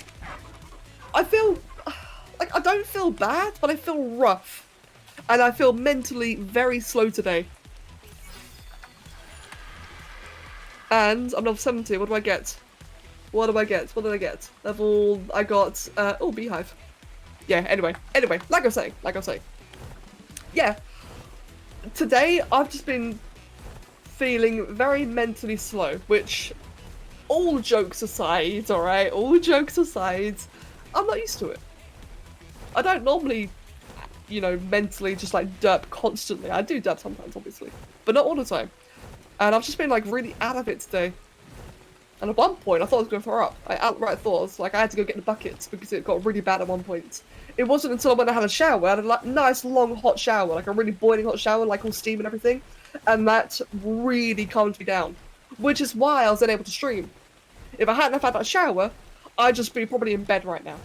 [SPEAKER 1] I feel, like, I don't feel bad, but I feel rough. And I feel mentally very slow today. And I'm level 70, what do I get? What do I get? What did I get? Level, I got, oh, Beehive. Yeah, anyway, like I was saying. Yeah, today I've just been feeling very mentally slow, which, all jokes aside, alright, all jokes aside, I'm not used to it. I don't normally, you know, mentally just like derp constantly. I do derp sometimes, obviously, but not all the time. And I've just been like really out of it today. And at one point, I thought I was going to throw up. I outright thought, like, I had to go get the buckets because it got really bad at one point. It wasn't until I went and had a shower. I had a like, nice, long, hot shower, like a really boiling hot shower, like all steam and everything. And that really calmed me down. Which is why I was then able to stream. If I hadn't have had that shower, I'd just be probably in bed right now.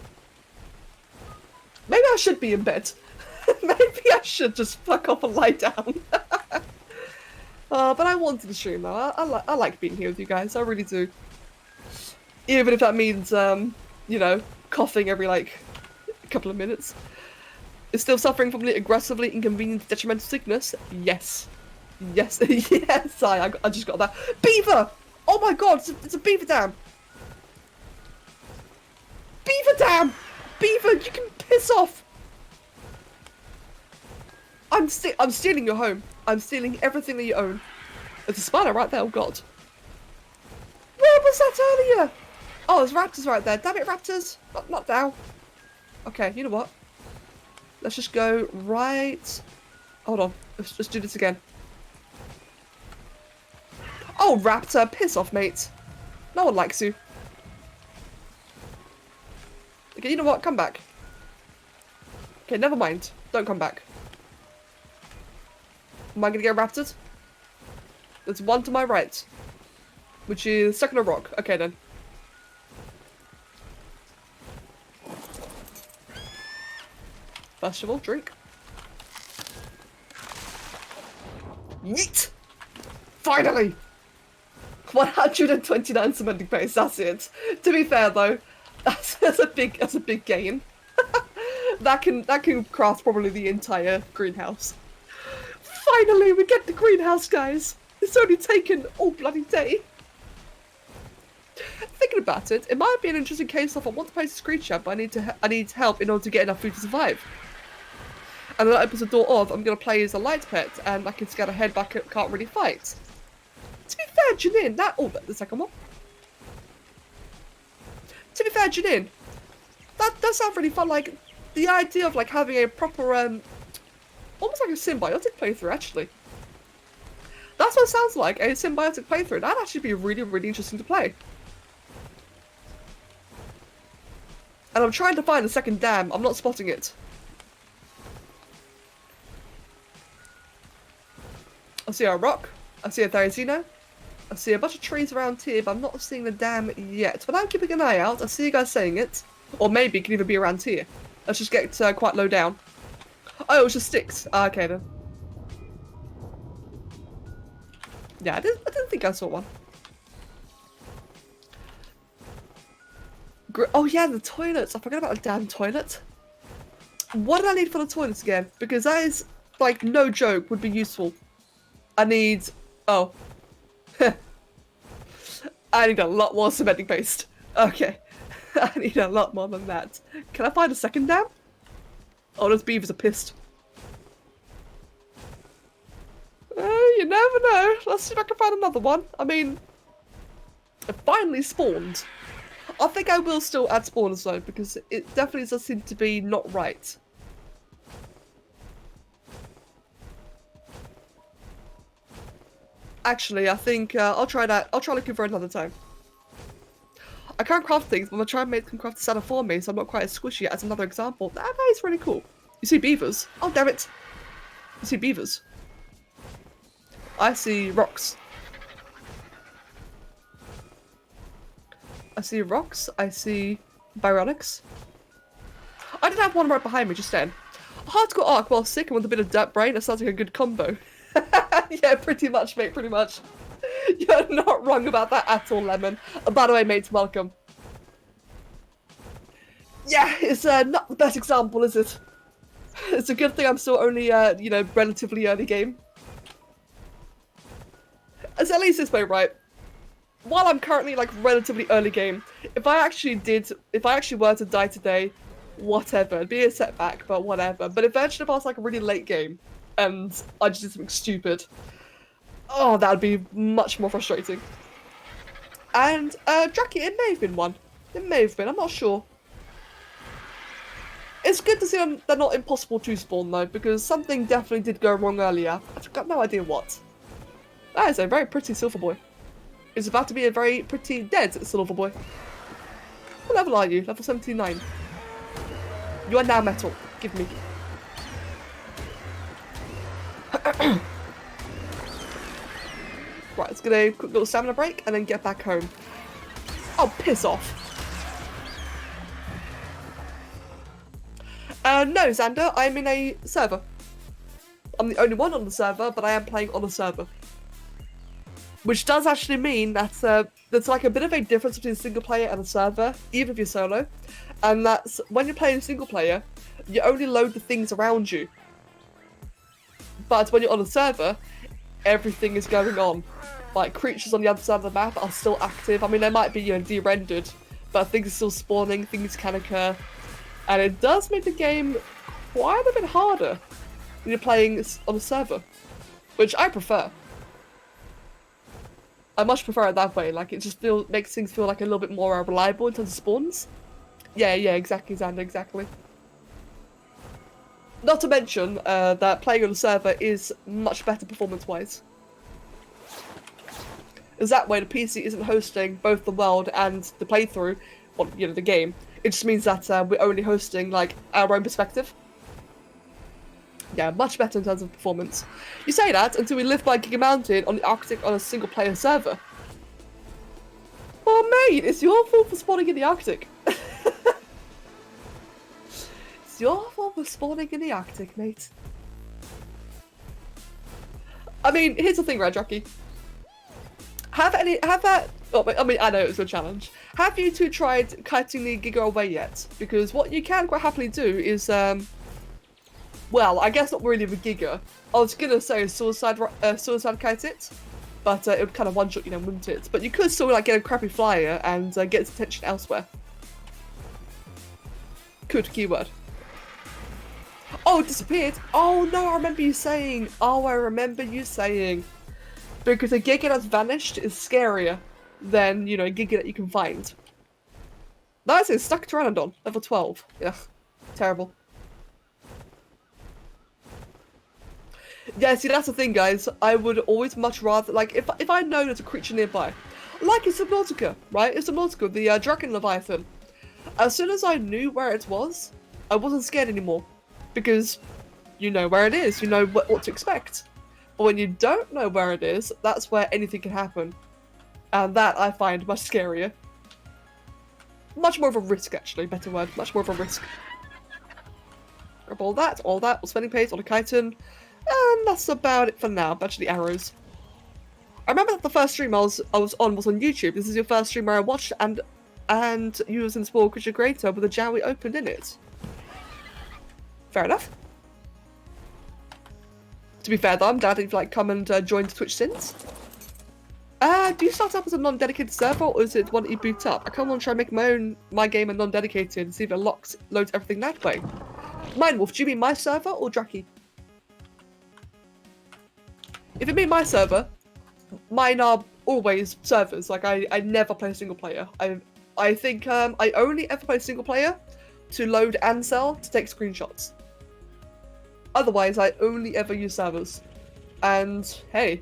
[SPEAKER 1] Maybe I should be in bed. Maybe I should just fuck off and lie down. But I wanted to stream though. I like being here with you guys. I really do. Even if that means, you know, coughing every, like, couple of minutes. Is still suffering from the aggressively inconvenient detrimental sickness? Yes. Yes. Yes, I just got that. Beaver! Oh my god, it's a beaver dam! Beaver dam! Beaver, you can piss off! I'm stealing your home. I'm stealing everything that you own. There's a spider right there, oh god. Where was that earlier? Oh, there's raptors right there. Damn it, raptors. Not now. Okay, you know what? Let's just go right... Hold on. Let's just do this again. Oh, raptor. Piss off, mate. No one likes you. Okay, you know what? Come back. Okay, never mind. Don't come back. Am I going to get raptored? There's one to my right. Which is stuck in a rock. Okay, then. First of all, drink. Yeet! Finally! 129 cementing paste, that's it. To be fair though, that's a big gain. that can craft probably the entire greenhouse. Finally, we get the greenhouse, guys. It's only taken all bloody day. Thinking about it, it might be an interesting case of I want to place a screen chat, but I need help in order to get enough food to survive. and that opens the door of I'm going to play as a light pet, and I can scan ahead, but I can't really fight. To be fair, Janine, the second one. To be fair, Janine, that does sound really fun. Like, the idea of, like, having a proper, almost like a symbiotic playthrough, actually. That's what it sounds like, a symbiotic playthrough. That'd actually be really, really interesting to play. And I'm trying to find a second dam. I'm not spotting it. I see a rock. I see a Therizino. I see a bunch of trees around here, but I'm not seeing the dam yet. But I'm keeping an eye out. I see you guys saying it. Or maybe it can even be around here. Let's just get quite low down. Oh, it's just sticks. Okay, then. Yeah, I didn't think I saw one. Oh yeah, the toilets. I forgot about the damn toilet. What did I need for the toilets again? Because that is, like, no joke, would be useful. I need... Oh. I need a lot more cementing paste. Okay. I need a lot more than that. Can I find a second dam? Oh, those beavers are pissed. You never know. Let's see if I can find another one. I mean, it finally spawned. I think I will still add spawners though, because it definitely does seem to be not right. Actually, I think I'll try that. I'll try looking for another time. I can't craft things, but I'm gonna try and make them craft a saddle for me, so I'm not quite as squishy as another example. That is really cool. You see beavers? Oh, damn it. You see beavers? I see rocks. I see rocks. I see Byronics. I did have one right behind me just then. Hardcore arc while sick and with a bit of dirt brain. That sounds like a good combo. Yeah, pretty much, mate. Pretty much. You're not wrong about that at all, Lemon. By the way, mates, welcome. Yeah, it's not the best example, is it? It's a good thing I'm still only, you know, relatively early game. It's at least this way, right? While I'm currently, like, relatively early game, if I actually were to die today, whatever, it'd be a setback, but whatever. But eventually if I was, like, a really late game, and I just did something stupid, oh, that would be much more frustrating. And, Draki, it may have been one. It may have been, I'm not sure. It's good to see them, they're not impossible to spawn, though, because something definitely did go wrong earlier. I've got no idea what. That is a very pretty silver boy. It's about to be a very pretty dead silver boy. What level are you? Level 79. You are now metal. Give me. Right, let's get a quick little stamina break and then get back home. Oh, piss off. No, Xander, I'm in a server. I'm the only one on the server, but I am playing on a server. Which does actually mean that there's like a bit of a difference between single player and a server, even if you're solo. And that's when you're playing single player, you only load the things around you. But when you're on a server, everything is going on. Like, creatures on the other side of the map are still active. I mean, they might be, you know, de-rendered, but things are still spawning, things can occur. And it does make the game quite a bit harder when you're playing on a server, which I prefer. I much prefer it that way. Like, it just makes things feel like a little bit more reliable in terms of spawns. Yeah, exactly, Xander, exactly. Not to mention that playing on a server is much better performance-wise. As that way, the PC isn't hosting both the world and the playthrough, well, you know, the game. It just means that we're only hosting, like, our own perspective. Yeah, much better in terms of performance. You say that until we live by Giga Mountain on the Arctic on a single-player server. Well, mate, it's your fault for spawning in the Arctic. It's your fault for spawning in the Arctic, mate. I mean, here's the thing, Radraki. Oh, I mean, I know it was a challenge. Have you two tried kiting the Giga away yet? Because what you can quite happily do is, well, I guess not really the Giga. I was gonna say suicide kite it, but it would kind of one-shot, you know, wouldn't it? But you could still, like, get a crappy flyer and get its attention elsewhere. Could, keyword. Oh, it disappeared. Oh no, I remember you saying. Oh, I remember you saying. Because a Giga that's vanished is scarier than, you know, a Giga that you can find. That's it, stuck Pteranodon, level 12. Yeah, terrible. Yeah, see, that's the thing, guys. I would always much rather, like, if I know there's a creature nearby, like a Subnautica, right? It's Subnautica, the Dragon Leviathan. As soon as I knew where it was, I wasn't scared anymore. Because you know where it is, you know what to expect. But when you don't know where it is, that's where anything can happen. And that I find much scarier. Much more of a risk, actually, better word. Much more of a risk. Grab all that, all spending paste, all the chitin. And that's about it for now. Bunch of the arrows. I remember that the first stream I was on was on YouTube. This is your first stream where I watched and you was in Small Creature Creator with a Jowie opened in it. Fair enough. To be fair though, I'm glad you've like come and joined Twitch since. Do you start up as a non-dedicated server or is it one that you boot up? I kind of want to try and make my game a non-dedicated and see if it loads everything that way. Mindwolf, do you mean my server or Draki? If it mean my server, mine are always servers. Like I never play single player. I think I only ever play single player to load and sell to take screenshots. Otherwise, I only ever use servers. And hey,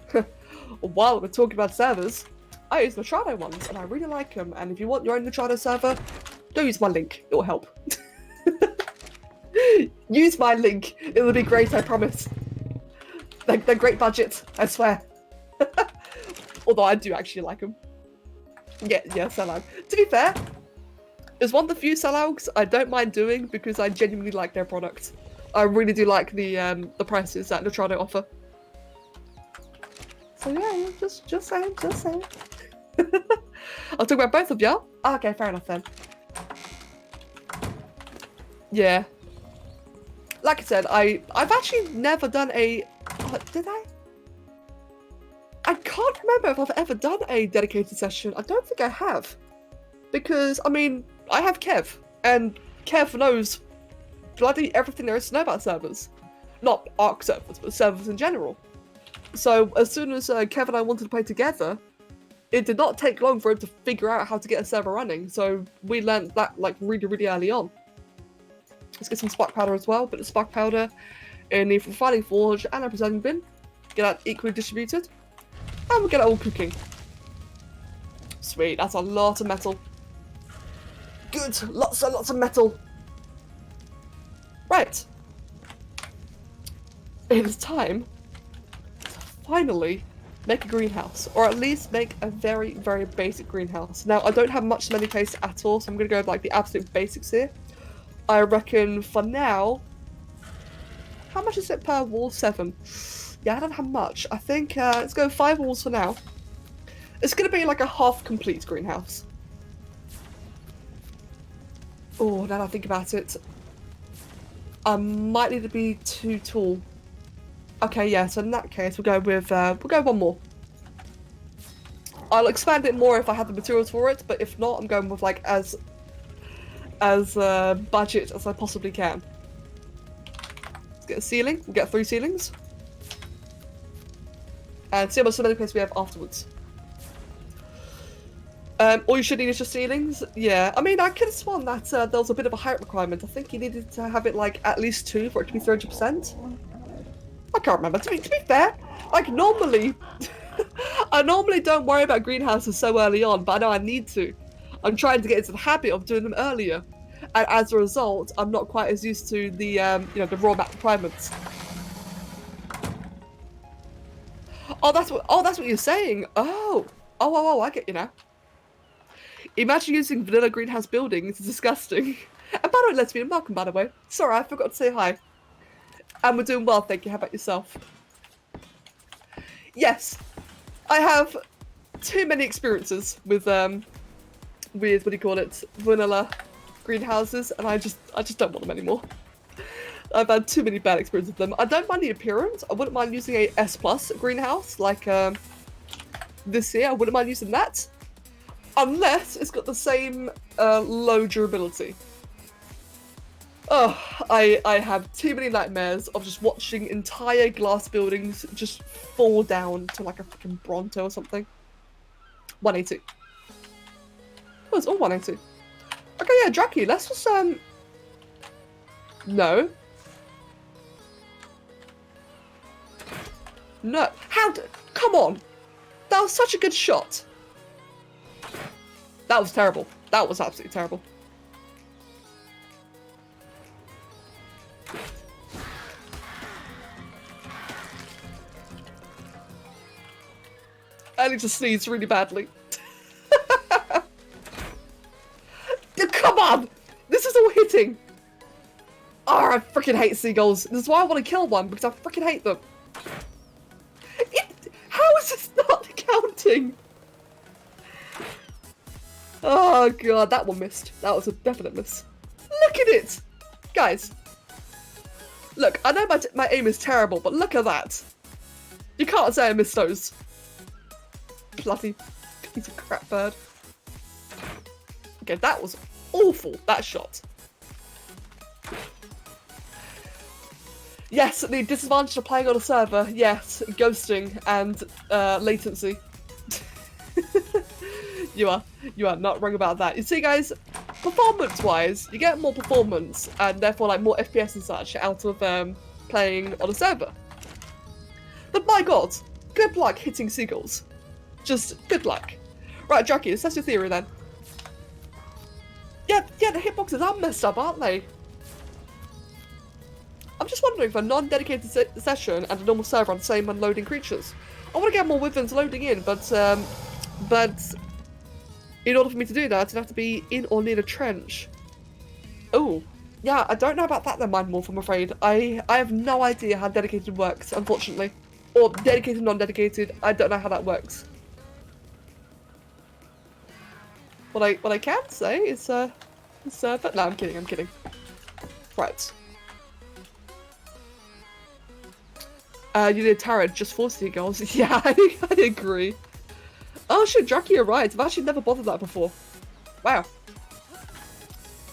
[SPEAKER 1] while we're talking about servers, I use Nitrado ones and I really like them. And if you want your own Nitrado server, don't use my link. It will help. Use my link. It will be great, I promise. They're great budget, I swear. Although I do actually like them. Yeah, sellout. To be fair, it's one of the few sellouts I don't mind doing because I genuinely like their product. I really do like the prices that Nitrado offer. So yeah, just saying. I'll talk about both of y'all. Okay, fair enough then. Yeah. Like I said, I've actually never done a... did I? I can't remember if I've ever done a dedicated session. I don't think I have. Because, I mean, I have Kev. And Kev knows bloody everything there is to know about servers. Not Ark servers, but servers in general. So, as soon as Kev and I wanted to play together, it did not take long for him to figure out how to get a server running. So, we learned that, like, really, really early on. Let's get some spark powder as well. Put the spark powder in the refining forge and a preserving bin. Get that equally distributed. And we'll get it all cooking. Sweet, that's a lot of metal. Good, lots and lots of metal. Right. It is time to finally make a greenhouse. Or at least make a very, very basic greenhouse. Now, I don't have much smelly paste at all, so I'm going to go with like the absolute basics here. I reckon for now... How much is it per wall? 7. Yeah, I don't have much. I think, let's go 5 walls for now. It's going to be like a half-complete greenhouse. Oh, now that I think about it. I might need to be too tall. Okay, yeah, so in that case, we'll go one more. I'll expand it more if I have the materials for it, but if not, I'm going with like as budget as I possibly can. Let's get a ceiling. We'll get 3 ceilings. And see how much cement paste we have afterwards. All you should need is just ceilings. Yeah, I mean, I could have sworn that there was a bit of a height requirement. I think you needed to have it like at least 2 for it to be 300%. I can't remember. To be fair, like normally, I normally don't worry about greenhouses so early on, but I know I need to. I'm trying to get into the habit of doing them earlier, and as a result, I'm not quite as used to the you know, the raw map requirements. Oh, that's what you're saying. Oh, I get you now. Imagine using vanilla greenhouse buildings. It's disgusting. And by the way, lesbian, welcome, by the way. Sorry, I forgot to say hi. And we're doing well, thank you. How about yourself? Yes, I have too many experiences with what do you call it, vanilla greenhouses, and I just don't want them anymore. I've had too many bad experiences with them. I don't mind the appearance. I wouldn't mind using a S+ greenhouse like this here. I wouldn't mind using that, unless it's got the same low durability. Oh, I have too many nightmares of just watching entire glass buildings just fall down to like a fucking Bronto or something. 180. Oh, it's all 180. Okay, yeah, Draki, let's just, No. No. How did... Come on! That was such a good shot. That was terrible. That was absolutely terrible. I need to sneeze really badly. Come on! This is all hitting! Oh, I freaking hate seagulls. This is why I want to kill one, because I freaking hate them. How is this not counting? Oh god, that one missed. That was a definite miss. Look at it! Guys. Look, I know my aim is terrible, but look at that. You can't say I missed those. Bloody piece of crap bird. Okay, that was awful, that shot. Yes, the disadvantage of playing on a server, yes, ghosting and latency. You are not wrong about that. You see guys, performance-wise, you get more performance and therefore like more FPS and such out of playing on a server. But my god, good luck hitting seagulls. Just good luck. Right, Jackie, let's test your theory then. Yeah, the hitboxes are messed up, aren't they? I'm just wondering if a non-dedicated session and a normal server are the same when loading creatures. I want to get more wyverns loading in, but in order for me to do that, it'd have to be in or near the trench. Oh, yeah, I don't know about that then, Mindmorph, I'm afraid. I have no idea how dedicated works, unfortunately. Or dedicated, non-dedicated, I don't know how that works. What I can say is, but no, I'm kidding. Right. You need a turret just for seagulls. Yeah, I agree. Oh shit, Draki, you're right. I've actually never bothered that before. Wow.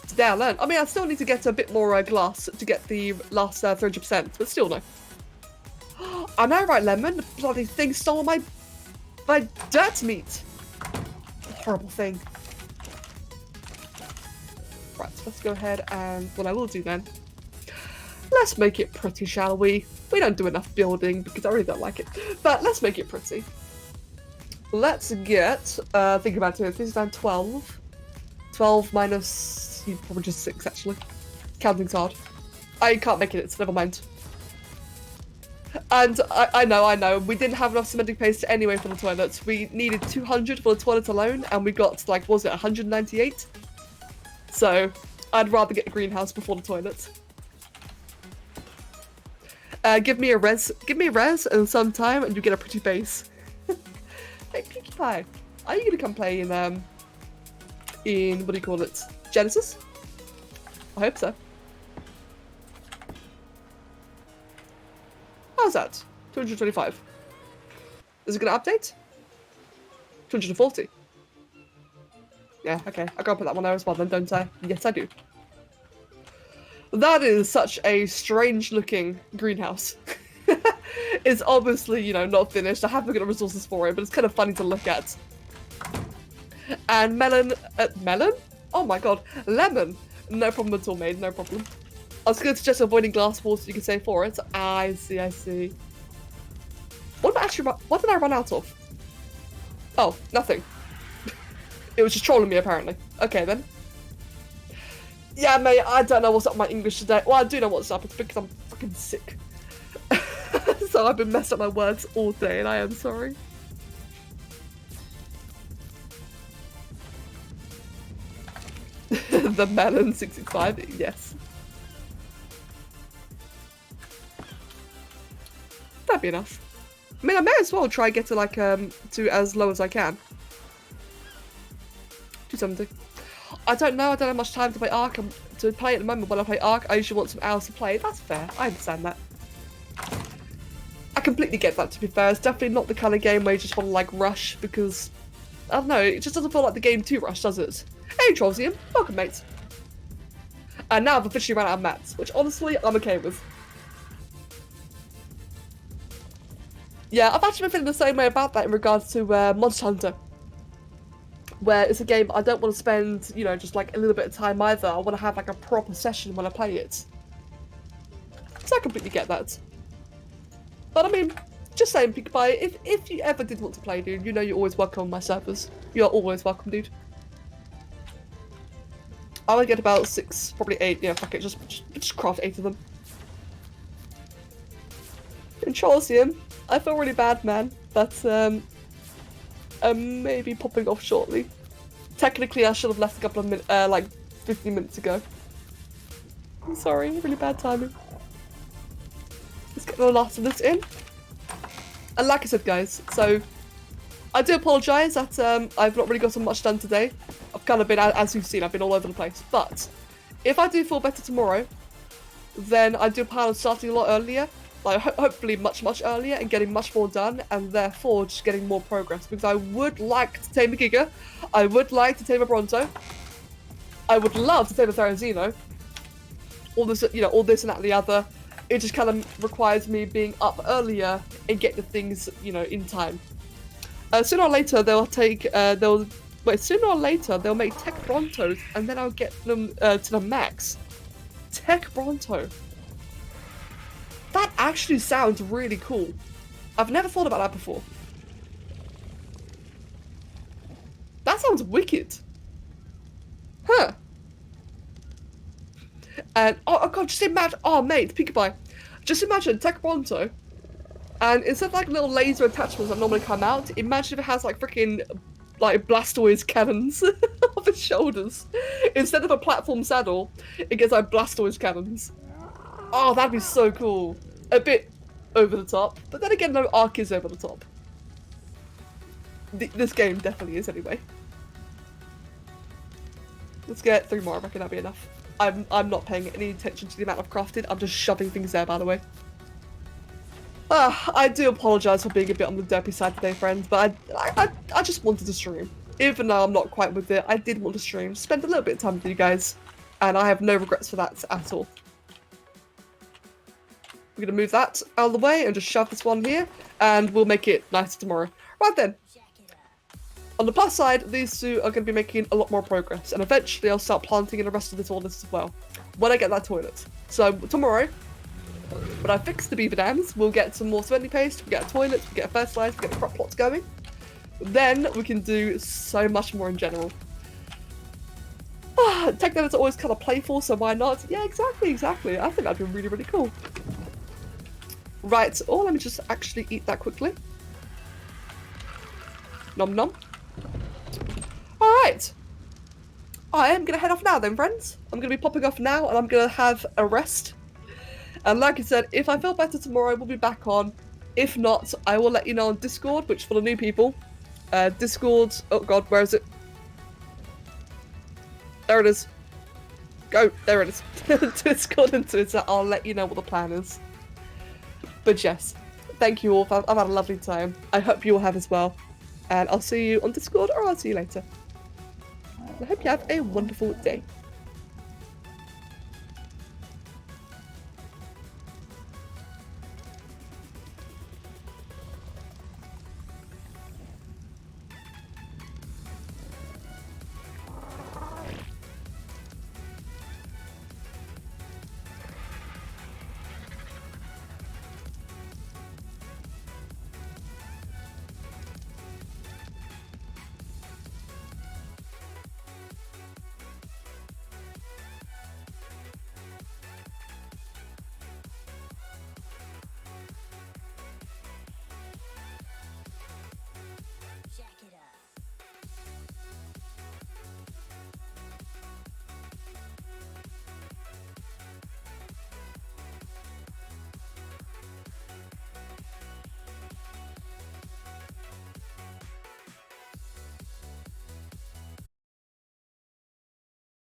[SPEAKER 1] Today I learned. I mean, I still need to get a bit more glass to get the last 300%, but still no. I know, right, Lemon? The bloody thing stole my dirt meat. Horrible thing. Right, so let's go ahead and what I will do then. Let's make it pretty, shall we? We don't do enough building because I really don't like it. But let's make it pretty. Let's get, think about it, this is down 12. 12 minus, probably just 6 actually. Counting's hard. I can't make it, so never mind. And I know, we didn't have enough cementing paste anyway for the toilets. We needed 200 for the toilet alone, and we got, like, what was it, 198? So, I'd rather get the greenhouse before the toilet. Give me a res and some time, and you get a pretty base. Hey, Pinkie Pie, are you gonna come play in what do you call it, Genesis? I hope so. How's that? 225. Is it gonna update? 240. Yeah, okay. I gotta put that one there as well then, don't I? Yes, I do. That is such a strange looking greenhouse. It's obviously, you know, not finished. I haven't got the resources for it, but it's kind of funny to look at. And melon? Oh my god, lemon. No problem at all, mate, no problem. I was going to suggest avoiding glass walls so you can save for it. I see. What did I run out of? Oh, nothing. It was just trolling me, apparently. Okay, then. Yeah, mate, I don't know what's up with my English today. Well, I do know what's up. It's because I'm fucking sick. So I've been messing up my words all day, and I am sorry. The melon 665, yes. That'd be enough. I mean, I may as well try and get to like to as low as I can. 270. I don't know have much time to play Ark. To play at the moment when I play Ark, I usually want some hours to play. That's fair. I understand that. I completely get that, to be fair. It's definitely not the kind of game where you just want to like rush because I don't know, it just doesn't feel like the game to rush, does it? Hey Trollsium, welcome mate. And now I've officially run out of mats, which honestly, I'm okay with. Yeah, I've actually been feeling the same way about that in regards to Monster Hunter. Where it's a game I don't want to spend, you know, just like a little bit of time either. I want to have like a proper session when I play it. So I completely get that. But I mean, just saying, Peekabye, if you ever did want to play, dude, you know you're always welcome on my servers. You're always welcome, dude. I would get about 6, probably 8. Yeah, fuck it, just craft 8 of them. In Chausium, I feel really bad, man. But I'm maybe popping off shortly. Technically, I should have left a couple of minutes, like 15 minutes ago. I'm sorry, really bad timing. Let's get the last of this in. And like I said, guys, so I do apologise that I've not really gotten much done today. I've kind of been, as you've seen, I've been all over the place. But if I do feel better tomorrow, then I do plan on starting a lot earlier. Like, hopefully much earlier and getting much more done, and therefore just getting more progress. Because I would like to tame a Giga. I would like to tame a Bronto. I would love to tame a Therizino. All this, you know, all this and that and the other. It just kind of requires me being up earlier and get the things, you know, in time. Sooner or later they'll take, sooner or later they'll make Tech Brontos, and then I'll get them to the max. Tech Bronto. That actually sounds really cool. I've never thought about that before. That sounds wicked. Huh. And, oh god, just imagine, oh mate, Peekabye. Just imagine Tech Bronto, and instead of like little laser attachments that normally come out, imagine if it has like freaking like Blastoise cannons off its shoulders. Instead of a platform saddle, it gets like Blastoise cannons. Oh, that'd be so cool. A bit over the top, but then again, no, Arc is over the top. This game definitely is anyway. Let's get 3 more, I reckon that'll be enough. I'm not paying any attention to the amount I've crafted, I'm just shoving things there, by the way. I do apologise for being a bit on the derpy side today, friends, but I just wanted to stream. Even though I'm not quite with it, I did want to stream, spend a little bit of time with you guys, and I have no regrets for that at all. We're going to move that out of the way and just shove this one here, and we'll make it nicer tomorrow. Right then. On the plus side, these two are going to be making a lot more progress, and eventually I'll start planting in the rest of the toilets as well, when I get that toilet. So tomorrow, when I fix the beaver dams, we'll get some more cementing paste, we'll get a toilet, we'll get a fertilizer, we'll get the crop plots going. Then we can do so much more in general. Tech Dev is always kind of playful, so why not? Yeah, exactly. I think that'd be really, really cool. Right, oh, let me just actually eat that quickly. Nom nom. Alright. I am going to head off now then, friends. I'm going to be popping off now, and I'm going to have a rest. And like I said, if I feel better tomorrow, we'll be back on. If not, I will let you know on Discord, which for the new people. Discord, oh god, where is it? There it is. Go, there it is. Discord and Twitter, I'll let you know what the plan is. But yes, thank you all. I've had a lovely time. I hope you all have as well. And I'll see you on Discord, or I'll see you later. I hope you have a wonderful day.